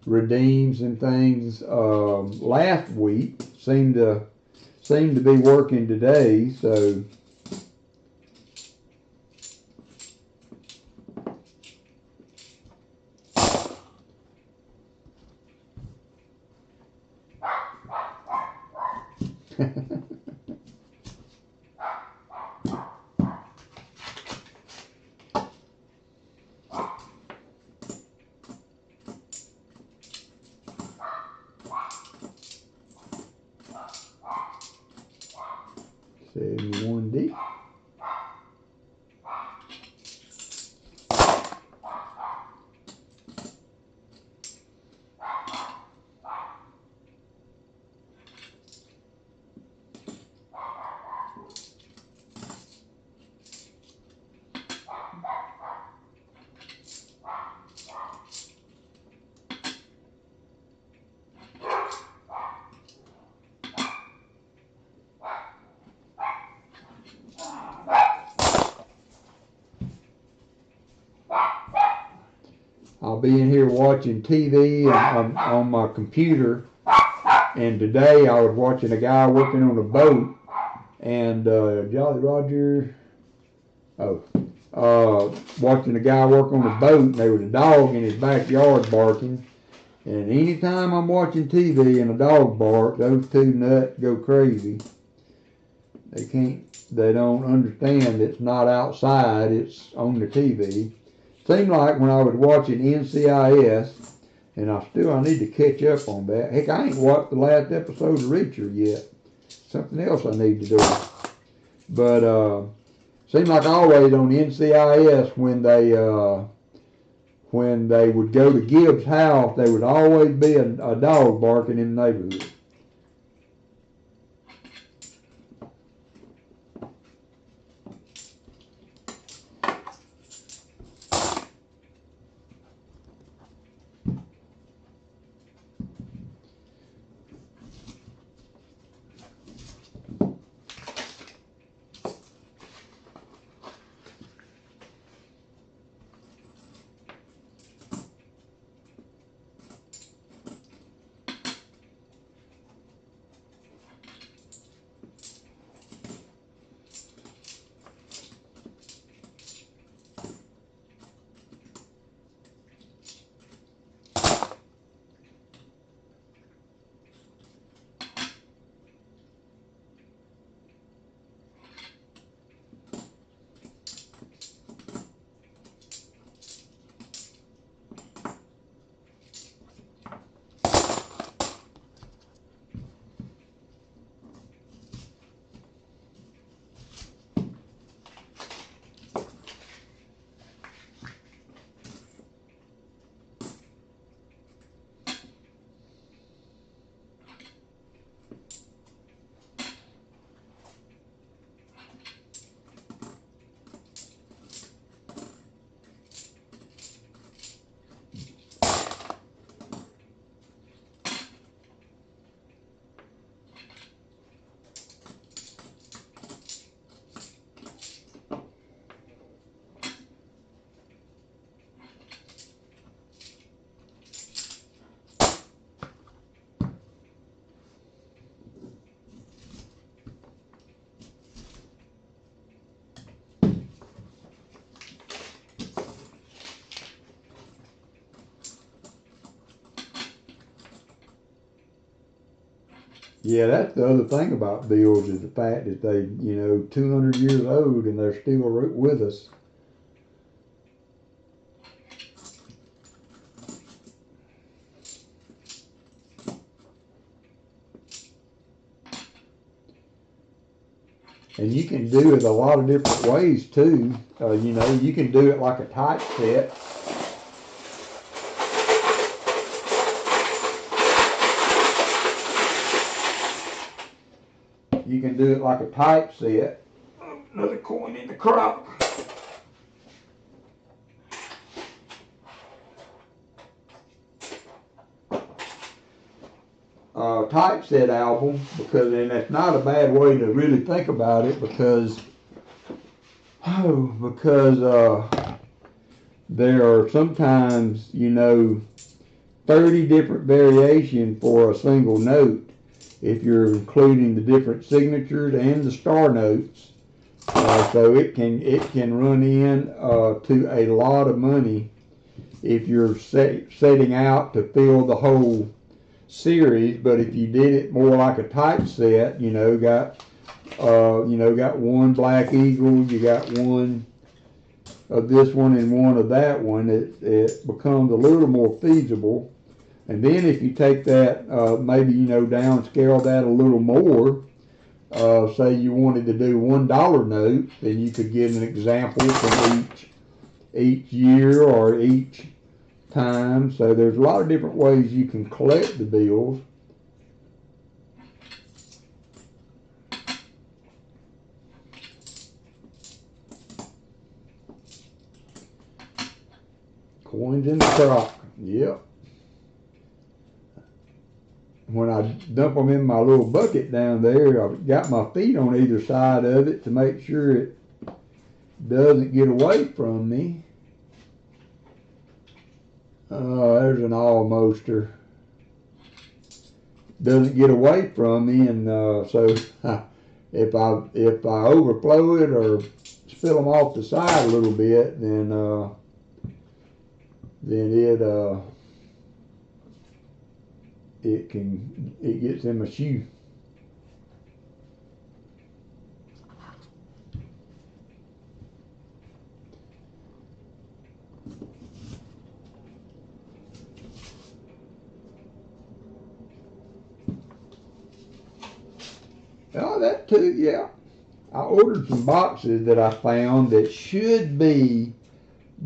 redeems and things last week. Seemed to be working today, so. $71D. I'll be in here watching TV on my computer, and today I was watching a guy working on a boat, and Jolly Roger, watching a guy work on a boat, and there was a dog in his backyard barking, and anytime I'm watching TV and a dog barks, those two nuts go crazy. They don't understand it's not outside, it's on the TV. Seemed like when I was watching NCIS, and I need to catch up on that. Heck, I ain't watched the last episode of Reacher yet. Something else I need to do. But seemed like always on NCIS when they would go to Gibbs' house, there would always be a dog barking in the neighborhood. Yeah, that's the other thing about bills is the fact that they, 200 years old and they're still with us. And you can do it a lot of different ways too. You can do it like a typeset. You can do it like a typeset. Another coin in the crock. Typeset album, and that's not a bad way to really think about it because there are sometimes 30 different variations for a single note if you're including the different signatures and the star notes. So it can run in to a lot of money if you're setting out to fill the whole series, but if you did it more like a typeset, got one Black Eagle, you got one of this one and one of that one, it becomes a little more feasible. And then if you take that, maybe, downscale that a little more, say you wanted to do $1 notes, then you could get an example from each year or each time. So there's a lot of different ways you can collect the bills. Coins in the crock, yep. When I dump them in my little bucket down there, I've got my feet on either side of it to make sure it doesn't get away from me. There's an almoster. Doesn't get away from me, and so if I overflow it or spill them off the side a little bit, then it gets in my shoe. Oh, that too, yeah. I ordered some boxes that I found that should be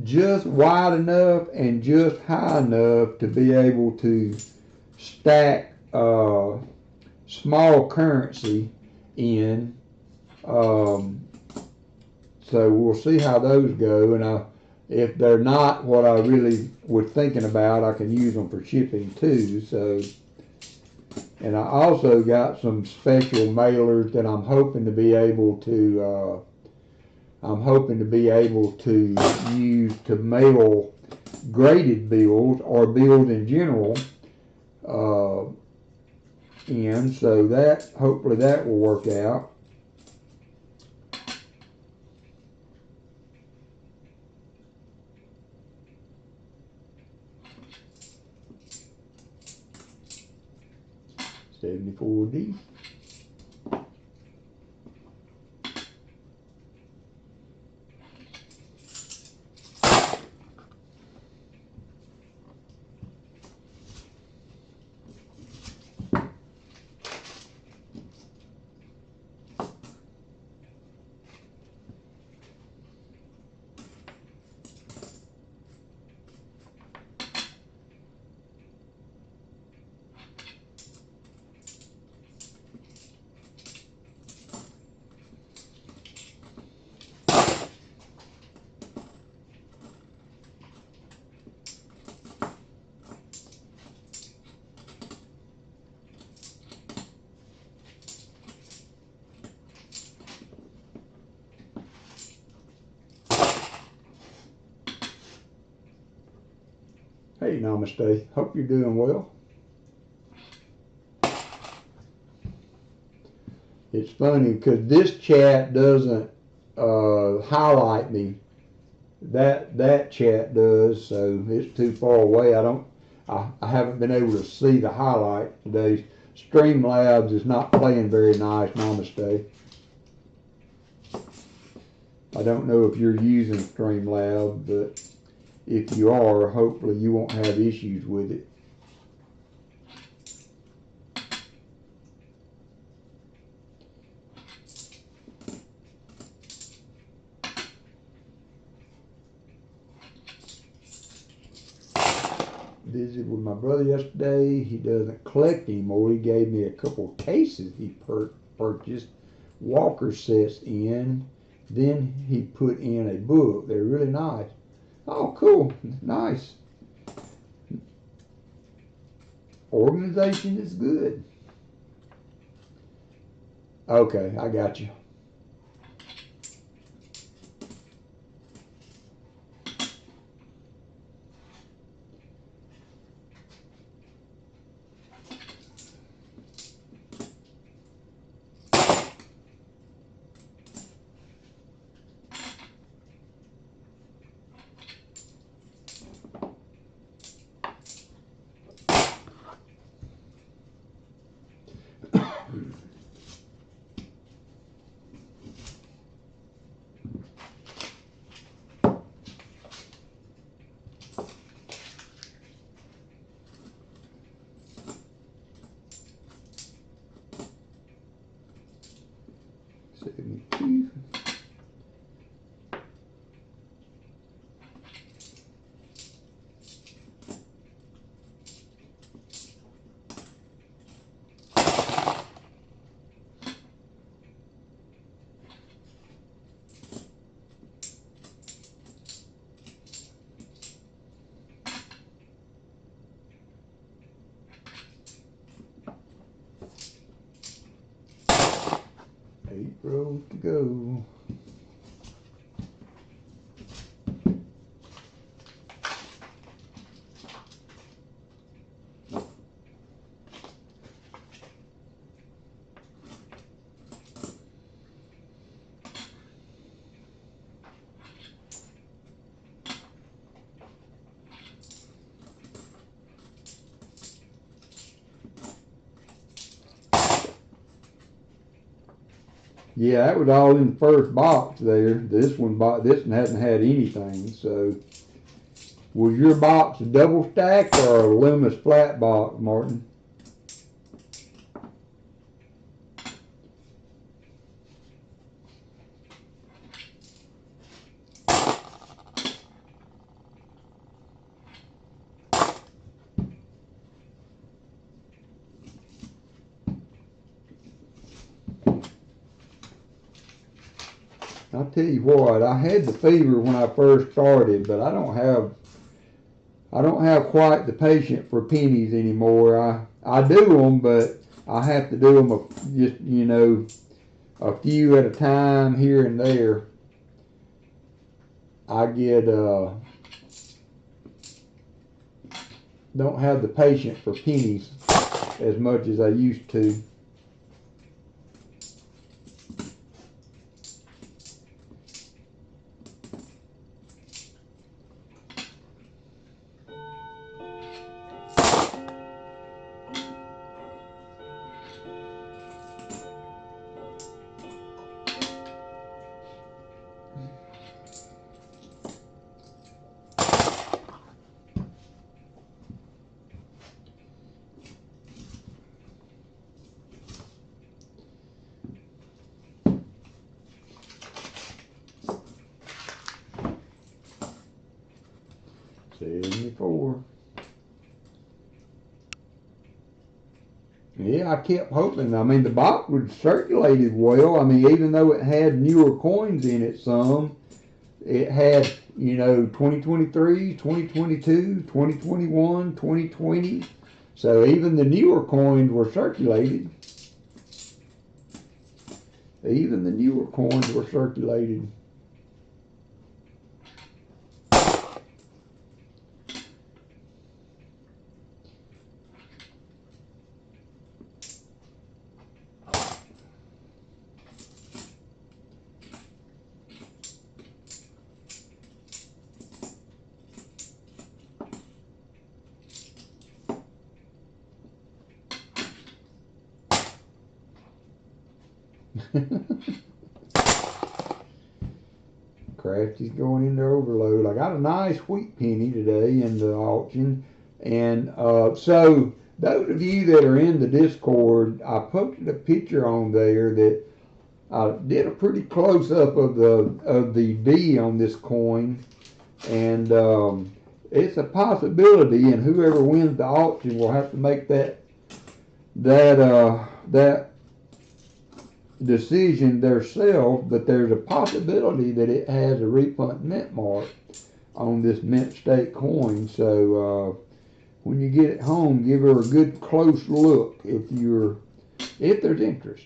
just wide enough and just high enough to be able to stack small currency in. So we'll see how those go, and if they're not what I really was thinking about, I can use them for shipping too. So, and I also got some special mailers that I'm hoping to be able to use to mail graded bills or bills in general in. So that hopefully that will work out. $74D. Hey, namaste. Hope you're doing well. It's funny because this chat doesn't highlight me. That chat does, so it's too far away. I haven't been able to see the highlight today. Streamlabs is not playing very nice. Namaste. I don't know if you're using Streamlabs, but if you are, hopefully you won't have issues with it. Visited with my brother yesterday. He doesn't collect anymore. He gave me a couple of cases he purchased Walker sets in. Then he put in a book. They're really nice. Oh, cool. Nice. Organization is good. Okay, I got you. 72. Eight rows to go. Yeah, that was all in the first box there. This one hasn't had anything. So, was your box a double stack or a Loomis flat box, Martin? I'll tell you what, I had the fever when I first started, but I don't have quite the patience for pennies anymore. I do them, but I have to do them just, you know, a few at a time here and there. I get don't have the patience for pennies as much as I used to. $74. Yeah, I kept hoping. I mean, the box was circulated well. I mean, even though it had newer coins in it, it had, you know, 2023, 2022, 2021, 2020. So even the newer coins were circulated. Even the newer coins were circulated. Crafty's going into overload. I got a nice wheat penny today in the auction. And so those of you that are in the Discord, I posted a picture on there that I did a pretty close up of the D on this coin. And it's a possibility, and whoever wins the auction will have to make that decision themselves, but there's a possibility that it has a refund mint mark on this mint state coin. So when you get it home, give her a good close look if there's interest.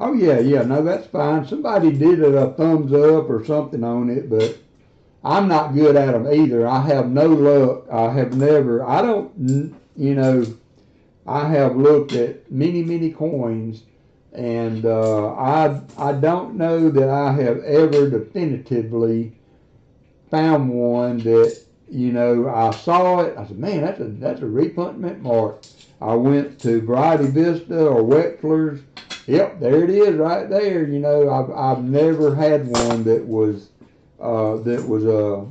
Oh yeah, no, that's fine. Somebody did a thumbs up or something on it, but I'm not good at them either. I have no luck. I have never, I don't, you know, I have looked at many coins, and I don't know that I have ever definitively found one that, you know, I saw it, I said, man, that's a repunt mint mark. I went to Variety Vista or Wexler's. Yep, there it is right there. You know, I've never had one that was a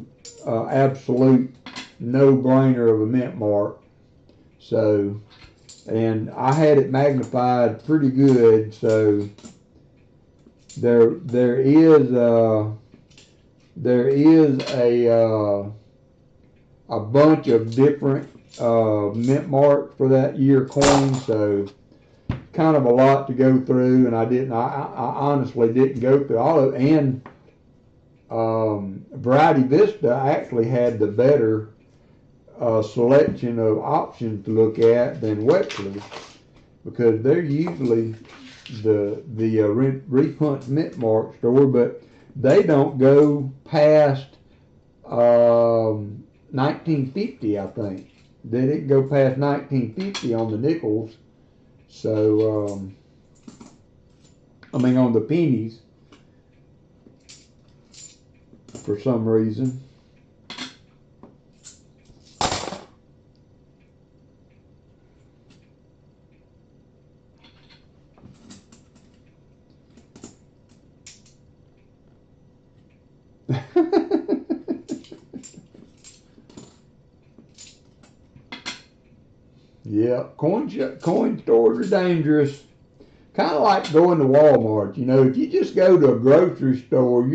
absolute no-brainer of a mint mark. So, and I had it magnified pretty good. So there is a bunch of different mint marks for that year coin. So kind of a lot to go through, and I honestly didn't go through all of it. And Variety Vista actually had the better selection of options to look at than Wexler's, because they're usually the repunt mint mark store, but they don't go past 1950, I think. They didn't go past 1950 on the nickels. So, I mean on the pennies, for some reason. Yeah, coin stores are dangerous. Kind of like going to Walmart. You know, if you just go to a grocery store,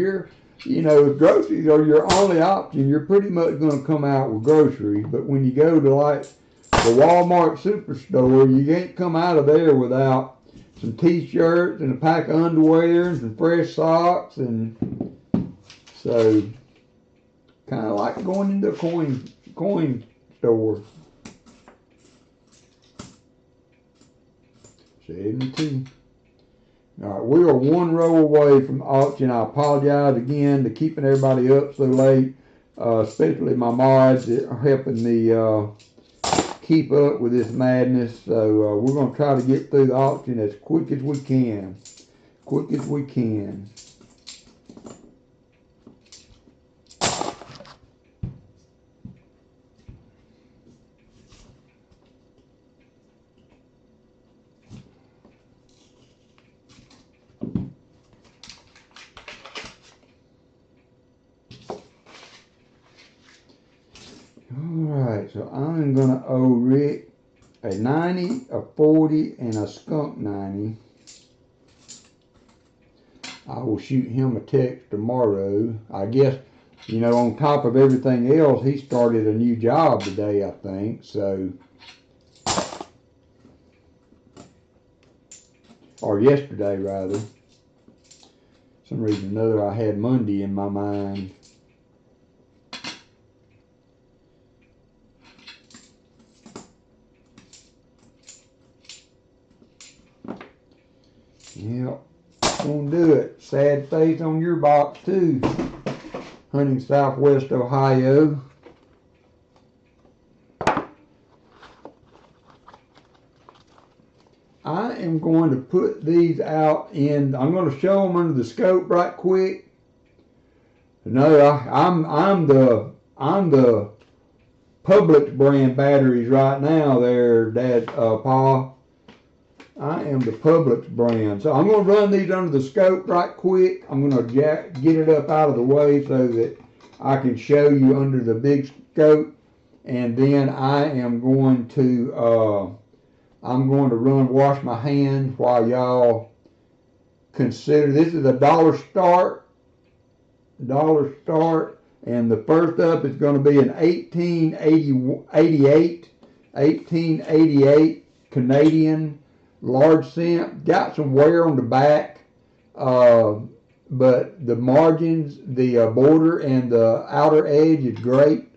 if groceries are your only option, you're pretty much going to come out with groceries. But when you go to like the Walmart superstore, you can't come out of there without some t-shirts and a pack of underwear and some fresh socks. And so, kind of like going into a coin store. 72. All right, we are one row away from auction. I apologize again to keeping everybody up so late, especially my mods that are helping me keep up with this madness. So we're going to try to get through the auction as quick as we can. Alright, so I'm going to owe Rick a 90, a 40, and a skunk 90. I will shoot him a text tomorrow. I guess, you know, on top of everything else, he started a new job today, I think, so. Or yesterday, rather. For some reason or another, I had Monday in my mind. Yep, gonna do it. Sad face on your box too. Hunting Southwest Ohio. I am going to put these out in. I'm going to show them under the scope right quick. No, I'm the Publix brand batteries right now. There, Dad, Pa. I am the Publix brand. So I'm going to run these under the scope right quick. I'm going to get it up out of the way so that I can show you under the big scope. And then I am going to wash my hands while y'all consider. This is a dollar start. And the first up is going to be an 1888 Canadian large cent. Got some wear on the back, but the margins, the border and the outer edge is great,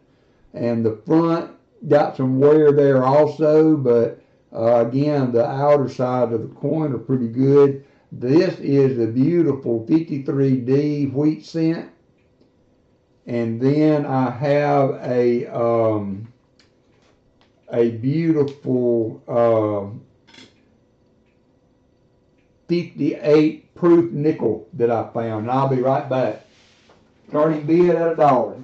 and the front got some wear there also, but again, the outer side of the coin are pretty good. This is the beautiful 53D wheat cent. And then I have a beautiful 58 proof nickel that I found. And I'll be right back. Starting bid at $1.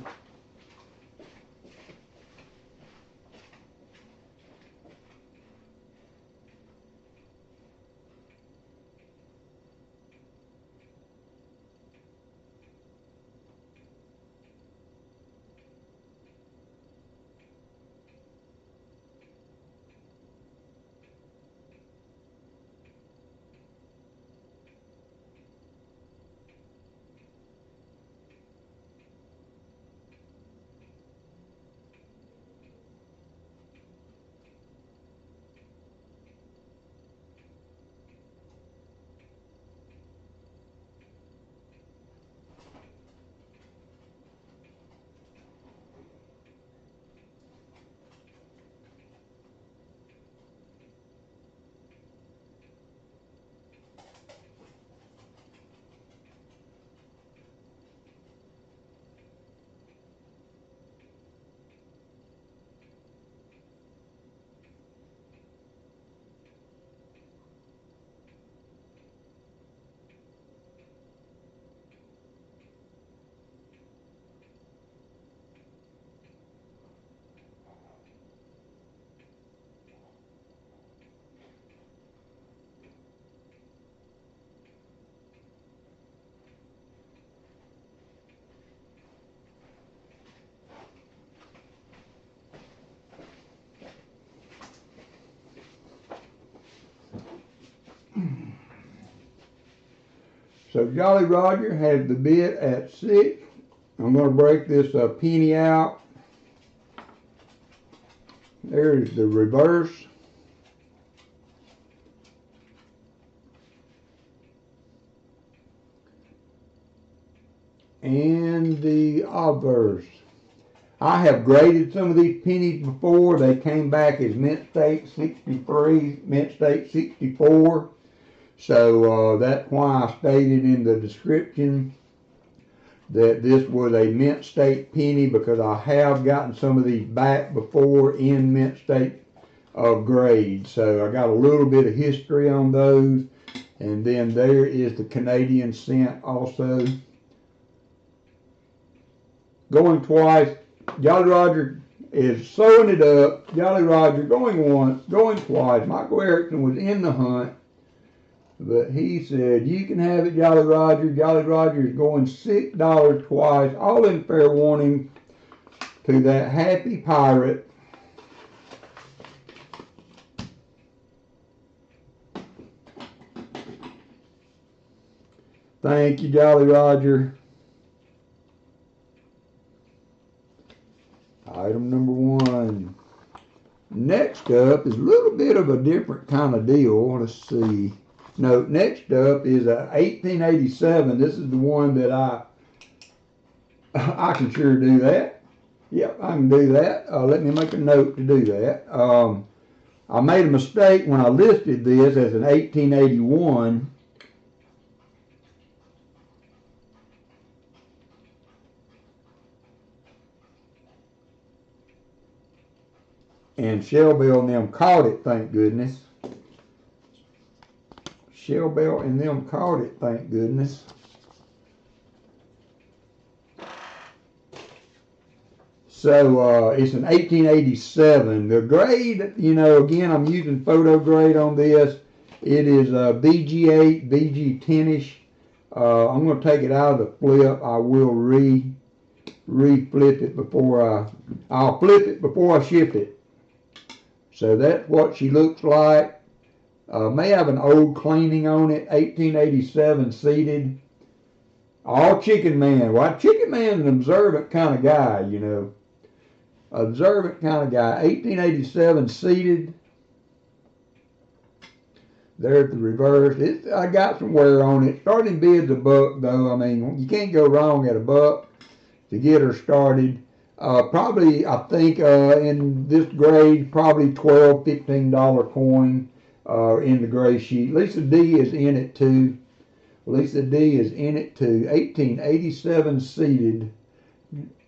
So Jolly Roger has the bid at 6. I'm going to break this penny out. There's the reverse. And the obverse. I have graded some of these pennies before. They came back as mint state 63, mint state 64. So that's why I stated in the description that this was a mint state penny, because I have gotten some of these back before in mint state grade. So I got a little bit of history on those. And then there is the Canadian cent also. Going twice. Jolly Roger is sewing it up. Jolly Roger going once, going twice. Michael Erickson was in the hunt, but he said, you can have it, Jolly Roger. Jolly Roger is going $6 twice, all in fair warning to that happy pirate. Thank you, Jolly Roger. Item number 1. Next up is a little bit of a different kind of deal. Let's see. No, next up is a 1887. This is the one that I can sure do that. Yep, I can do that. Let me make a note to do that. I made a mistake when I listed this as an 1881. And Shelby and them caught it, thank goodness. Shelby and them caught it, thank goodness. So it's an 1887. The grade, you know, again, I'm using photo grade on this. It is BG8, BG10ish. I'm going to take it out of the flip. I will re-flip it before I'll flip it before I ship it. So that's what she looks like. May have an old cleaning on it. 1887 seated. All Chicken Man. Well, Chicken Man's an observant kind of guy, you know. Observant kind of guy. 1887 seated. There's the reverse. I got some wear on it. Starting bid's $1 though. I mean, you can't go wrong at $1 to get her started. Probably, I think, in this grade, probably $12, $15 coin. in the gray sheet. Lisa D is in it too. Lisa D is in it too. 1887 seated.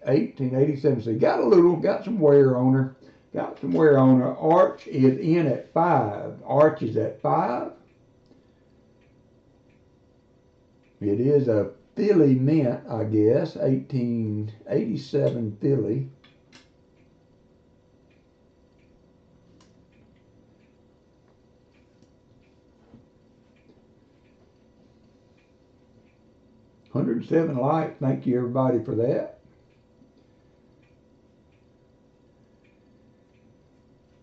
1887 seated. Got some wear on her. Got some wear on her. Arch is in at 5. Arch is at 5. It is a Philly mint, I guess. 1887 Philly. $107 likes. Thank you everybody for that.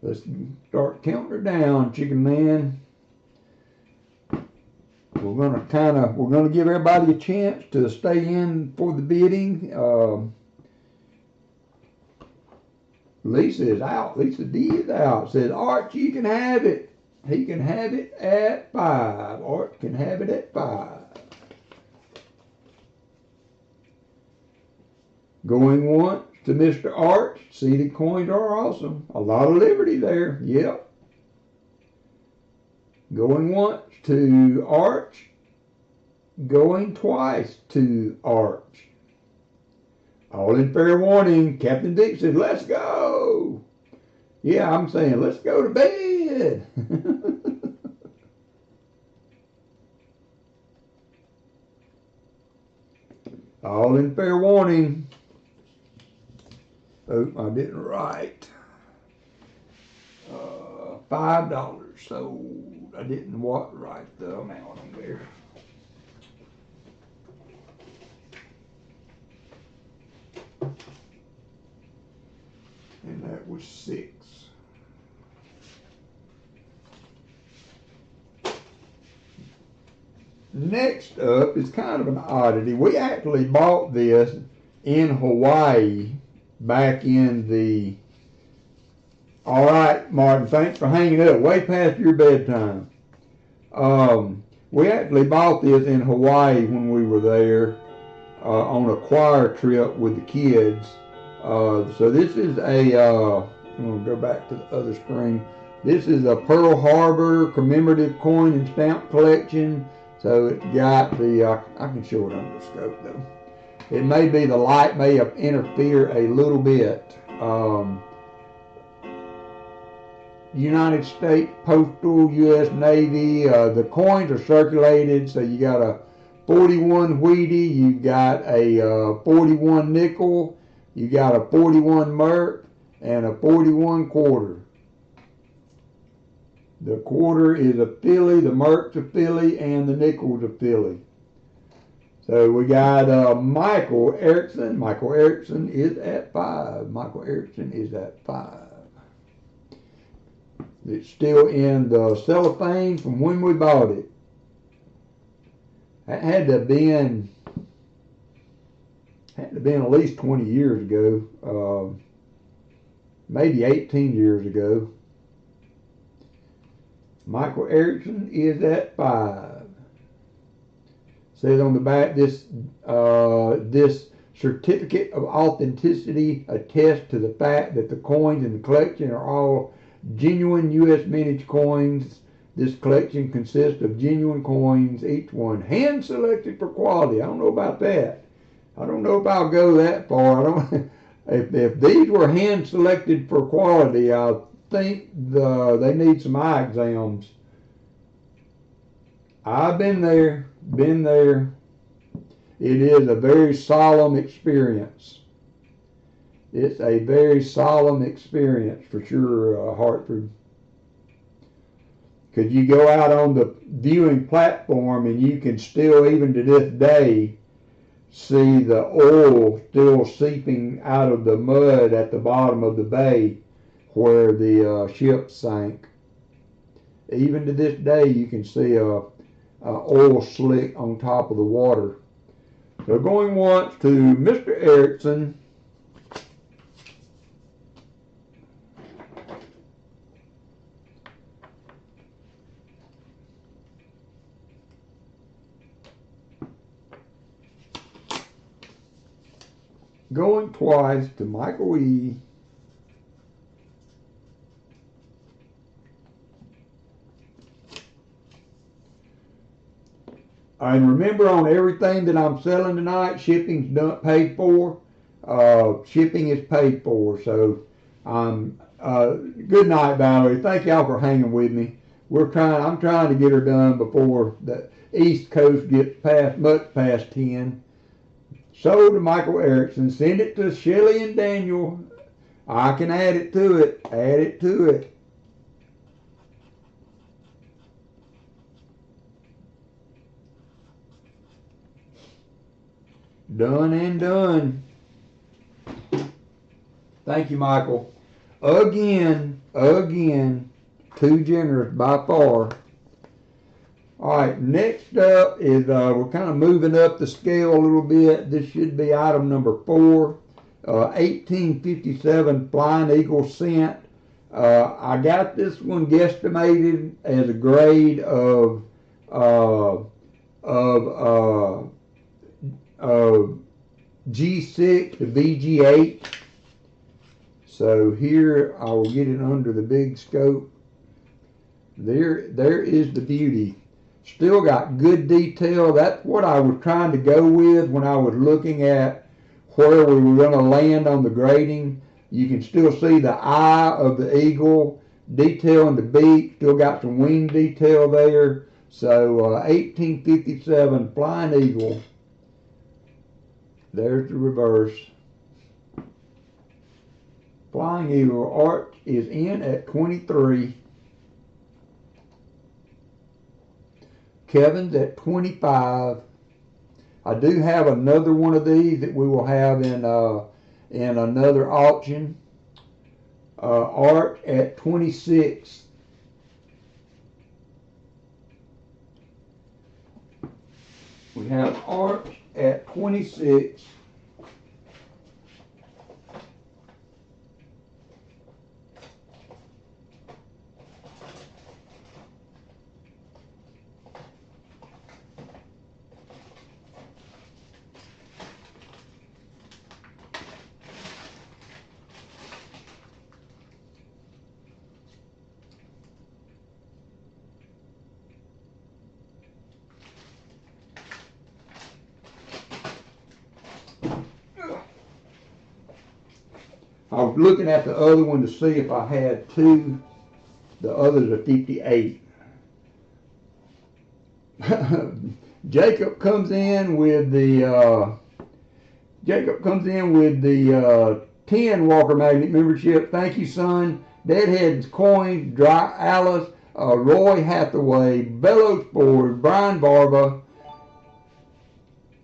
Let's start counting her down, Chicken Man. We're gonna give everybody a chance to stay in for the bidding. Lisa is out. Lisa D is out. Says Art, you can have it. He can have it at 5. Art can have it at 5. Going once to Mr. Arch. Seated coins are awesome. A lot of liberty there. Yep. Going once to Arch. Going twice to Arch. All in fair warning. Captain Dick said, let's go. Yeah, I'm saying, let's go to bed. All in fair warning. Oh, I didn't write. $5 sold. I didn't write the amount on there. And that was 6. Next up is kind of an oddity. We actually bought this in Hawaii back in the... All right, Martin, thanks for hanging up way past your bedtime. We actually bought this in Hawaii when we were there on a choir trip with the kids. So this is a, I'm going to go back to the other screen. This is a Pearl Harbor commemorative coin and stamp collection. So it's got the, I can show it under the scope though. It may be the light may interfere a little bit. United States Postal, U.S. Navy. The coins are circulated, so you got a 41 Wheatie, you got a 41 nickel, you got a 41 Merc, and a 41 quarter. The quarter is a Philly, the Merc's a Philly, and the nickel's a Philly. So we got Michael Erickson. Michael Erickson is at 5. Michael Erickson is at 5. It's still in the cellophane from when we bought it. That had to have been at least 20 years ago, maybe 18 years ago. Michael Erickson is at 5. Says on the back, this certificate of authenticity attests to the fact that the coins in the collection are all genuine U.S. mintage coins. This collection consists of genuine coins, each one hand selected for quality. I don't know about that. I don't know if I'll go that far. I don't. If these were hand selected for quality, I think they need some eye exams. I've been there. It is a very solemn experience. It's a very solemn experience for sure, Hartford. Because you go out on the viewing platform and you can still, even to this day, see the oil still seeping out of the mud at the bottom of the bay where the ship sank. Even to this day, you can see a oil slick on top of the water. So going once to Mr. Erickson. Going twice to Michael E. And remember, on everything that I'm selling tonight, shipping's paid for. Shipping is paid for. So, good night, Valerie. Thank y'all for hanging with me. I'm trying to get her done before the East Coast gets much past 10. Sold to Michael Erickson. Send it to Shelly and Daniel. I can add it to it. Add it to it. Done and done. Thank you, Michael. Again, too generous by far. All right, next up is we're kind of moving up the scale a little bit. This should be item number 4. 1857 Flying Eagle cent. I got this one guesstimated as a grade of G6 to BG8. So here I will get it under the big scope. There is the beauty. Still got good detail. That's what I was trying to go with when I was looking at where we were going to land on the grading. You can still see the eye of the eagle, detail in the beak, still got some wing detail there. So 1857 Flying Eagle. There's the reverse. Flying Eagle arch is in at 23. Kevin's at 25. I do have another one of these that we will have in another auction. Arch at 26. We have arch at 26. I was looking at the other one to see if I had two. The others are 58. Jacob comes in with the 10 WalkerMagnet membership. Thank you, son. Deadhead's Coins, Dry Alice, Roy Hathaway, Bellows Ford, Brian Barba,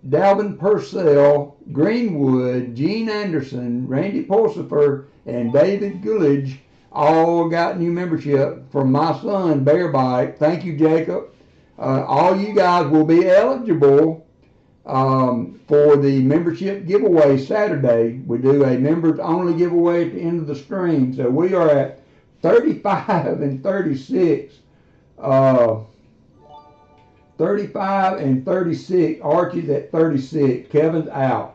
Dalvin Purcell, Greenwood, Gene Anderson, Randy Pulsifer, and David Gullidge all got new membership from my son, Bear Bite. Thank you, Jacob. All you guys will be eligible for the membership giveaway Saturday. We do a members only giveaway at the end of the stream. So we are at 35 and 36. 35 and 36. Archie's at 36. Kevin's out.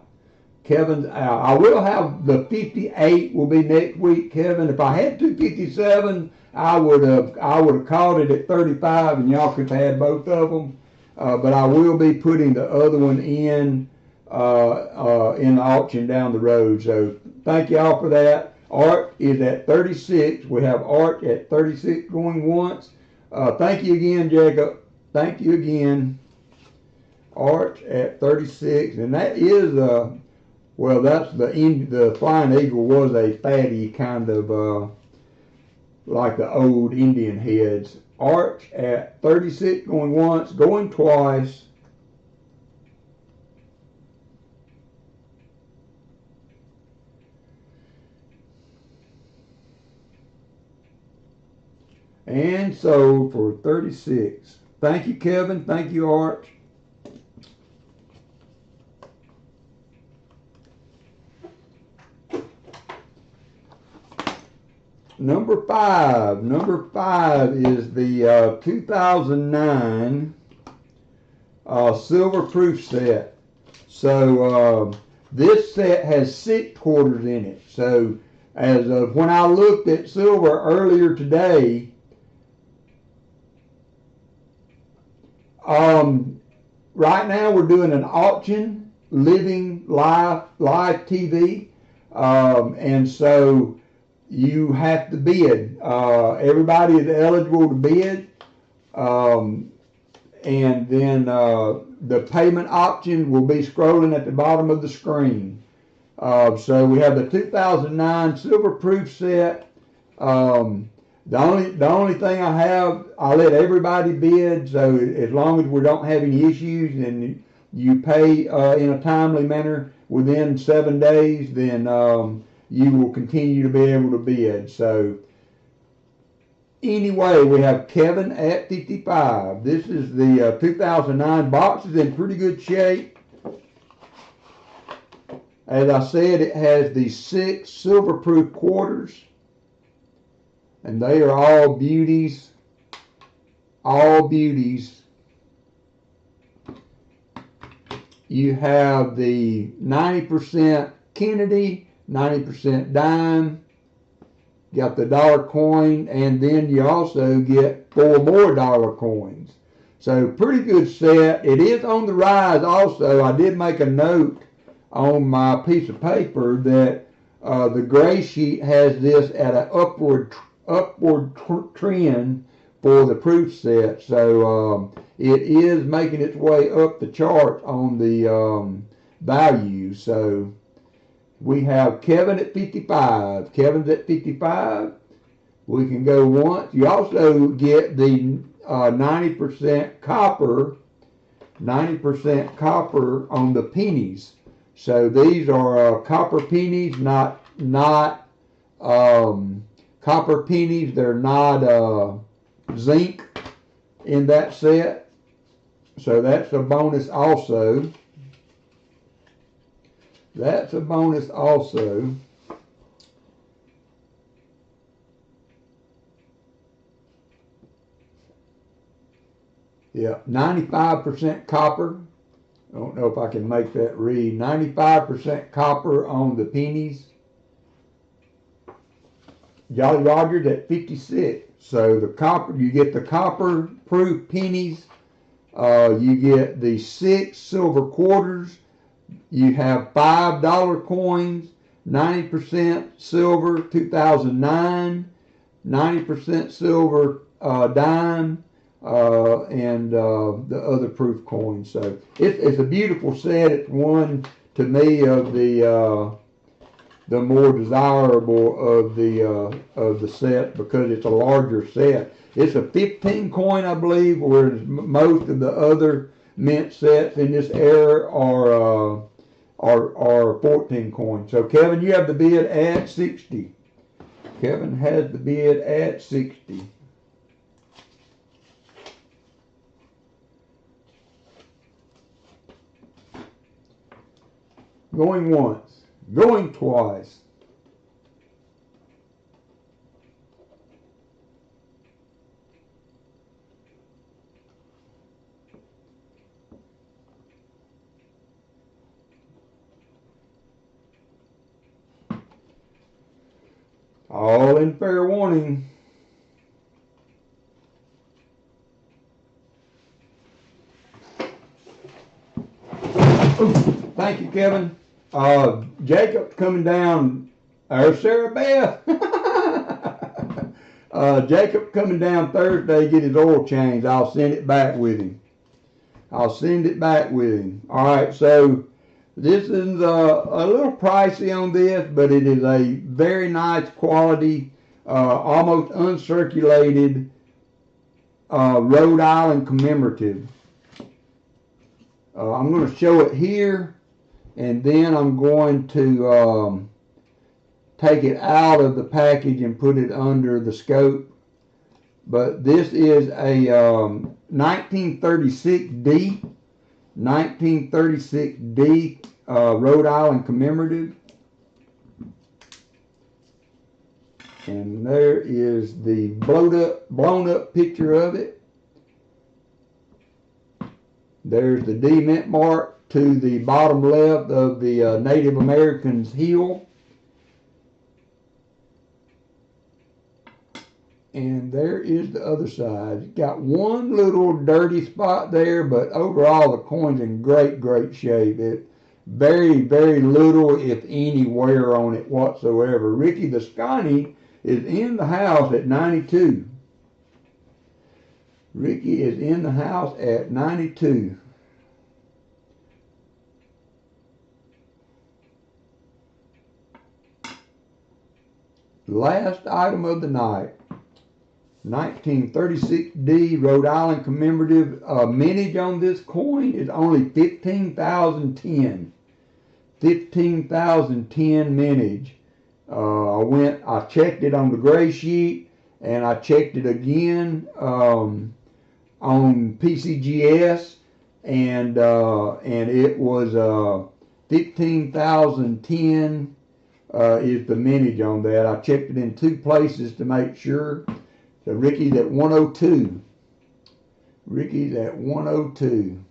I will have the 58 will be next week, Kevin. If I had 257, I would have called it at 35, and y'all could have had both of them. But I will be putting the other one in the auction down the road. So thank y'all for that. Art is at 36. We have Art at 36 going once. Thank you again, Jacob. Thank you again. Art at 36, and that is well, that's the Flying Eagle was a fatty kind of like the old Indian heads. Arch at 36 going once, going twice. And sold for 36. Thank you, Kevin. Thank you, Arch. Number five is the 2009 silver proof set. So this set has 6 quarters in it. So as of when I looked at silver earlier today, right now we're doing an auction, living live TV, and so you have to bid. Everybody is eligible to bid, and then the payment option will be scrolling at the bottom of the screen. So we have the 2009 silver proof set. The only thing I let everybody bid, so as long as we don't have any issues and you pay in a timely manner within 7 days, then you will continue to be able to bid. So anyway, we have Kevin at 55. This is the 2009 box. Is in pretty good shape. As I said, it has the 6 silver proof quarters. And they are all beauties. All beauties. You have the 90% Kennedy, 90% dime. You got the dollar coin, and then you also get 4 more dollar coins. So pretty good set. It is on the rise also. I did make a note on my piece of paper that the gray sheet has this at an upward trend for the proof set, so it is making its way up the chart on the value. So we have Kevin at 55. Kevin's at 55. We can go once. You also get the 90% copper on the pennies. So these are copper pennies, not copper pennies. They're not zinc in that set. So that's a bonus also. That's a bonus also. Yeah, 95% copper. I don't know if I can make that read. 95% copper on the pennies. Jolly Roger's at 56. So the copper, you get the copper proof pennies. You get the 6 silver quarters. You have $5 coins, 90% silver 2009, 90% silver dime, and the other proof coins. So it's a beautiful set. It's one to me of the more desirable of the set because it's a larger set. It's a 15 coin, I believe, whereas most of the other mint sets in this era are 14 coins. So Kevin, you have the bid at 60. Kevin has the bid at 60. Going once, going twice. All in fair warning. Ooh, thank you, Kevin. Jacob's coming down. There's Sarah Beth. Jacob coming down Thursday to get his oil changed. I'll send it back with him. All right, so this is a little pricey on this, but it is a very nice quality, almost uncirculated Rhode Island Commemorative. I'm going to show it here, and then I'm going to take it out of the package and put it under the scope. But this is a 1936D Rhode Island Commemorative. And there is the blown up picture of it. There's the D mint mark to the bottom left of the Native American's heel. And there is the other side. It's got one little dirty spot there, but overall the coin's in great, great shape. It very, very little, if any, wear on it whatsoever. Ricky the Scotty is in the house at 92. Ricky is in the house at 92. Last item of the night. 1936D Rhode Island Commemorative. Mintage on this coin is only 15,010. 15,010 mintage. I checked it on the gray sheet, and I checked it again on PCGS, and it was 15,010 is the mintage on that. I checked it in two places to make sure. So Ricky's at 102. Ricky's at 102.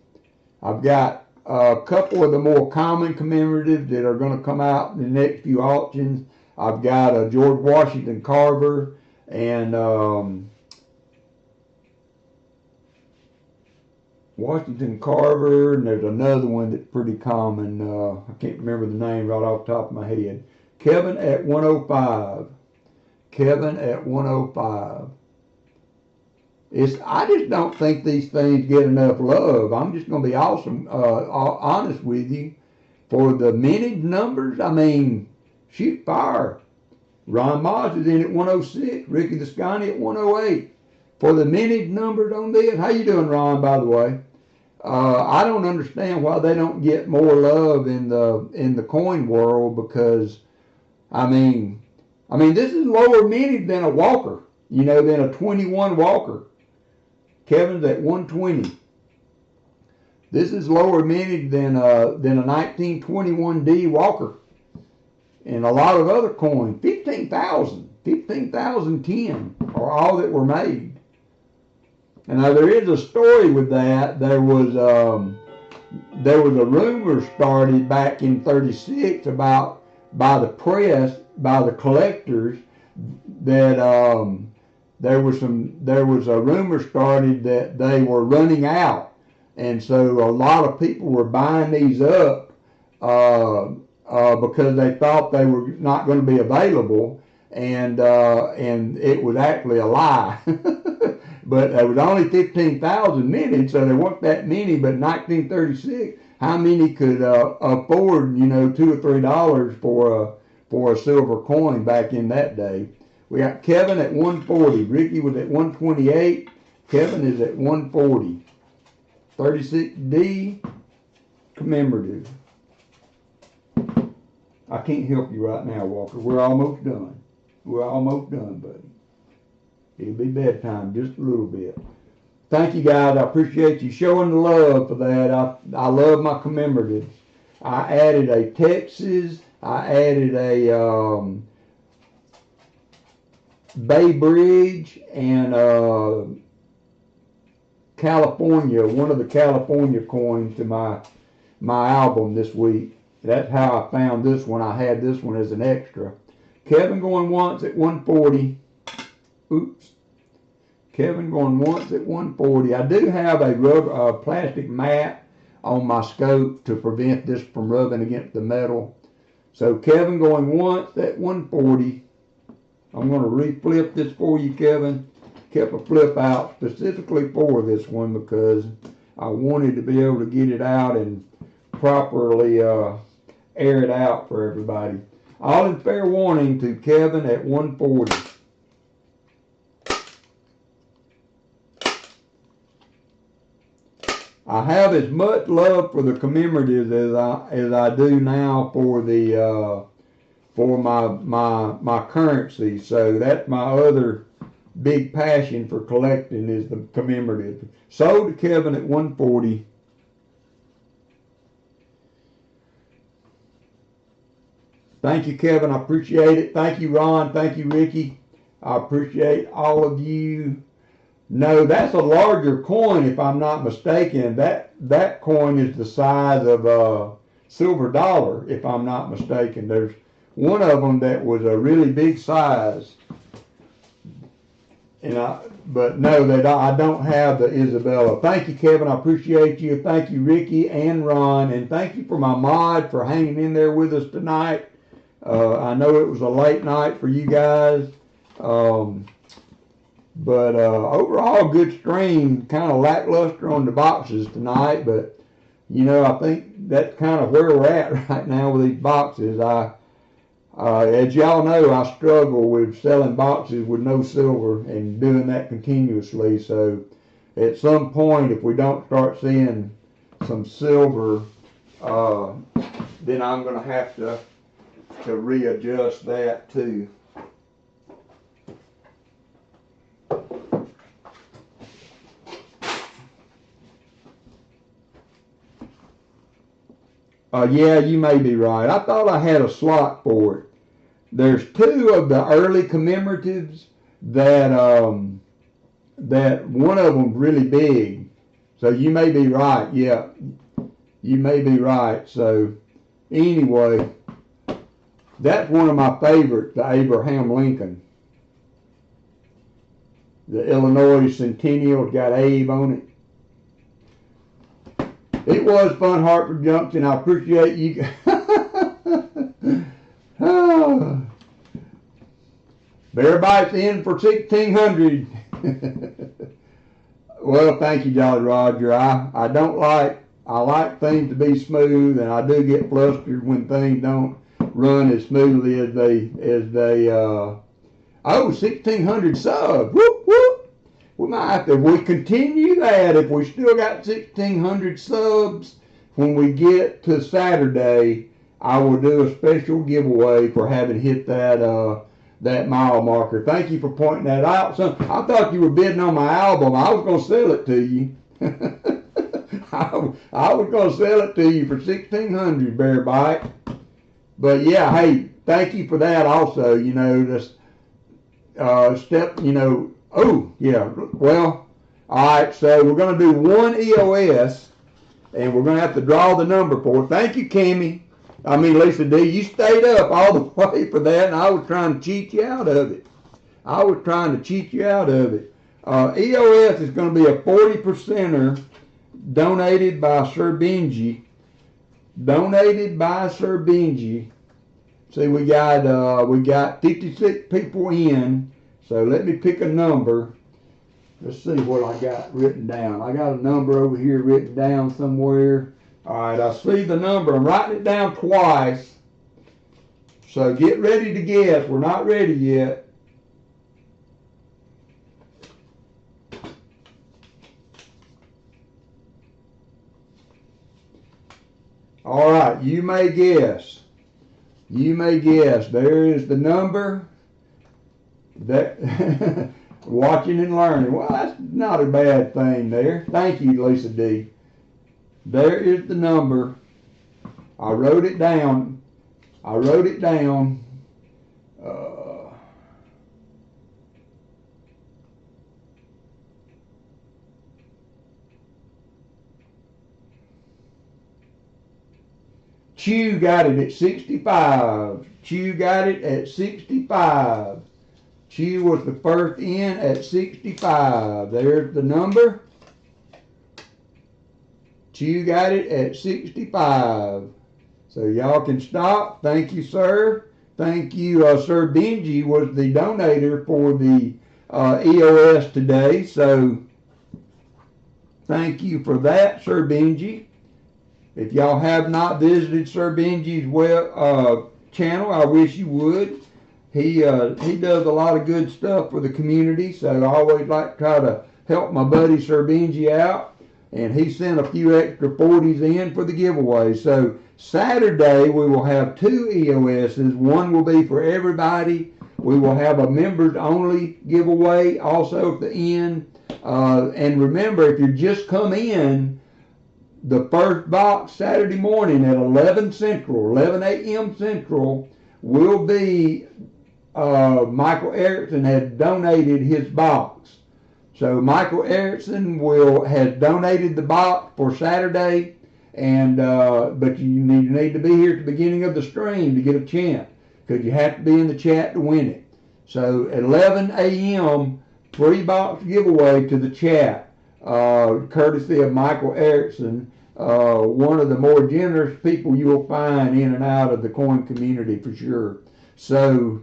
I've got a couple of the more common commemoratives that are going to come out in the next few auctions. I've got a George Washington Carver and Washington Carver, and there's another one that's pretty common. I can't remember the name right off the top of my head. Kevin at 105. Kevin at 105. I just don't think these things get enough love. I'm just going to be honest with you. For the mintage numbers, I mean, shoot fire. Ron Moss is in at 106. Ricky the Scotty at 108. For the mintage numbers on this, how you doing, Ron, by the way? I don't understand why they don't get more love in the coin world, because, I mean, this is lower mintage than a Walker, than a 21 Walker. Kevin's at 120. This is lower mintage than a 1921D Walker. And a lot of other coins, 15,010 are all that were made. And now there is a story with that. There was a rumor started back in '36 about by the press, by the collectors, that there was a rumor started that they were running out, and so a lot of people were buying these up because they thought they were not going to be available, and it was actually a lie. But there was only 15,000 mintage, so there weren't that many. But in 1936, how many could afford, $2 or $3 for a silver coin back in that day? We got Kevin at 140. Ricky was at 128. Kevin is at 140. 36D commemorative. I can't help you right now, Walker. We're almost done. We're almost done, buddy. It'll be bedtime just a little bit. Thank you, guys. I appreciate you showing the love for that. I love my commemoratives. I added a Texas. I added a Bay Bridge and California, one of the California coins to my album this week. That's how I found this one. I had this one as an extra. Kevin going once at 140. Oops. Kevin going once at 140. I do have a plastic mat on my scope to prevent this from rubbing against the metal. So Kevin going once at 140. I'm going to re-flip this for you, Kevin. Kept a flip out specifically for this one because I wanted to be able to get it out and properly air it out for everybody. All in fair warning to Kevin at 140. I have as much love for the commemoratives as I do now for the for my currency. So that's my other big passion for collecting is the commemorative. Sold to Kevin at 140. Thank you, Kevin. I appreciate it. Thank you, Ron. Thank you, Ricky. I appreciate all of you. No, that's a larger coin, if I'm not mistaken. That coin is the size of a silver dollar, if I'm not mistaken. There's one of them that was a really big size. but no, that I don't have the Isabella. Thank you, Kevin. I appreciate you. Thank you, Ricky and Ron, and thank you for my mod for hanging in there with us tonight. I know it was a late night for you guys, but overall good stream. Kind of lackluster on the boxes tonight, but you know, I think that's kind of where we're at right now with these boxes. As y'all know, I struggle with selling boxes with no silver and doing that continuously. So at some point, if we don't start seeing some silver, then I'm going to have to readjust that too. Yeah, you may be right. I thought I had a slot for it. There's two of the early commemoratives that that one of them's really big. So you may be right. Yeah, you may be right. So anyway, that's one of my favorites, the Abraham Lincoln. The Illinois Centennial got Abe on it. It was fun, Hartford Junction. I appreciate you. Bear bites in for 1,600. Well, thank you, Jolly Roger. I like things to be smooth, and I do get flustered when things don't run as smoothly as they 1,600 subs. Whoop whoop. We might have to, if we continue that, if we still got 1,600 subs, when we get to Saturday, I will do a special giveaway for having hit that mile marker. Thank you for pointing that out. So I thought you were bidding on my album. I was going to sell it to you. I was going to sell it to you for 1,600, Bear Bite. But yeah, hey, thank you for that also. You know, this step, you know. Oh, yeah, well, all right, so we're going to do one EOS, and we're going to have to draw the number for it. Thank you, Lisa D. You stayed up all the way for that, and I was trying to cheat you out of it. EOS is going to be a 40%er donated by Sir Benji. See, we got 56 people in. So let me pick a number. Let's see what I got written down. I got a number over here written down somewhere. All right, I see the number. I'm writing it down twice. So get ready to guess. We're not ready yet. All right, you may guess. There is the number. That watching and learning. Well, that's not a bad thing there. Thank you, Lisa D. There is the number. I wrote it down. Chew got it at 65. Chew was the first in at 65. There's the number. Chew got it at 65. So y'all can stop. Thank you, sir. Thank you. Sir Benji was the donator for the EOS today. So thank you for that, Sir Benji. If y'all have not visited Sir Benji's channel, I wish you would. He does a lot of good stuff for the community, so I always like to try to help my buddy Sir Benji out, and he sent a few extra 40s in for the giveaway. So Saturday we will have 2 EOSs. One will be for everybody. We will have a members only giveaway also at the end. And remember, if you just come in, the first box Saturday morning at 11 a.m. Central will be Michael Erickson has donated his box. So Michael Erickson has donated the box for Saturday, and but you need to be here at the beginning of the stream to get a chance, because you have to be in the chat to win it. So at 11 a.m. free box giveaway to the chat, courtesy of Michael Erickson, one of the more generous people you'll find in and out of the coin community for sure. So,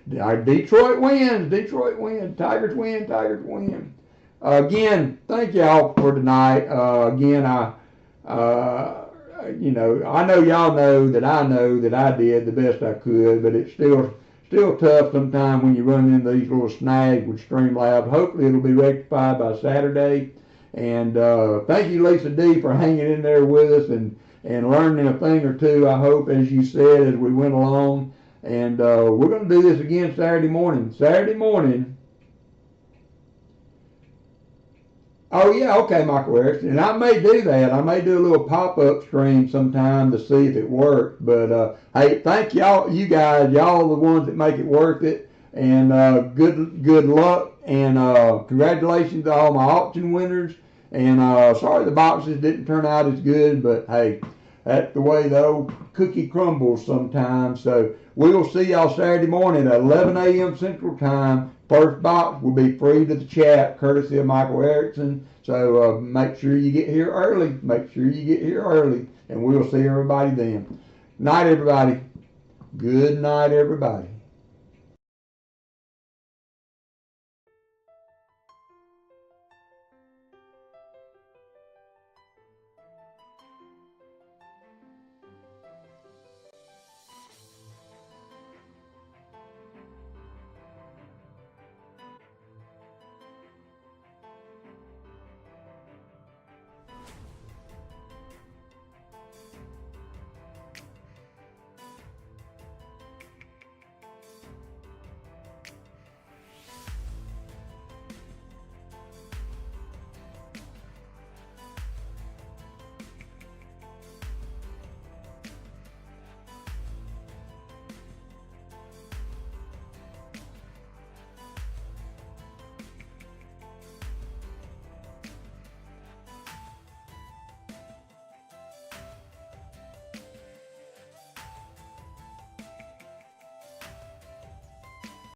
Detroit wins, Tigers win. Again, thank y'all for tonight. Again, I know y'all know that I did the best I could, but it's still tough sometimes when you run into these little snags with Streamlabs. Hopefully it'll be rectified by Saturday. And thank you, Lisa D, for hanging in there with us and learning a thing or two, I hope, as you said, as we went along. And we're going to do this again Saturday morning. Oh, yeah, okay, Michael Erickson. And I may do that. I may do a little pop-up stream sometime to see if it works. But, hey, thank y'all, you guys. Y'all are the ones that make it worth it. And good luck. And congratulations to all my auction winners. And sorry the boxes didn't turn out as good. But, hey, that's the way the old cookie crumbles sometimes. So we'll see y'all Saturday morning at 11 a.m. Central Time. First box will be free to the chat, courtesy of Michael Erickson. So make sure you get here early. And we'll see everybody then. Night, everybody. Good night, everybody.